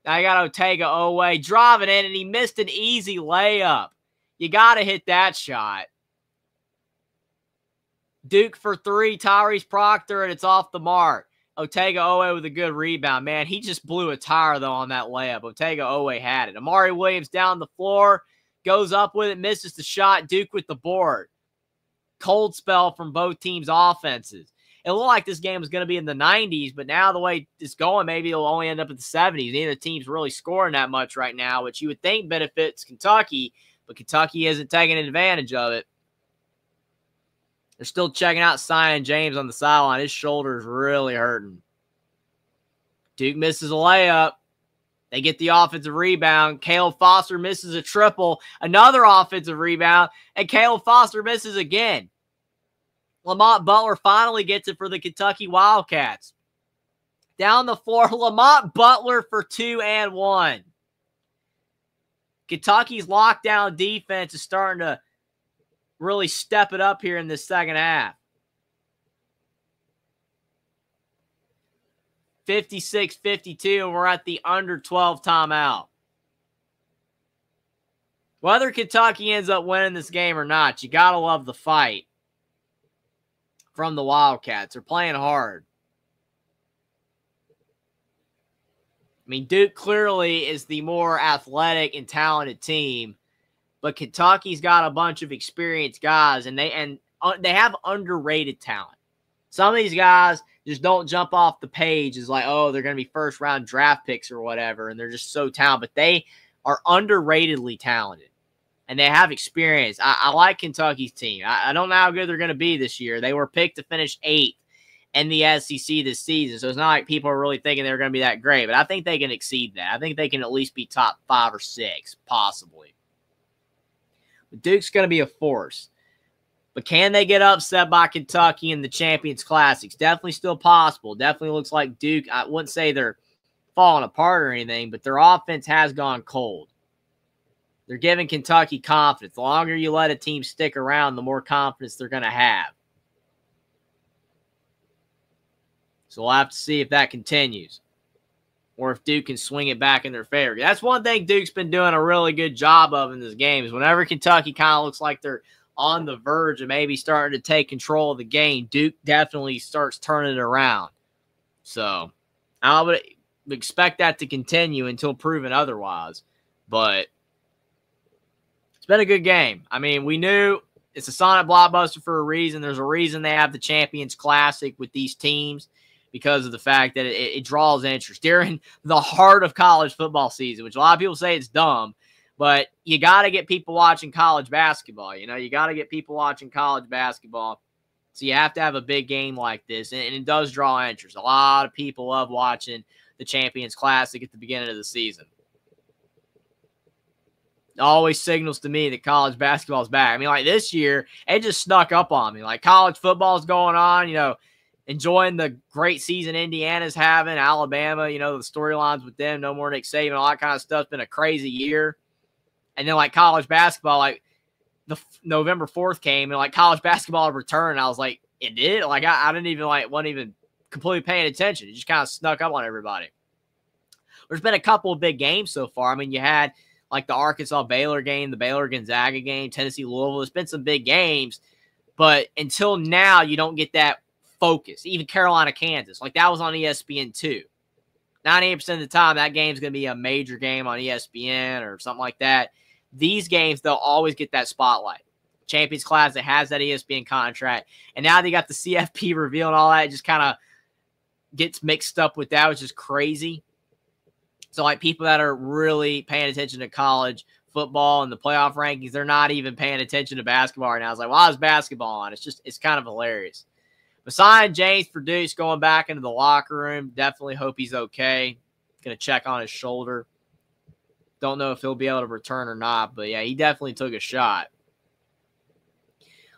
Now you got Otega Oweh driving in, and he missed an easy layup. You got to hit that shot. Duke for three. Tyrese Proctor, and it's off the mark. Otega Oweh with a good rebound. Man, he just blew a tire, though, on that layup. Otega Oweh had it. Amari Williams down the floor. Goes up with it. Misses the shot. Duke with the board. Cold spell from both teams' offenses. It looked like this game was going to be in the 90s, but now the way it's going, maybe it'll only end up in the 70s. Neither team's really scoring that much right now, which you would think benefits Kentucky, but Kentucky isn't taking advantage of it. They're still checking out Zion James on the sideline. His shoulder's really hurting. Duke misses a layup. They get the offensive rebound. Caleb Foster misses a triple. Another offensive rebound. And Caleb Foster misses again. Lamont Butler finally gets it for the Kentucky Wildcats. Down the floor, Lamont Butler for 2 and 1. Kentucky's lockdown defense is starting to really step it up here in this second half. 56-52, and we're at the under 12 timeout. Whether Kentucky ends up winning this game or not, you got to love the fight from the Wildcats. They're playing hard. I mean, Duke clearly is the more athletic and talented team, but Kentucky's got a bunch of experienced guys, and they have underrated talent. Some of these guys just don't jump off the page as like, oh, they're going to be first-round draft picks or whatever, and they're just so talented. But they are underratedly talented, and they have experience. I like Kentucky's team. I don't know how good they're going to be this year. They were picked to finish 8th in the SEC this season. So it's not like people are really thinking they're going to be that great, but I think they can exceed that. I think they can at least be top 5 or 6, possibly. But Duke's going to be a force. But can they get upset by Kentucky in the Champions Classics? Definitely still possible. Definitely looks like Duke, I wouldn't say they're falling apart or anything, but their offense has gone cold. They're giving Kentucky confidence. The longer you let a team stick around, the more confidence they're going to have. So we'll have to see if that continues or if Duke can swing it back in their favor. That's one thing Duke's been doing a really good job of in this game is whenever Kentucky kind of looks like they're on the verge of maybe starting to take control of the game, Duke definitely starts turning it around. So I would expect that to continue until proven otherwise. But it's been a good game. I mean, we knew it's a Sonic Blockbuster for a reason. There's a reason they have the Champions Classic with these teams because of the fact that it draws interest during the heart of college football season, which a lot of people say it's dumb. But you got to get people watching college basketball. You know, you got to get people watching college basketball. So you have to have a big game like this, and it does draw interest. A lot of people love watching the Champions Classic at the beginning of the season. It always signals to me that college basketball is back. I mean, like this year, it just snuck up on me. Like college football is going on, you know, enjoying the great season Indiana's having, Alabama, you know, the storylines with them, no more Nick Saban, all that kind of stuff. It's been a crazy year. And then, like, college basketball, like, the November 4th came, and, like, college basketball returned. I was like, it did? Like, I didn't even, like, wasn't even completely paying attention. It just kind of snuck up on everybody. There's been a couple of big games so far. I mean, you had, like, the Arkansas-Baylor game, the Baylor-Gonzaga game, Tennessee-Louisville. There's been some big games. But until now, you don't get that focus. Even Carolina-Kansas. Like, that was on ESPN2. 98% of the time, that game's going to be a major game on ESPN or something like that. These games, they'll always get that spotlight. Champions Classic has that ESPN contract. And now they got the CFP reveal and all that. It just kind of gets mixed up with that, which is crazy. So, like, people that are really paying attention to college football and the playoff rankings, they're not even paying attention to basketball right now. It's like, why is basketball on? It's kind of hilarious. Messiah James for Duke's going back into the locker room. Definitely hope he's okay. Going to check on his shoulder. Don't know if he'll be able to return or not, but yeah, he definitely took a shot.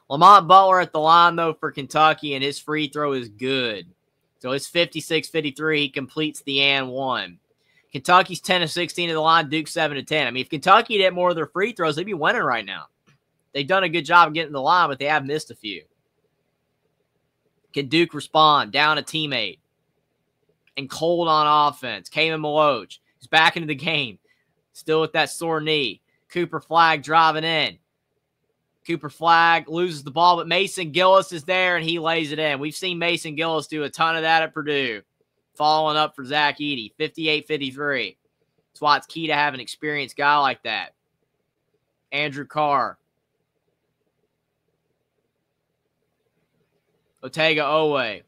Lamont Butler at the line, though, for Kentucky, and his free throw is good. So it's 56-53. He completes the and one. Kentucky's 10 of 16 at the line. Duke 7 of 10. I mean, if Kentucky hit more of their free throws, they'd be winning right now. They've done a good job of getting the line, but they have missed a few. Can Duke respond? Down a teammate. And cold on offense. Kamen Maloch is back into the game. Still with that sore knee. Cooper Flagg driving in. Cooper Flagg loses the ball, but Mason Gillis is there, and he lays it in. We've seen Mason Gillis do a ton of that at Purdue. Following up for Zach Edey. 58-53. That's why it's key to have an experienced guy like that. Andrew Carr. Otega Owe.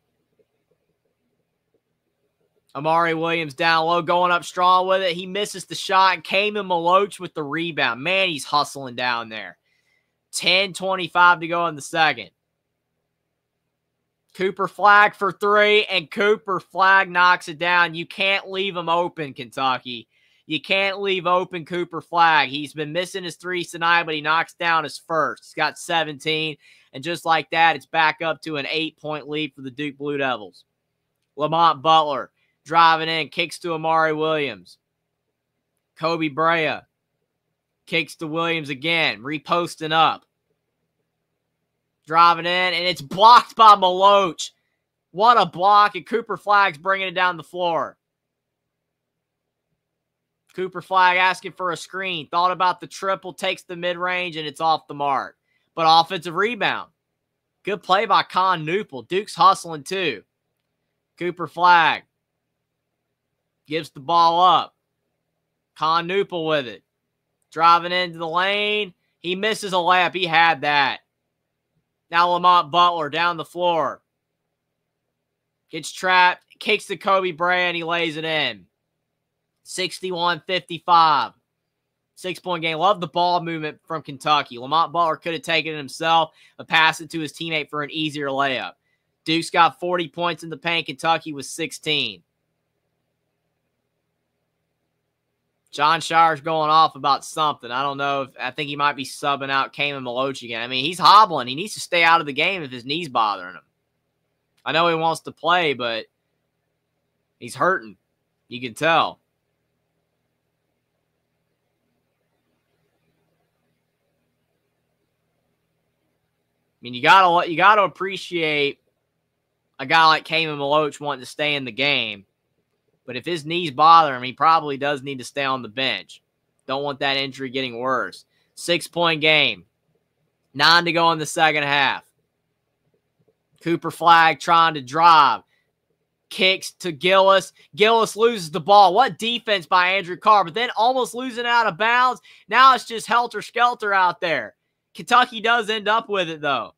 Amari Williams down low, going up strong with it. He misses the shot, and Kamen Maloch with the rebound. Man, he's hustling down there. 10:25 to go in the second. Cooper Flagg for three, and Cooper Flagg knocks it down. You can't leave him open, Kentucky. You can't leave open Cooper Flagg. He's been missing his threes tonight, but he knocks down his first. He's got 17, and just like that, it's back up to an 8-point lead for the Duke Blue Devils. Lamont Butler driving in, kicks to Amari Williams. Kobe Brea kicks to Williams again, reposting up. Driving in, and it's blocked by Maloch. What a block, and Cooper Flagg's bringing it down the floor. Cooper Flagg asking for a screen. Thought about the triple, takes the mid-range, and it's off the mark. But offensive rebound. Good play by Con Newpel. Duke's hustling too. Cooper Flagg gives the ball up. Con Newpel with it. Driving into the lane. He misses a layup. He had that. Now Lamont Butler down the floor. Gets trapped. Kicks to Kobe Brea, and he lays it in. 61-55. 6-point game. Love the ball movement from Kentucky. Lamont Butler could have taken it himself, but passed it to his teammate for an easier layup. Duke's got 40 points in the paint. Kentucky was 16. Jon Scheyer's going off about something. I don't know. I think he might be subbing out Kamen Maloch again. I mean, he's hobbling. He needs to stay out of the game if his knee's bothering him. I know he wants to play, but he's hurting. You can tell. I mean, you gotta appreciate a guy like Kamen Maloch wanting to stay in the game. But if his knees bother him, he probably does need to stay on the bench. Don't want that injury getting worse. 6-point game. 9 to go in the second half. Cooper Flagg trying to drive. Kicks to Gillis. Gillis loses the ball. What defense by Andrew Carr, but then almost losing out of bounds. Now it's just helter-skelter out there. Kentucky does end up with it, though.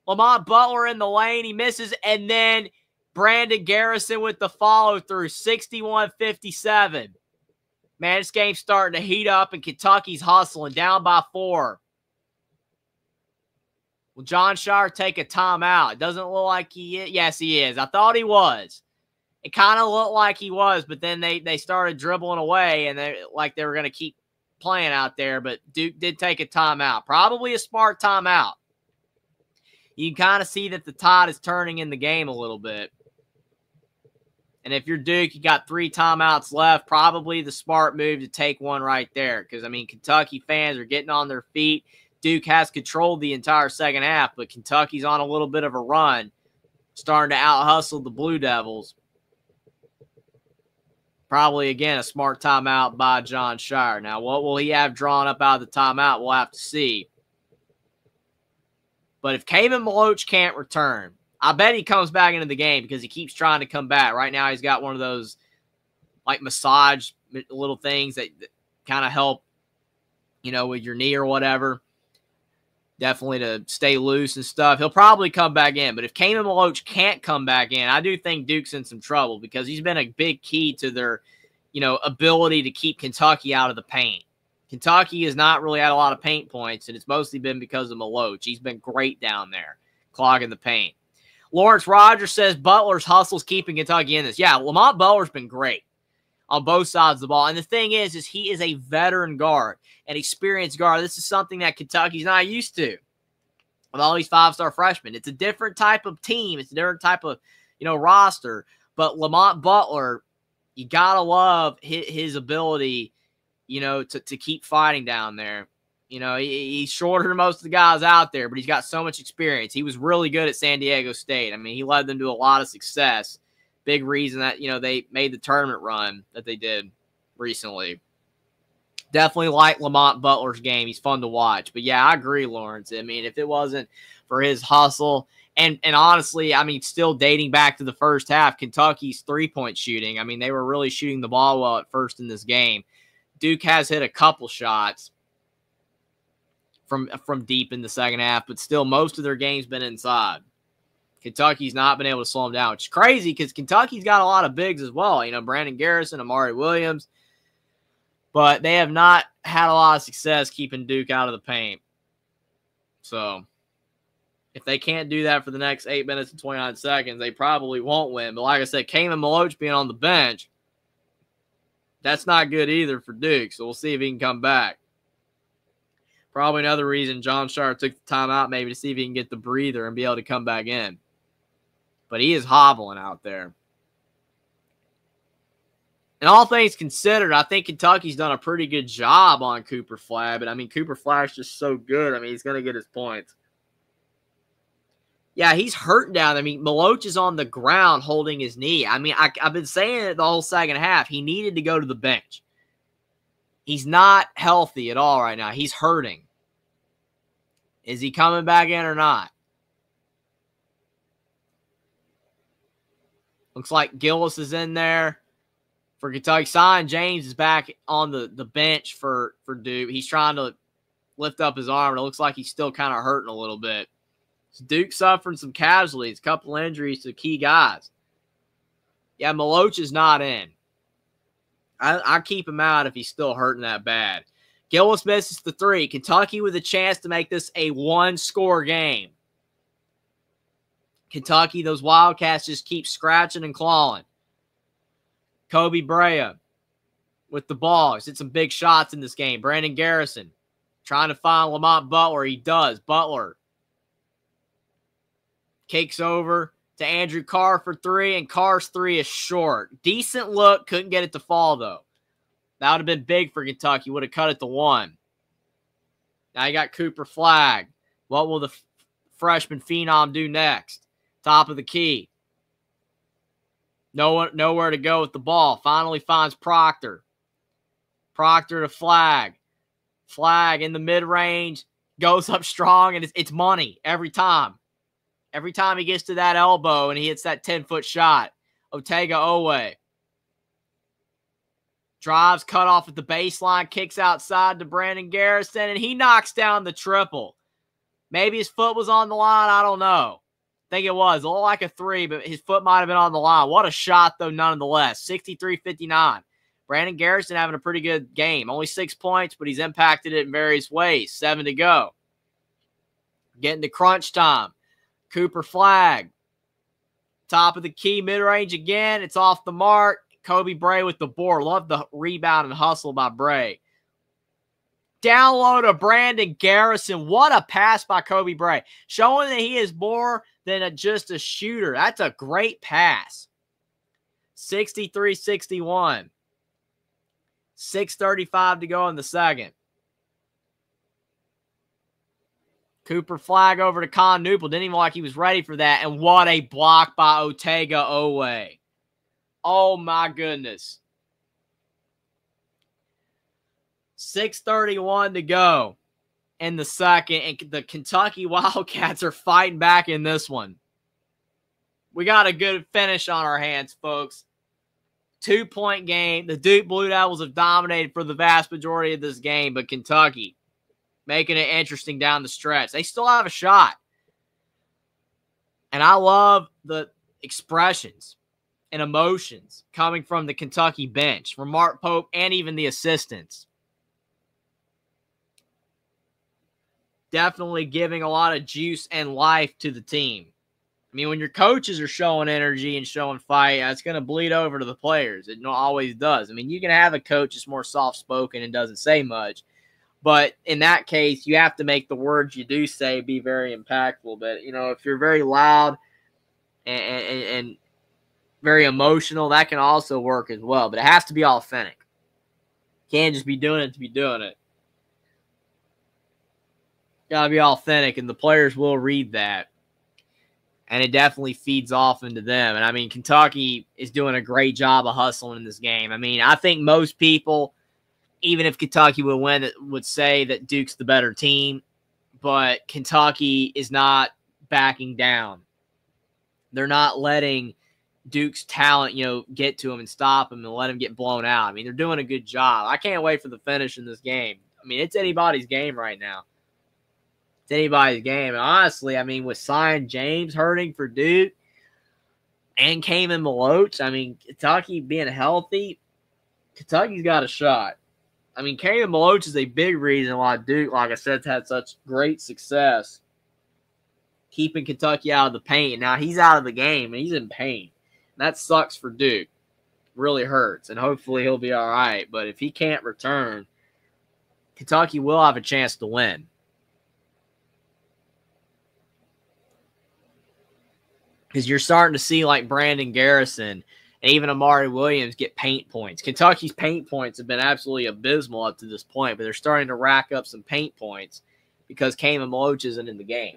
Lamont Butler in the lane. He misses, and then Brandon Garrison with the follow-through, 61-57. Man, this game's starting to heat up, and Kentucky's hustling, down by 4. Will Jon Scheyer take a timeout? It doesn't look like he is. Yes, he is. I thought he was. It kind of looked like he was, but then they started dribbling away, and they were going to keep playing out there, but Duke did take a timeout. Probably a smart timeout. You can kind of see that the tide is turning in the game a little bit. And if you're Duke, you got 3 timeouts left. Probably the smart move to take one right there. Because, I mean, Kentucky fans are getting on their feet. Duke has controlled the entire second half, but Kentucky's on a little bit of a run, starting to out-hustle the Blue Devils. Probably, again, a smart timeout by Jon Scheyer. Now, what will he have drawn up out of the timeout? We'll have to see. But if Kamen Maloch can't return, I bet he comes back into the game because he keeps trying to come back. Right now, he's got one of those, like, massage little things that kind of help, with your knee or whatever. Definitely to stay loose and stuff. He'll probably come back in. But if Kamen Maloch can't come back in, I do think Duke's in some trouble because he's been a big key to their, ability to keep Kentucky out of the paint. Kentucky has not really had a lot of paint points, and it's mostly been because of Maloch. He's been great down there, clogging the paint. Lawrence Rogers says Butler's hustle's keeping Kentucky in this. Yeah, Lamont Butler's been great on both sides of the ball. And the thing is he is a veteran guard, an experienced guard. This is something that Kentucky's not used to with all these 5-star freshmen. It's a different type of team. It's a different type of, roster. But Lamont Butler, you got to love his ability, to keep fighting down there. He's shorter than most of the guys out there, but he's got so much experience. He was really good at San Diego State. I mean, he led them to a lot of success. Big reason that, they made the tournament run that they did recently. Definitely like Lamont Butler's game. He's fun to watch. But, yeah, I agree, Lawrence. I mean, if it wasn't for his hustle, and honestly, I mean, still dating back to the first half, Kentucky's three-point shooting, I mean, they were really shooting the ball well at first in this game. Duke has hit a couple shots from deep in the second half, but still most of their game's been inside. Kentucky's not been able to slow them down, which is crazy because Kentucky's got a lot of bigs as well. Brandon Garrison, Amari Williams. But they have not had a lot of success keeping Duke out of the paint. So if they can't do that for the next 8 minutes and 29 seconds, they probably won't win. But like I said, Kamen Maloch being on the bench, that's not good either for Duke. So we'll see if he can come back. Probably another reason Jon Scheyer took the timeout, maybe to see if he can get the breather and be able to come back in. But he is hobbling out there. And all things considered, I think Kentucky's done a pretty good job on Cooper Flagg. But, I mean, Cooper Flagg's just so good. I mean, he's going to get his points. Yeah, he's hurting down. I mean, Maloch is on the ground holding his knee. I mean, I've been saying it the whole second half. He needed to go to the bench. He's not healthy at all right now. He's hurting. Is he coming back in or not? Looks like Gillis is in there for Kentucky. Sion James is back on the bench for Duke. He's trying to lift up his arm, and it looks like he's still kind of hurting a little bit. So Duke suffering some casualties, a couple injuries to key guys. Yeah, Maloch is not in. I keep him out if he's still hurting that bad. Gillis misses the three. Kentucky with a chance to make this a one-score game. Kentucky, those Wildcats just keep scratching and clawing. Kobe Brea with the ball. He's hit some big shots in this game. Brandon Garrison trying to find Lamont Butler. He does. Butler kicks over to Andrew Carr for three, and Carr's three is short. Decent look. Couldn't get it to fall, though. That would have been big for Kentucky. Would have cut it to one. Now you got Cooper Flagg. What will the freshman phenom do next? Top of the key. Nowhere to go with the ball. Finally finds Proctor. Proctor to Flagg. Flagg in the mid-range. Goes up strong, and it's money every time. Every time he gets to that elbow and he hits that 10-foot shot. Otega-Oweh. Drives, cut off at the baseline, kicks outside to Brandon Garrison, and he knocks down the triple. Maybe his foot was on the line. I don't know. I think it was. It looked like a three, but his foot might have been on the line. What a shot, though, nonetheless. 63-59. Brandon Garrison having a pretty good game. Only 6 points, but he's impacted it in various ways. 7 to go. Getting to crunch time. Cooper Flagg. Top of the key, mid-range again. It's off the mark. Kobe Brea with the board. Love the rebound and hustle by Brea. Down low to Brandon Garrison. What a pass by Kobe Brea. Showing that he is more than just a shooter. That's a great pass. 63-61. 6:35 to go in the second. Cooper Flagg over to Con Newpel. Didn't even look like he was ready for that. And what a block by Otega-Oweh. Oh, my goodness. 6:31 to go in the second. And the Kentucky Wildcats are fighting back in this one. We got a good finish on our hands, folks. 2-point game. The Duke Blue Devils have dominated for the vast majority of this game, but Kentucky making it interesting down the stretch. They still have a shot. And I love the expressions and emotions coming from the Kentucky bench, from Mark Pope and even the assistants. Definitely giving a lot of juice and life to the team. I mean, when your coaches are showing energy and showing fight, it's going to bleed over to the players. It always does. I mean, you can have a coach that's more soft-spoken and doesn't say much. But in that case, you have to make the words you do say be very impactful. But, you know, if you're very loud and very emotional, that can also work as well. But it has to be authentic. You can't just be doing it to be doing it. Got to be authentic, and the players will read that. And it definitely feeds off into them. And, I mean, Kentucky is doing a great job of hustling in this game. I mean, I think most people, even if Kentucky would win, would say that Duke's the better team. But Kentucky is not backing down. They're not letting Duke's talent, you know, get to them and stop them and let them get blown out. I mean, they're doing a good job. I can't wait for the finish in this game. I mean, it's anybody's game right now. It's anybody's game. And honestly, I mean, with Sion James hurting for Duke and Kamen Maloch, I mean, Kentucky being healthy, Kentucky's got a shot. I mean, Kamen Maloch is a big reason why Duke, like I said, has had such great success keeping Kentucky out of the paint. Now, he's out of the game, and he's in pain. That sucks for Duke. Really hurts, and hopefully he'll be all right. But if he can't return, Kentucky will have a chance to win. Because you're starting to see, like, Brandon Garrison and even Amari Williams get paint points. Kentucky's paint points have been absolutely abysmal up to this point, but they're starting to rack up some paint points because Kamen Maloch isn't in the game.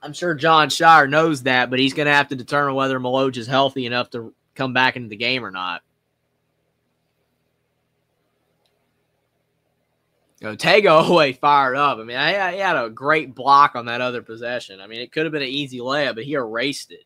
I'm sure John Shire knows that, but he's going to have to determine whether Maloch is healthy enough to come back into the game or not. Otega-Oweh fired up. I mean, he had a great block on that other possession. I mean, it could have been an easy layup, but he erased it.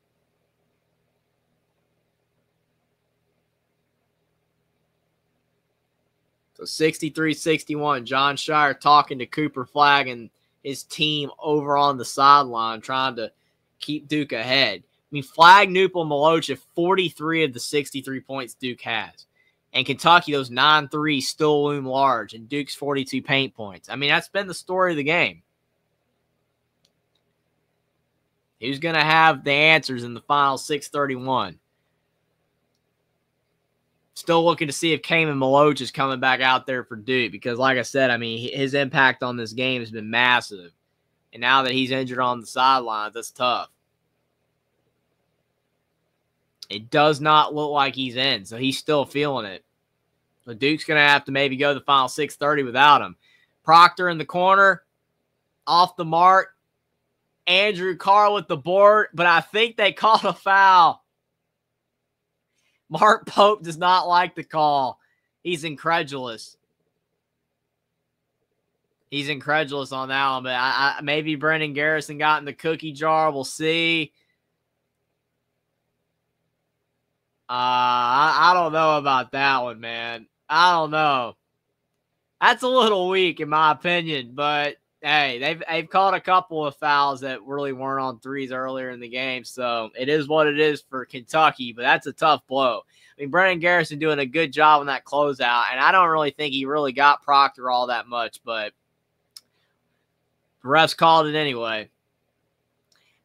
So 63-61, John Shire talking to Cooper Flagg and his team over on the sideline trying to keep Duke ahead. I mean, Flagg, Newpel, and Maloch have 43 of the 63 points Duke has. And Kentucky, those 9-3s still loom large, and Duke's 42 paint points. I mean, that's been the story of the game. Who's going to have the answers in the final 6:31? Still looking to see if Cayman Maloch is coming back out there for Duke because, like I said, I mean, his impact on this game has been massive. And now that he's injured on the sidelines, that's tough. It does not look like he's in, so he's still feeling it. So Duke's going to have to maybe go the final 6:30 without him. Proctor in the corner, off the mark. Andrew Carr with the board, but I think they called a foul. Mark Pope does not like the call. He's incredulous. He's incredulous on that one, but maybe Brendan Garrison got in the cookie jar. We'll see. I don't know about that one, man. I don't know. That's a little weak in my opinion, but hey, they've caught a couple of fouls that really weren't on threes earlier in the game, so it is what it is for Kentucky, but that's a tough blow. I mean, Brendan Garrison doing a good job on that closeout, and I don't really think he really got Proctor all that much, but the refs called it anyway.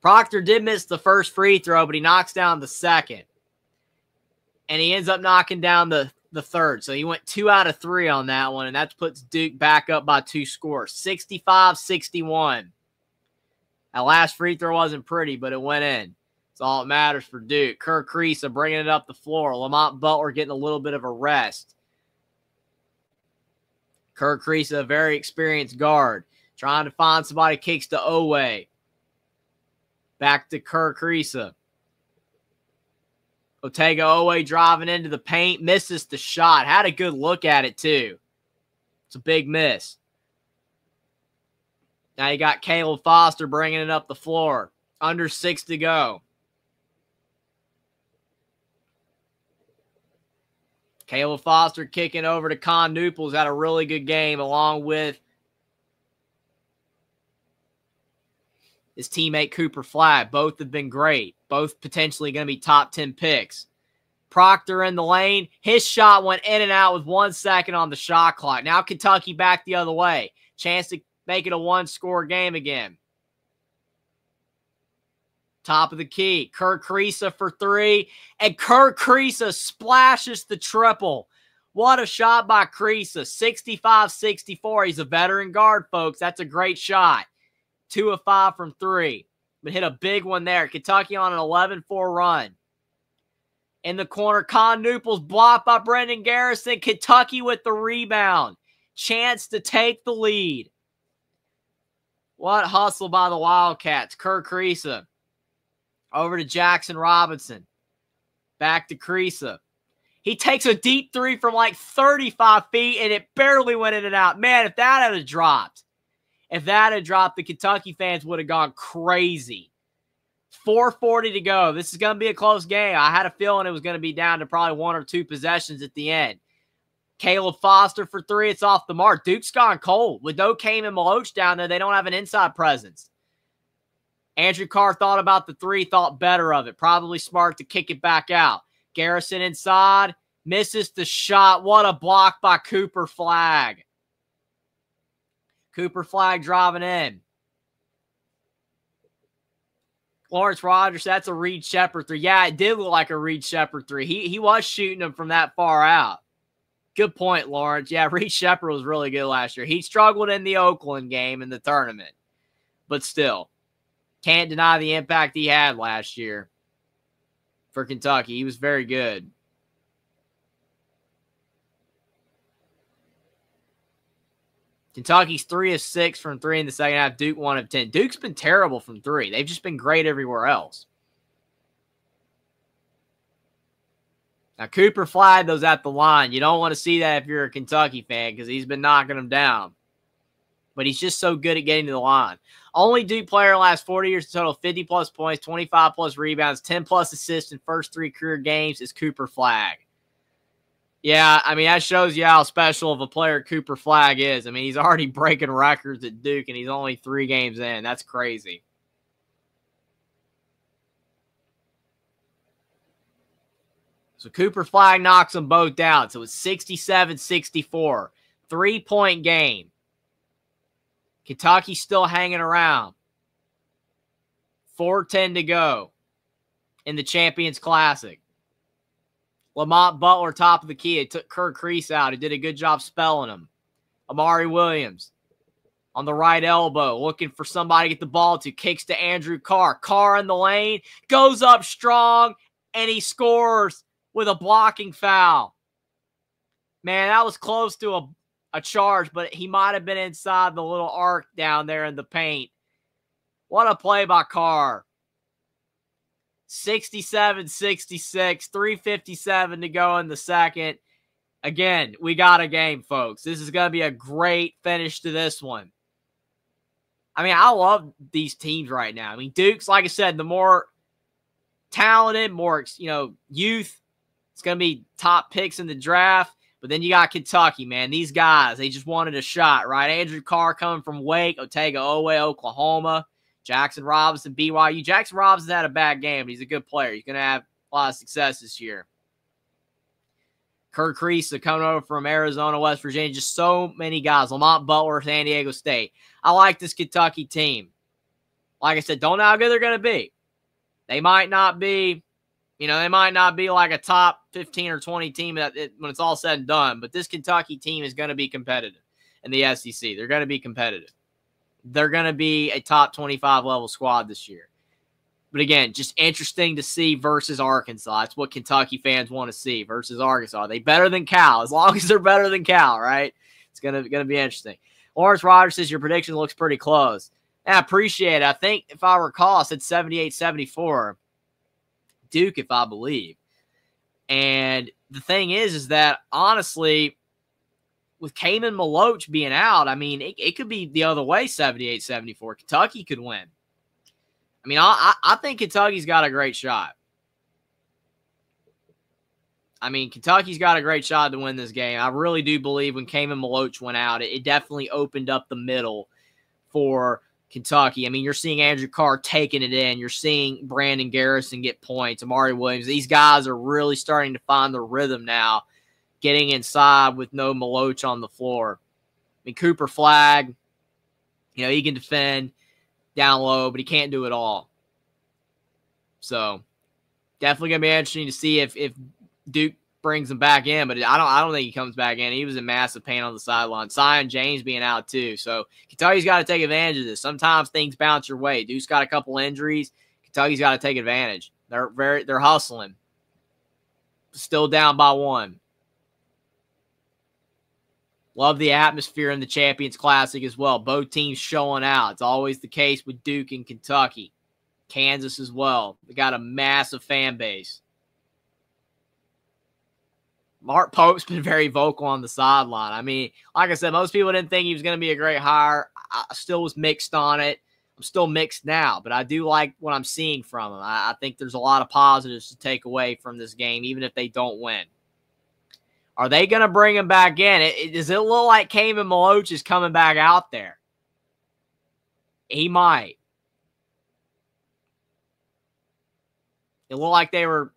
Proctor did miss the first free throw, but he knocks down the second, and he ends up knocking down the third. So he went 2 out of 3 on that one, and that puts Duke back up by 2 scores, 65-61. That last free throw wasn't pretty, but it went in. That's all that matters for Duke. Kerr Kriisa bringing it up the floor. Lamont Butler getting a little bit of a rest. Kerr Kriisa, a very experienced guard, trying to find somebody, kicks to Owe. Back to Kerr Kriisa. Otega Owe driving into the paint, misses the shot. Had a good look at it, too. It's a big miss. Now you got Caleb Foster bringing it up the floor. Under 6 to go. Caleb Foster kicking over to Con Newples. Had a really good game along with his teammate Cooper Flagg. Both have been great. Both potentially going to be top 10 picks. Proctor in the lane. His shot went in and out with 1 second on the shot clock. Now Kentucky back the other way. Chance to make it a 1-score game again. Top of the key. Kerr Kriisa for 3. And Kerr Kriisa splashes the triple. What a shot by Kriisa. 65-64. He's a veteran guard, folks. That's a great shot. 2 of 5 from 3. But hit a big one there. Kentucky on an 11-4 run. In the corner, Con Newples blocked by Brendan Garrison. Kentucky with the rebound. Chance to take the lead. What hustle by the Wildcats. Kerr Kriisa. Over to Jackson Robinson. Back to Kriisa. He takes a deep 3 from like 35 feet, and it barely went in and out. Man, if that had dropped, the Kentucky fans would have gone crazy. 4:40 to go. This is going to be a close game. I had a feeling it was going to be down to probably 1 or 2 possessions at the end. Caleb Foster for 3. It's off the mark. Duke's gone cold. With no Cayman Maloch down there, they don't have an inside presence. Andrew Carr thought about the 3, thought better of it. Probably smart to kick it back out. Garrison inside. Misses the shot. What a block by Cooper Flagg. Cooper Flagg driving in. Lawrence Rogers, that's a Reed Sheppard 3. Yeah, it did look like a Reed Sheppard 3. He was shooting them from that far out. Good point, Lawrence. Yeah, Reed Sheppard was really good last year. He struggled in the Oakland game in the tournament. But still, can't deny the impact he had last year for Kentucky. He was very good. Kentucky's 3 of 6 from 3 in the second half. Duke 1 of 10. Duke's been terrible from 3. They've just been great everywhere else. Now, Cooper Flagg, those at the line. You don't want to see that if you're a Kentucky fan because he's been knocking them down. But he's just so good at getting to the line. Only Duke player in the last 40 years to total 50-plus points, 25-plus rebounds, 10-plus assists in first 3 career games is Cooper Flagg. Yeah, I mean, that shows you how special of a player Cooper Flagg is. I mean, he's already breaking records at Duke, and he's only 3 games in. That's crazy. So Cooper Flagg knocks them both down. So it's 67-64. 3-point game. Kentucky's still hanging around. 4:10 to go in the Champions Classic. Lamont Butler, top of the key. It took Kerr Kriisa out. He did a good job spelling him. Amari Williams on the right elbow, looking for somebody to get the ball to. Kicks to Andrew Carr. Carr in the lane, goes up strong, and he scores with a blocking foul. Man, that was close to a charge, but he might have been inside the little arc down there in the paint. What a play by Carr. 67-66, 3:57 to go in the second. Again, we got a game, folks. This is going to be a great finish to this one. I mean, I love these teams right now. I mean, Duke's, like I said, the more talented, more, youth. It's going to be top picks in the draft. But then you got Kentucky, man. These guys, they just wanted a shot, right? Andrew Carr coming from Wake, Otega Oweh, Oklahoma, Jackson Robinson, BYU. Jackson Robinson had a bad game, but he's a good player. He's going to have a lot of success this year. Kerr Kriisa coming over from Arizona, West Virginia. Just so many guys. Lamont Butler, San Diego State. I like this Kentucky team. Like I said, don't know how good they're going to be. They might not be, they might not be like a top 15 or 20 team when it's all said and done. But this Kentucky team is going to be competitive in the SEC. They're going to be competitive. They're going to be a top 25 level squad this year. But again, just interesting to see versus Arkansas. That's what Kentucky fans want to see versus Arkansas. Are they better than Cal? As long as they're better than Cal, right? It's gonna be interesting. Lawrence Rogers says your prediction looks pretty close. And I appreciate it. I think, if I recall, I said 78-74. Duke, if I believe. And the thing is that, honestly, with Kaman Maloch being out, I mean, it could be the other way, 78-74. Kentucky could win. I mean, I think Kentucky's got a great shot. I mean, Kentucky's got a great shot to win this game. I really do believe when Kaman Maloch went out, it definitely opened up the middle for Kentucky. I mean, you're seeing Andrew Carr taking it in. You're seeing Brandon Garrison get points. Amari Williams. These guys are really starting to find the rhythm now, getting inside with no Maloch on the floor. I mean, Cooper Flagg, he can defend down low, but he can't do it all. So definitely gonna be interesting to see if Duke brings him back in, but I don't think he comes back in. He was in massive pain on the sideline. Zion James being out too, so Kentucky's got to take advantage of this. Sometimes things bounce your way. Duke's got a couple injuries. Kentucky's got to take advantage. They're hustling. Still down by 1. Love the atmosphere in the Champions Classic as well. Both teams showing out. It's always the case with Duke and Kentucky. Kansas as well. They got a massive fan base. Mark Pope's been very vocal on the sideline. I mean, like I said, most people didn't think he was going to be a great hire. I still was mixed on it. I'm still mixed now, but I do like what I'm seeing from him. I think there's a lot of positives to take away from this game, even if they don't win. Are they going to bring him back in? Does it look like Kaman Maloch is coming back out there? He might. It looked like they were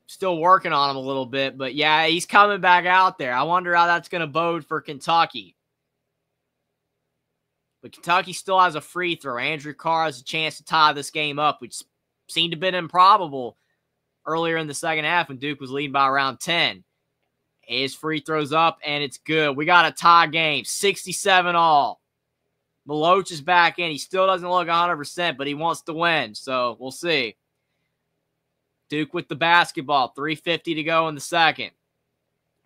still working on him a little bit, but yeah, he's coming back out there. I wonder how that's going to bode for Kentucky. But Kentucky still has a free throw. Andrew Carr has a chance to tie this game up, which seemed to have been improbable earlier in the second half when Duke was leading by around 10. His free throws up, and it's good. We got a tie game, 67 all. Maloch is back in. He still doesn't look 100%, but he wants to win, so we'll see. Duke with the basketball, 3:50 to go in the second.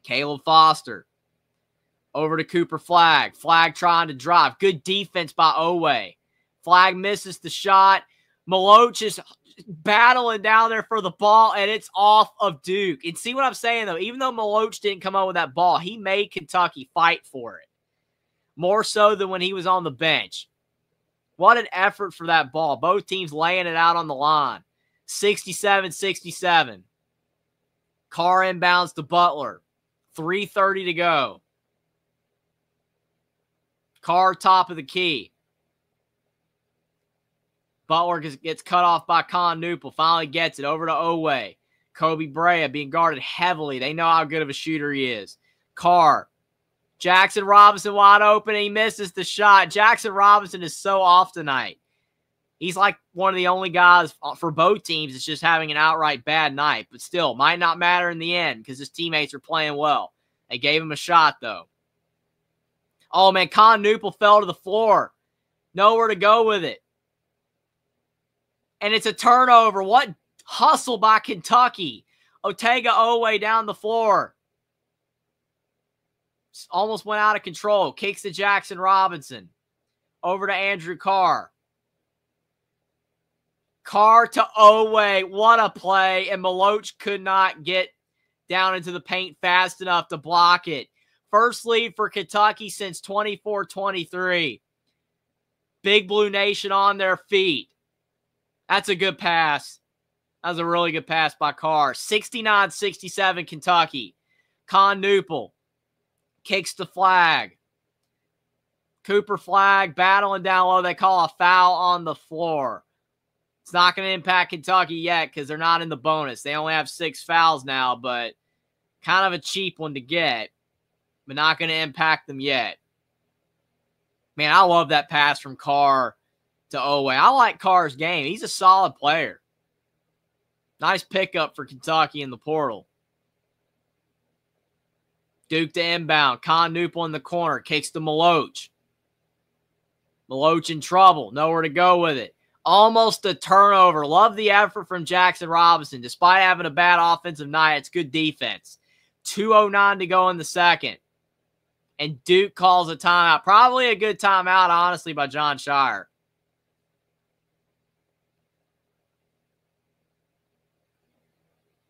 Caleb Foster over to Cooper Flagg. Flagg trying to drive. Good defense by Oweh. Flagg misses the shot. Maloch is battling down there for the ball, and it's off of Duke. And see what I'm saying, though? Even though Maloch didn't come up with that ball, he made Kentucky fight for it. More so than when he was on the bench. What an effort for that ball. Both teams laying it out on the line. 67-67. Carr inbounds to Butler. 3:30 to go. Carr top of the key. Butler gets cut off by Con Newpel. Finally gets it over to Oweh. Kobe Brea being guarded heavily. They know how good of a shooter he is. Carr. Jackson Robinson wide open. And he misses the shot. Jackson Robinson is so off tonight. He's like one of the only guys for both teams that's just having an outright bad night. But still, might not matter in the end because his teammates are playing well. They gave him a shot, though. Oh, man, Con Newpel fell to the floor. Nowhere to go with it. And it's a turnover. What hustle by Kentucky. Otega-Oweh down the floor. Almost went out of control. Kicks to Jackson Robinson. Over to Andrew Carr. Carr to Oweh. What a play. And Maloch could not get down into the paint fast enough to block it. First lead for Kentucky since 24-23. Big Blue Nation on their feet. That's a good pass. That was a really good pass by Carr. 69-67 Kentucky. Con Newpel kicks the flag. Cooper Flagg battling down low. They call a foul on the floor. It's not going to impact Kentucky yet because they're not in the bonus. They only have 6 fouls now, but kind of a cheap one to get, but not going to impact them yet. Man, I love that pass from Carr to Oweh. I like Carr's game. He's a solid player. Nice pickup for Kentucky in the portal. Duke to inbound. Con Newpel in the corner. Kicks to Maloch. Maloch in trouble. Nowhere to go with it. Almost a turnover. Love the effort from Jackson Robinson. Despite having a bad offensive night, it's good defense. 2:09 to go in the second. And Duke calls a timeout. Probably a good timeout, honestly, by Jon Scheyer.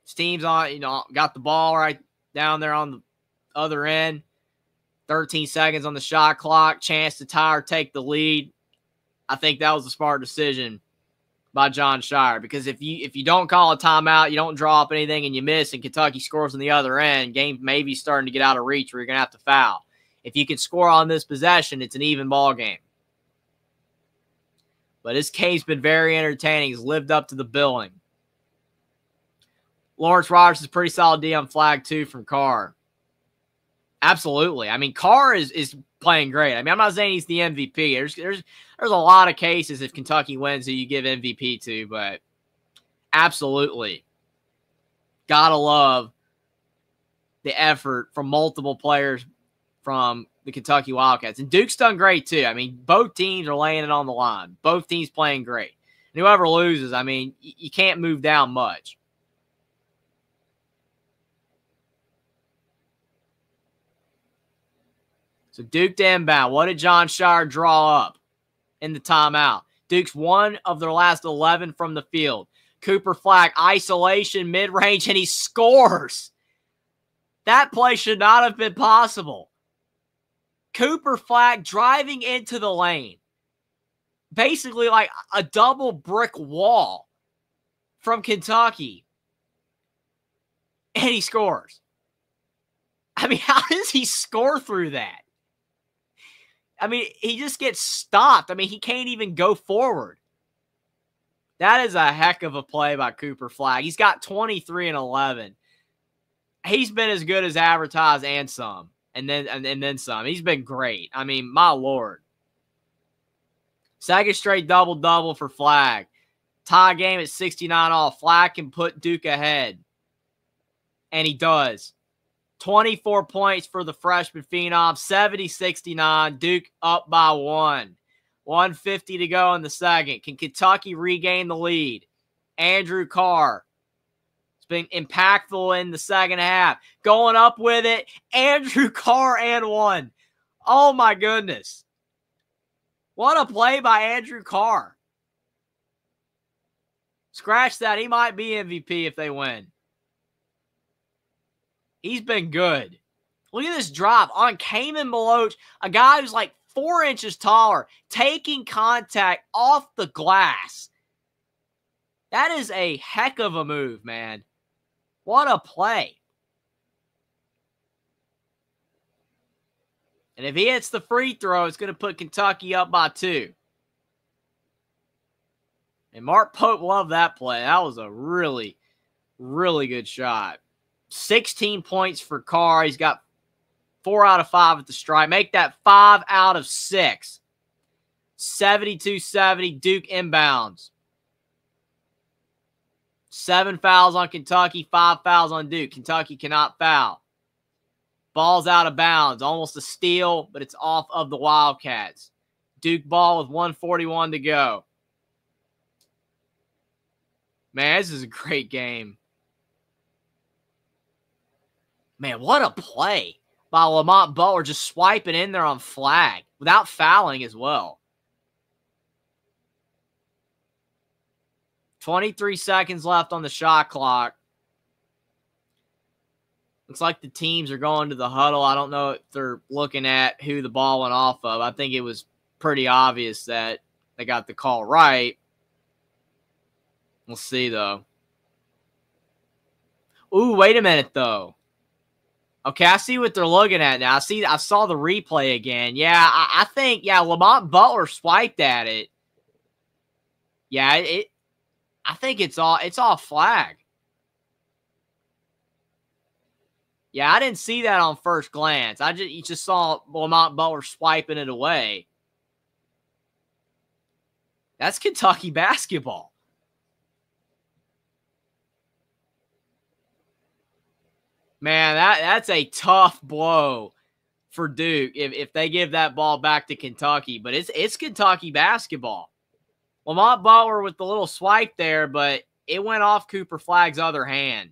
His team's on, got the ball right down there on the other end. 13 seconds on the shot clock. Chance to tie or take the lead. I think that was a smart decision by Jon Scheyer, because if you don't call a timeout, you don't draw up anything, and you miss, and Kentucky scores on the other end, game maybe starting to get out of reach where you're going to have to foul. If you can score on this possession, it's an even ball game. But this game's been very entertaining. He's lived up to the billing. Lawrence Roberts is pretty solid D on flag, too, from Carr. Absolutely. I mean, Carr is playing great. I mean, I'm not saying he's the MVP. There's a lot of cases if Kentucky wins who you give MVP to, but absolutely. Gotta love the effort from multiple players from the Kentucky Wildcats. And Duke's done great, too. I mean, both teams are laying it on the line. Both teams playing great. And whoever loses, I mean, you can't move down much. So Duke to inbound. What did Jon Scheyer draw up in the timeout? Duke's one of their last 11 from the field. Cooper Flagg, isolation, mid-range, and he scores. That play should not have been possible. Cooper Flagg driving into the lane. Basically like a double brick wall from Kentucky. And he scores. I mean, how does he score through that? I mean, he just gets stopped. I mean, he can't even go forward. That is a heck of a play by Cooper Flagg. He's got 23 and 11. He's been as good as advertised and some. And then some. He's been great. I mean, my Lord. Second straight double-double for Flagg. Tie game at 69 all. Flagg can put Duke ahead. And he does. 24 points for the freshman phenom, 70-69. Duke up by 1. 1:50 to go in the second. Can Kentucky regain the lead? Andrew Carr. It's been impactful in the second half. Going up with it. Andrew Carr and 1. Oh, my goodness. What a play by Andrew Carr. Scratch that. He might be MVP if they win. He's been good. Look at this drop on Kaman Maloch, a guy who's like 4 inches taller, taking contact off the glass. That is a heck of a move, man. What a play. And if he hits the free throw, it's going to put Kentucky up by 2. And Mark Pope loved that play. That was a really, really good shot. 16 points for Carr. He's got 4 out of 5 at the stripe. Make that 5 out of 6. 72-70, Duke inbounds. 7 fouls on Kentucky, 5 fouls on Duke. Kentucky cannot foul. Ball's out of bounds. Almost a steal, but it's off of the Wildcats. Duke ball with 1:41 to go. Man, this is a great game. Man, what a play by Lamont Butler, just swiping in there on flag without fouling as well. 23 seconds left on the shot clock. Looks like the teams are going to the huddle. I don't know if they're looking at who the ball went off of. I think it was pretty obvious that they got the call right. We'll see, though. Ooh, wait a minute, though. Okay, I see what they're looking at now. I saw the replay again. Yeah, I think, Lamont Butler swiped at it. Yeah, I think it's off flag. Yeah, I didn't see that on first glance. You just saw Lamont Butler swiping it away. That's Kentucky basketball. Man, that's a tough blow for Duke if they give that ball back to Kentucky. But it's Kentucky basketball. Lamont Butler with the little swipe there, but it went off Cooper Flagg's other hand.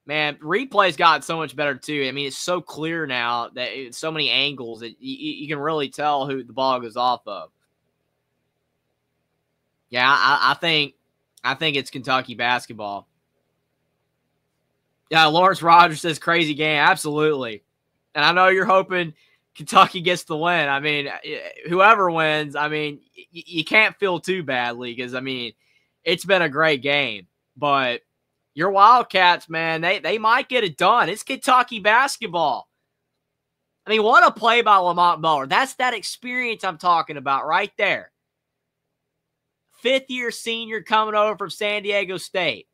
Man, replay's gotten so much better, too. I mean, it's so clear now that it's so many angles that you can really tell who the ball goes off of. Yeah, I think it's Kentucky basketball. Yeah, Lawrence Rogers says crazy game. Absolutely. And I know you're hoping Kentucky gets the win. I mean, whoever wins, I mean, you can't feel too badly because, I mean, it's been a great game. But your Wildcats, man, they might get it done. It's Kentucky basketball. I mean, what a play by Lamont Butler. That's that experience I'm talking about right there. Fifth-year senior coming over from San Diego State.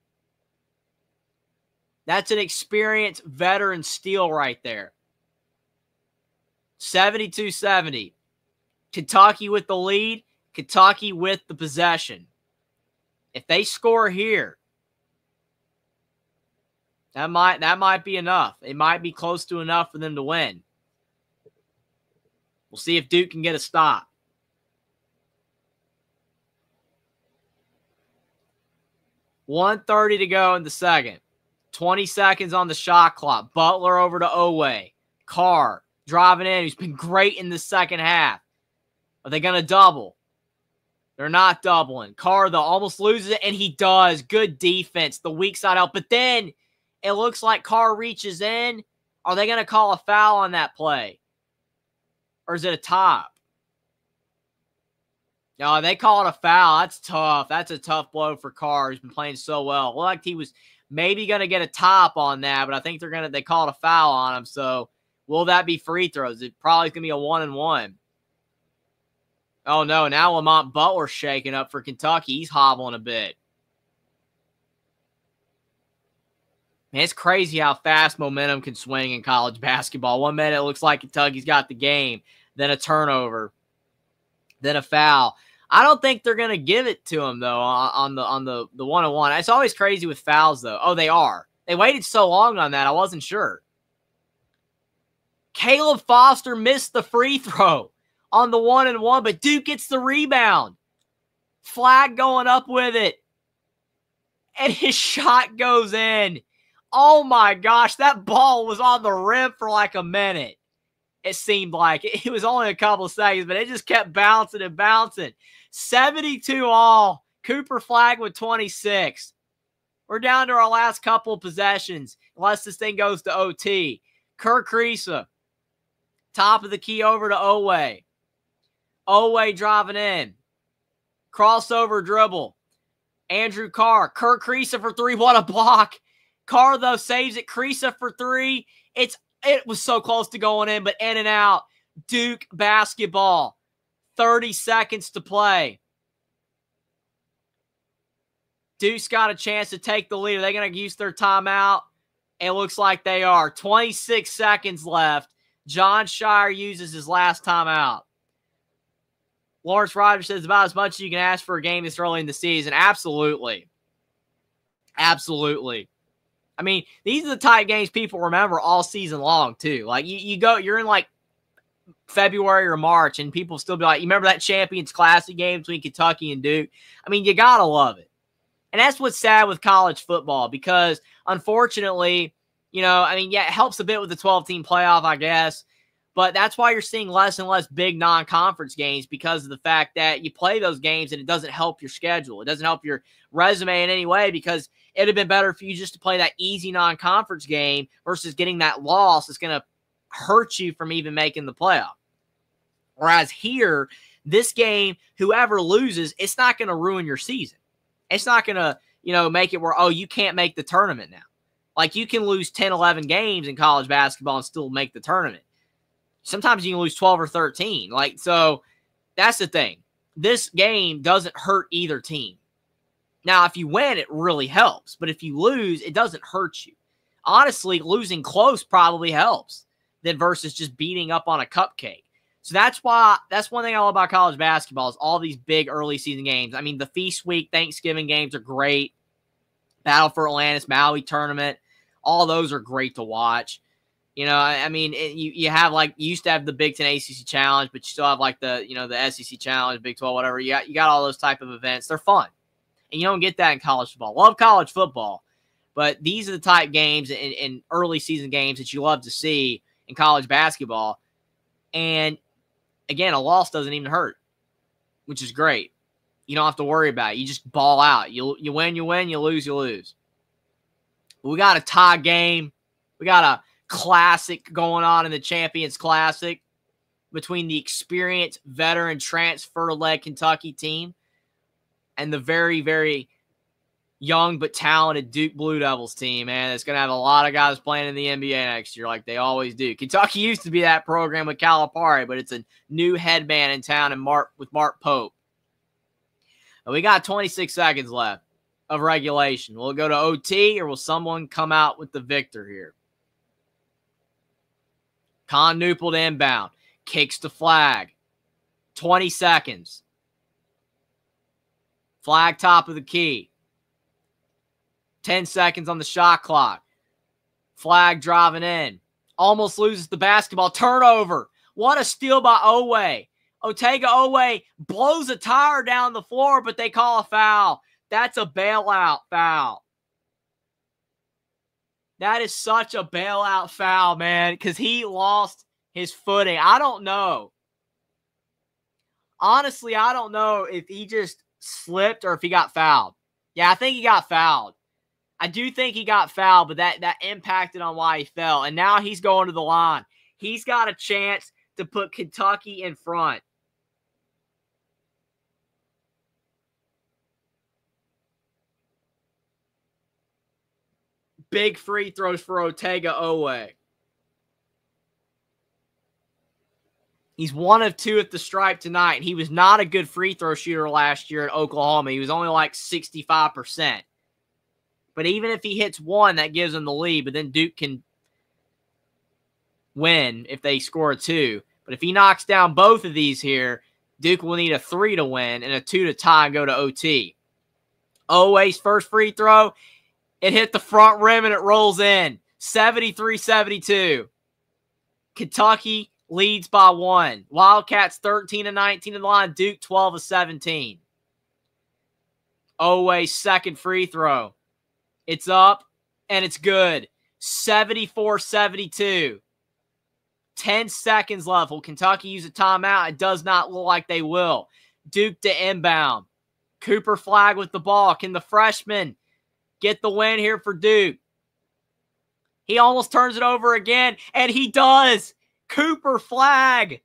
That's an experienced veteran steal right there. 72-70. Kentucky with the lead. Kentucky with the possession. If they score here, that might be enough. It might be close to enough for them to win. We'll see if Duke can get a stop. .130 to go in the second. 20 seconds on the shot clock. Butler over to Oweh. Carr driving in. He's been great in the second half. Are they going to double? They're not doubling. Carr, though, almost loses it, and he does. Good defense. The weak side out. But then it looks like Carr reaches in. Are they going to call a foul on that play? Or is it a top? No, they call it a foul. That's tough. That's a tough blow for Carr. He's been playing so well. Looked like he was maybe going to get a top on that, but I think they called a foul on him. So will that be free throws? It probably is going to be a 1-and-1. Oh, no. Now Lamont Butler's shaking up for Kentucky. He's hobbling a bit. Man, it's crazy how fast momentum can swing in college basketball. 1 minute, it looks like Kentucky's got the game. Then a turnover. Then a foul. I don't think they're going to give it to him, though, on the 1-on-1. It's always crazy with fouls, though. Oh, they are. They waited so long on that, I wasn't sure. Caleb Foster missed the free throw on the 1-and-1, but Duke gets the rebound. Flag going up with it. And his shot goes in. Oh, my gosh. That ball was on the rim for like a minute. It seemed like it was only a couple of seconds, but it just kept bouncing and bouncing. 72 all. Cooper Flagg with 26. We're down to our last couple of possessions, unless this thing goes to OT. Kerr Kriisa, top of the key over to Oweh. Oweh driving in. Crossover dribble. Andrew Carr. Kerr Kriisa for three. What a block. Carr, though, saves it. Kriisa for three. It was so close to going in, but in and out. Duke basketball. 30 seconds to play. Duke's got a chance to take the lead. Are they going to use their timeout? It looks like they are. 26 seconds left. Jon Scheyer uses his last timeout. Lawrence Rogers says about as much as you can ask for a game this early in the season. Absolutely. Absolutely. I mean, these are the type games people remember all season long, too. Like, you're in, like, February or March, and people still be like, you remember that Champions Classic game between Kentucky and Duke? I mean, you got to love it. And that's what's sad with college football because, unfortunately, you know, I mean, yeah, it helps a bit with the 12-team playoff, I guess. But that's why you're seeing less and less big non-conference games because of the fact that you play those games and it doesn't help your schedule. It doesn't help your resume in any way because it would have been better for you just to play that easy non-conference game versus getting that loss that's going to hurt you from even making the playoff. Whereas here, this game, whoever loses, it's not going to ruin your season. It's not going to, you know, make it where, oh, you can't make the tournament now. Like, you can lose 10, 11 games in college basketball and still make the tournament. Sometimes you can lose 12 or 13. Like, so that's the thing. This game doesn't hurt either team. Now, if you win, it really helps. But if you lose, it doesn't hurt you. Honestly, losing close probably helps than versus just beating up on a cupcake. So that's one thing I love about college basketball is all these big early season games. I mean, the Feast Week, Thanksgiving games are great. Battle for Atlantis, Maui tournament, all those are great to watch. You know, I mean, you have like, you used to have the Big Ten ACC Challenge, but you still have like the, you know, the SEC Challenge, Big 12, whatever. You got all those type of events. They're fun. And you don't get that in college football. Love college football, but these are the type games in early season games that you love to see in college basketball. And again, a loss doesn't even hurt, which is great. You don't have to worry about it. You just ball out. You win, you win. You lose, you lose. We got a tie game. We got a classic going on in the Champions Classic between the experienced veteran transfer-led Kentucky team and the very, very young but talented Duke Blue Devils team, man. It's going to have a lot of guys playing in the NBA next year like they always do. Kentucky used to be that program with Calipari, but it's a new head man in town with Mark Pope. And we got 26 seconds left of regulation. Will it go to OT or will someone come out with the victor here? Con Newport inbound. Kicks the flag. 20 seconds. Flag top of the key. 10 seconds on the shot clock. Flag driving in. Almost loses the basketball. Turnover. What a steal by Owe. Otega Owe blows a tire down the floor, but they call a foul. That's a bailout foul. That is such a bailout foul, man, because he lost his footing. I don't know. Honestly, I don't know if he just slipped or if he got fouled. Yeah, I think he got fouled. I do think he got fouled, but that impacted on why he fell. And now he's going to the line. He's got a chance to put Kentucky in front. Big free throws for Otega Owe. He's 1 of 2 at the stripe tonight. He was not a good free throw shooter last year at Oklahoma. He was only like 65%. But even if he hits 1, that gives him the lead. But then Duke can win if they score a 2. But if he knocks down both of these here, Duke will need a 3 to win and a 2 to tie and go to OT. Owe's first free throw, it hit the front rim and it rolls in. 73-72. Kentucky leads by 1. Wildcats 13-19 in the line. Duke 12-17. Owe's second free throw. It's up and it's good. 74-72. 10 seconds left. Will Kentucky use a timeout? It does not look like they will. Duke to inbound. Cooper Flag with the ball. Can the freshman get the win here for Duke? He almost turns it over again, and he does. Cooper Flag,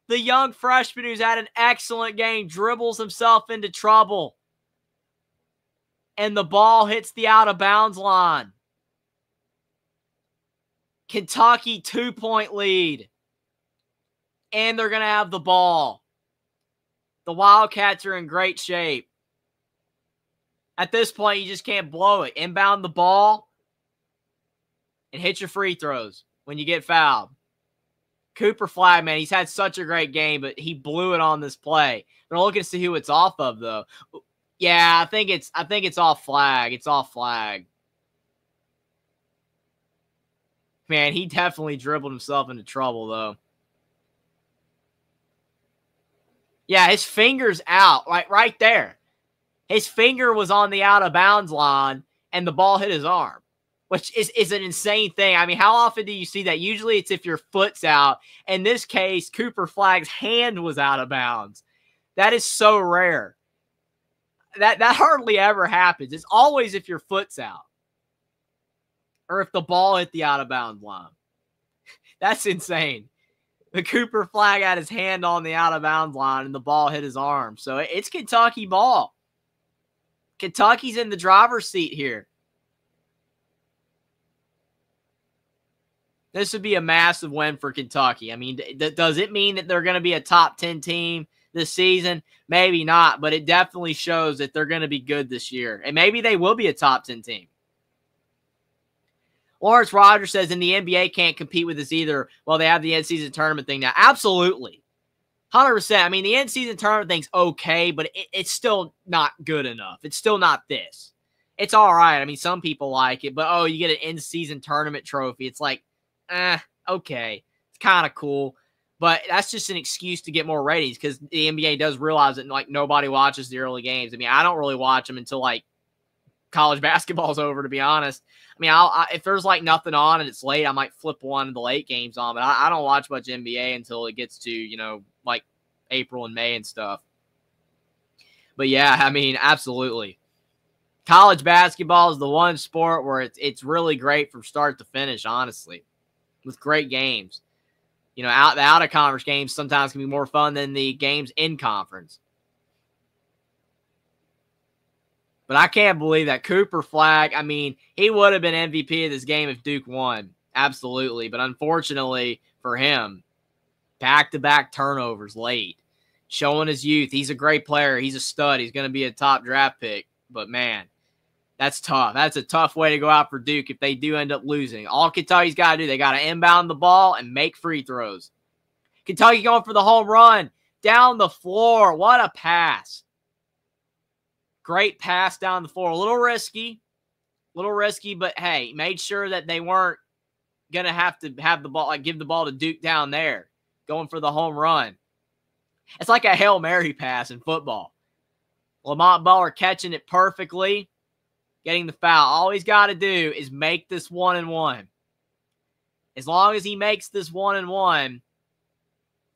the young freshman who's had an excellent game, dribbles himself into trouble. And the ball hits the out-of-bounds line. Kentucky 2-point lead. And they're going to have the ball. The Wildcats are in great shape. At this point, you just can't blow it. Inbound the ball and hit your free throws when you get fouled. Cooper Flagg, man, he's had such a great game, but he blew it on this play. They're looking to see who it's off of, though. Yeah, I think it's off Flagg. It's off Flagg. Man, he definitely dribbled himself into trouble, though. Yeah, his finger's out, right there. His finger was on the out-of-bounds line, and the ball hit his arm, which is an insane thing. I mean, how often do you see that? Usually it's if your foot's out. In this case, Cooper Flagg's hand was out of bounds. That is so rare. That hardly ever happens. It's always if your foot's out or if the ball hit the out-of-bounds line. That's insane. The Cooper Flagg had his hand on the out-of-bounds line, and the ball hit his arm. So it's Kentucky ball. Kentucky's in the driver's seat here. This would be a massive win for Kentucky. I mean, does it mean that they're going to be a top 10 team this season? Maybe not, but it definitely shows that they're going to be good this year. And maybe they will be a top 10 team. Lawrence Rogers says, and the NBA can't compete with this either. Well, they have the in-season tournament thing now. Absolutely. 100%. I mean, the in-season tournament thing's okay, but it's still not good enough. It's still not this. It's all right. I mean, some people like it, but, you get an in-season tournament trophy. It's like, okay. It's kind of cool. But that's just an excuse to get more ratings because the NBA does realize that, nobody watches the early games. I mean, I don't really watch them until, college basketball's over, to be honest. I mean, if there's, nothing on and it's late, I might flip one of the late games on. But I don't watch much NBA until it gets to, April and May and stuff. But, yeah, I mean, absolutely. College basketball is the one sport where it's really great from start to finish, honestly, with great games. The out-of-conference games sometimes can be more fun than the games in conference. But I can't believe that Cooper Flagg, I mean, he would have been MVP of this game if Duke won. Absolutely. But unfortunately for him, back-to-back turnovers late. Showing his youth. He's a great player. He's a stud. He's going to be a top draft pick. But, man, that's tough. That's a tough way to go out for Duke if they do end up losing. All Kentucky's got to do, they got to inbound the ball and make free throws. Kentucky going for the home run. Down the floor. What a pass. Great pass down the floor. A little risky, but, hey, made sure that they weren't going to have the ball, give the ball to Duke down there. Going for the home run. It's like a Hail Mary pass in football. Lamont Butler catching it perfectly, getting the foul. All he's got to do is make this 1-1. As long as he makes this 1-1,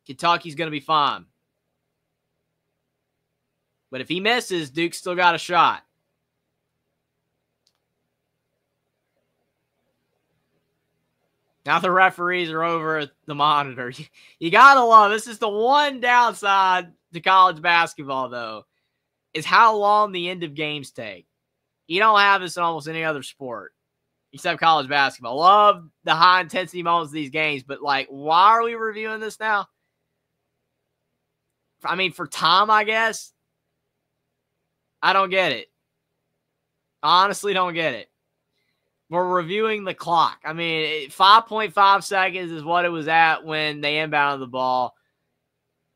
Kentucky's going to be fine. But if he misses, Duke's still got a shot. Now the referees are over at the monitor. You got to love, this is the one downside to college basketball, though, is how long the end of games take. You don't have this in almost any other sport except college basketball. Love the high-intensity moments of these games, but, why are we reviewing this now? I mean, for time, I guess. I don't get it. Honestly, don't get it. We're reviewing the clock. I mean, 5.5 seconds is what it was at when they inbounded the ball.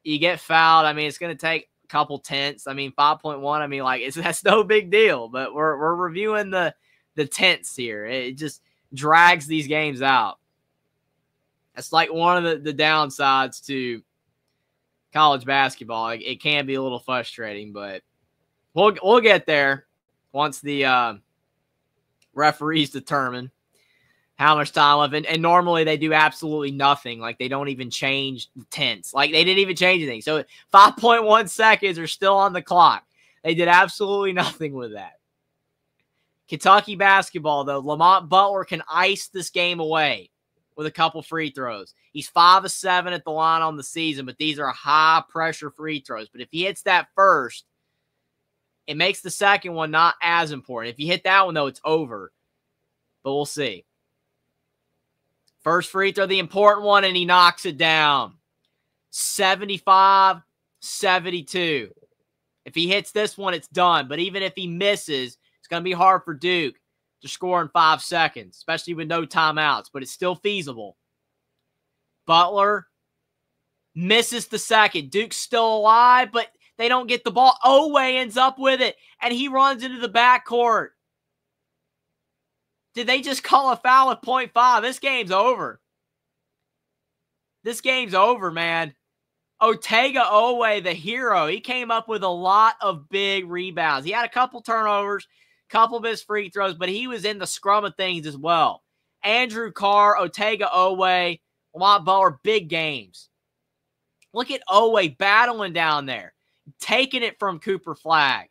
You get fouled. I mean, it's going to take a couple tenths. I mean, 5.1, I mean, that's no big deal. But we're reviewing the tenths here. It just drags these games out. That's one of the downsides to college basketball. It can be a little frustrating, but we'll get there once the referees determine how much time left. And normally they do absolutely nothing. They don't even change the tenths. They didn't even change anything. So 5.1 seconds are still on the clock. They did absolutely nothing with that. Kentucky basketball, though, Lamont Butler can ice this game away with a couple free throws. He's 5 of 7 at the line on the season, but these are high-pressure free throws. But if he hits that first, it makes the second one not as important. If you hit that one, though, it's over. But we'll see. First free throw, the important one, and he knocks it down. 75-72. If he hits this one, it's done. But even if he misses, it's going to be hard for Duke to score in 5 seconds, especially with no timeouts. But it's still feasible. Butler Misses the second. Duke's still alive, but they don't get the ball. Oweh ends up with it, and he runs into the backcourt. Did they just call a foul at 0.5? This game's over. This game's over, man. Otega Oweh, the hero, he came up with a lot of big rebounds. He had a couple turnovers, couple missed free throws, but he was in the scrum of things as well. Andrew Carr, Otega Oweh, Lamont Butler, big games. Look at Oweh battling down there, taking it from Cooper Flagg.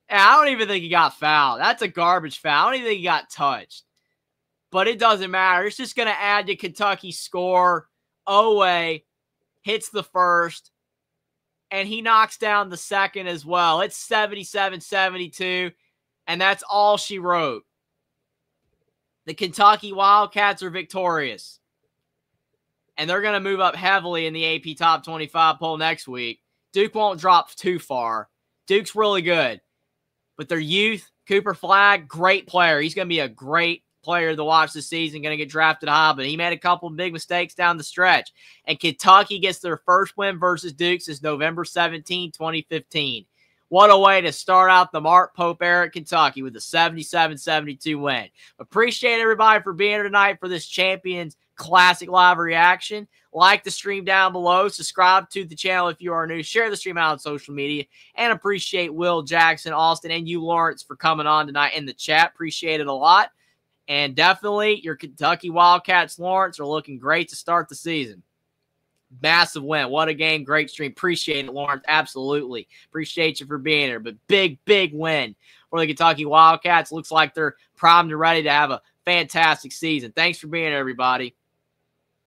And I don't even think he got fouled. That's a garbage foul. I don't even think he got touched. But it doesn't matter. It's just going to add to Kentucky's score. Oweh hits the first, and he knocks down the second as well. It's 77-72, and that's all she wrote. The Kentucky Wildcats are victorious, and they're going to move up heavily in the AP Top 25 poll next week. Duke won't drop too far. Duke's really good, but their youth, Cooper Flagg, great player. He's going to be a great player to watch this season, going to get drafted high, but he made a couple of big mistakes down the stretch. And Kentucky gets their first win versus Duke since November 17, 2015. What a way to start out the Mark Pope era at Kentucky with a 77-72 win. Appreciate everybody for being here tonight for this Champions Classic live reaction. Like the stream down below. Subscribe to the channel if you are new. Share the stream out on social media. And appreciate Will, Jackson, Austin, and you, Lawrence, for coming on tonight in the chat. Appreciate it a lot. And definitely, your Kentucky Wildcats, Lawrence, are looking great to start the season. Massive win. What a game. Great stream. Appreciate it, Lawrence. Absolutely. Appreciate you for being here. But big, big win for the Kentucky Wildcats. Looks like they're primed and ready to have a fantastic season. Thanks for being here, everybody.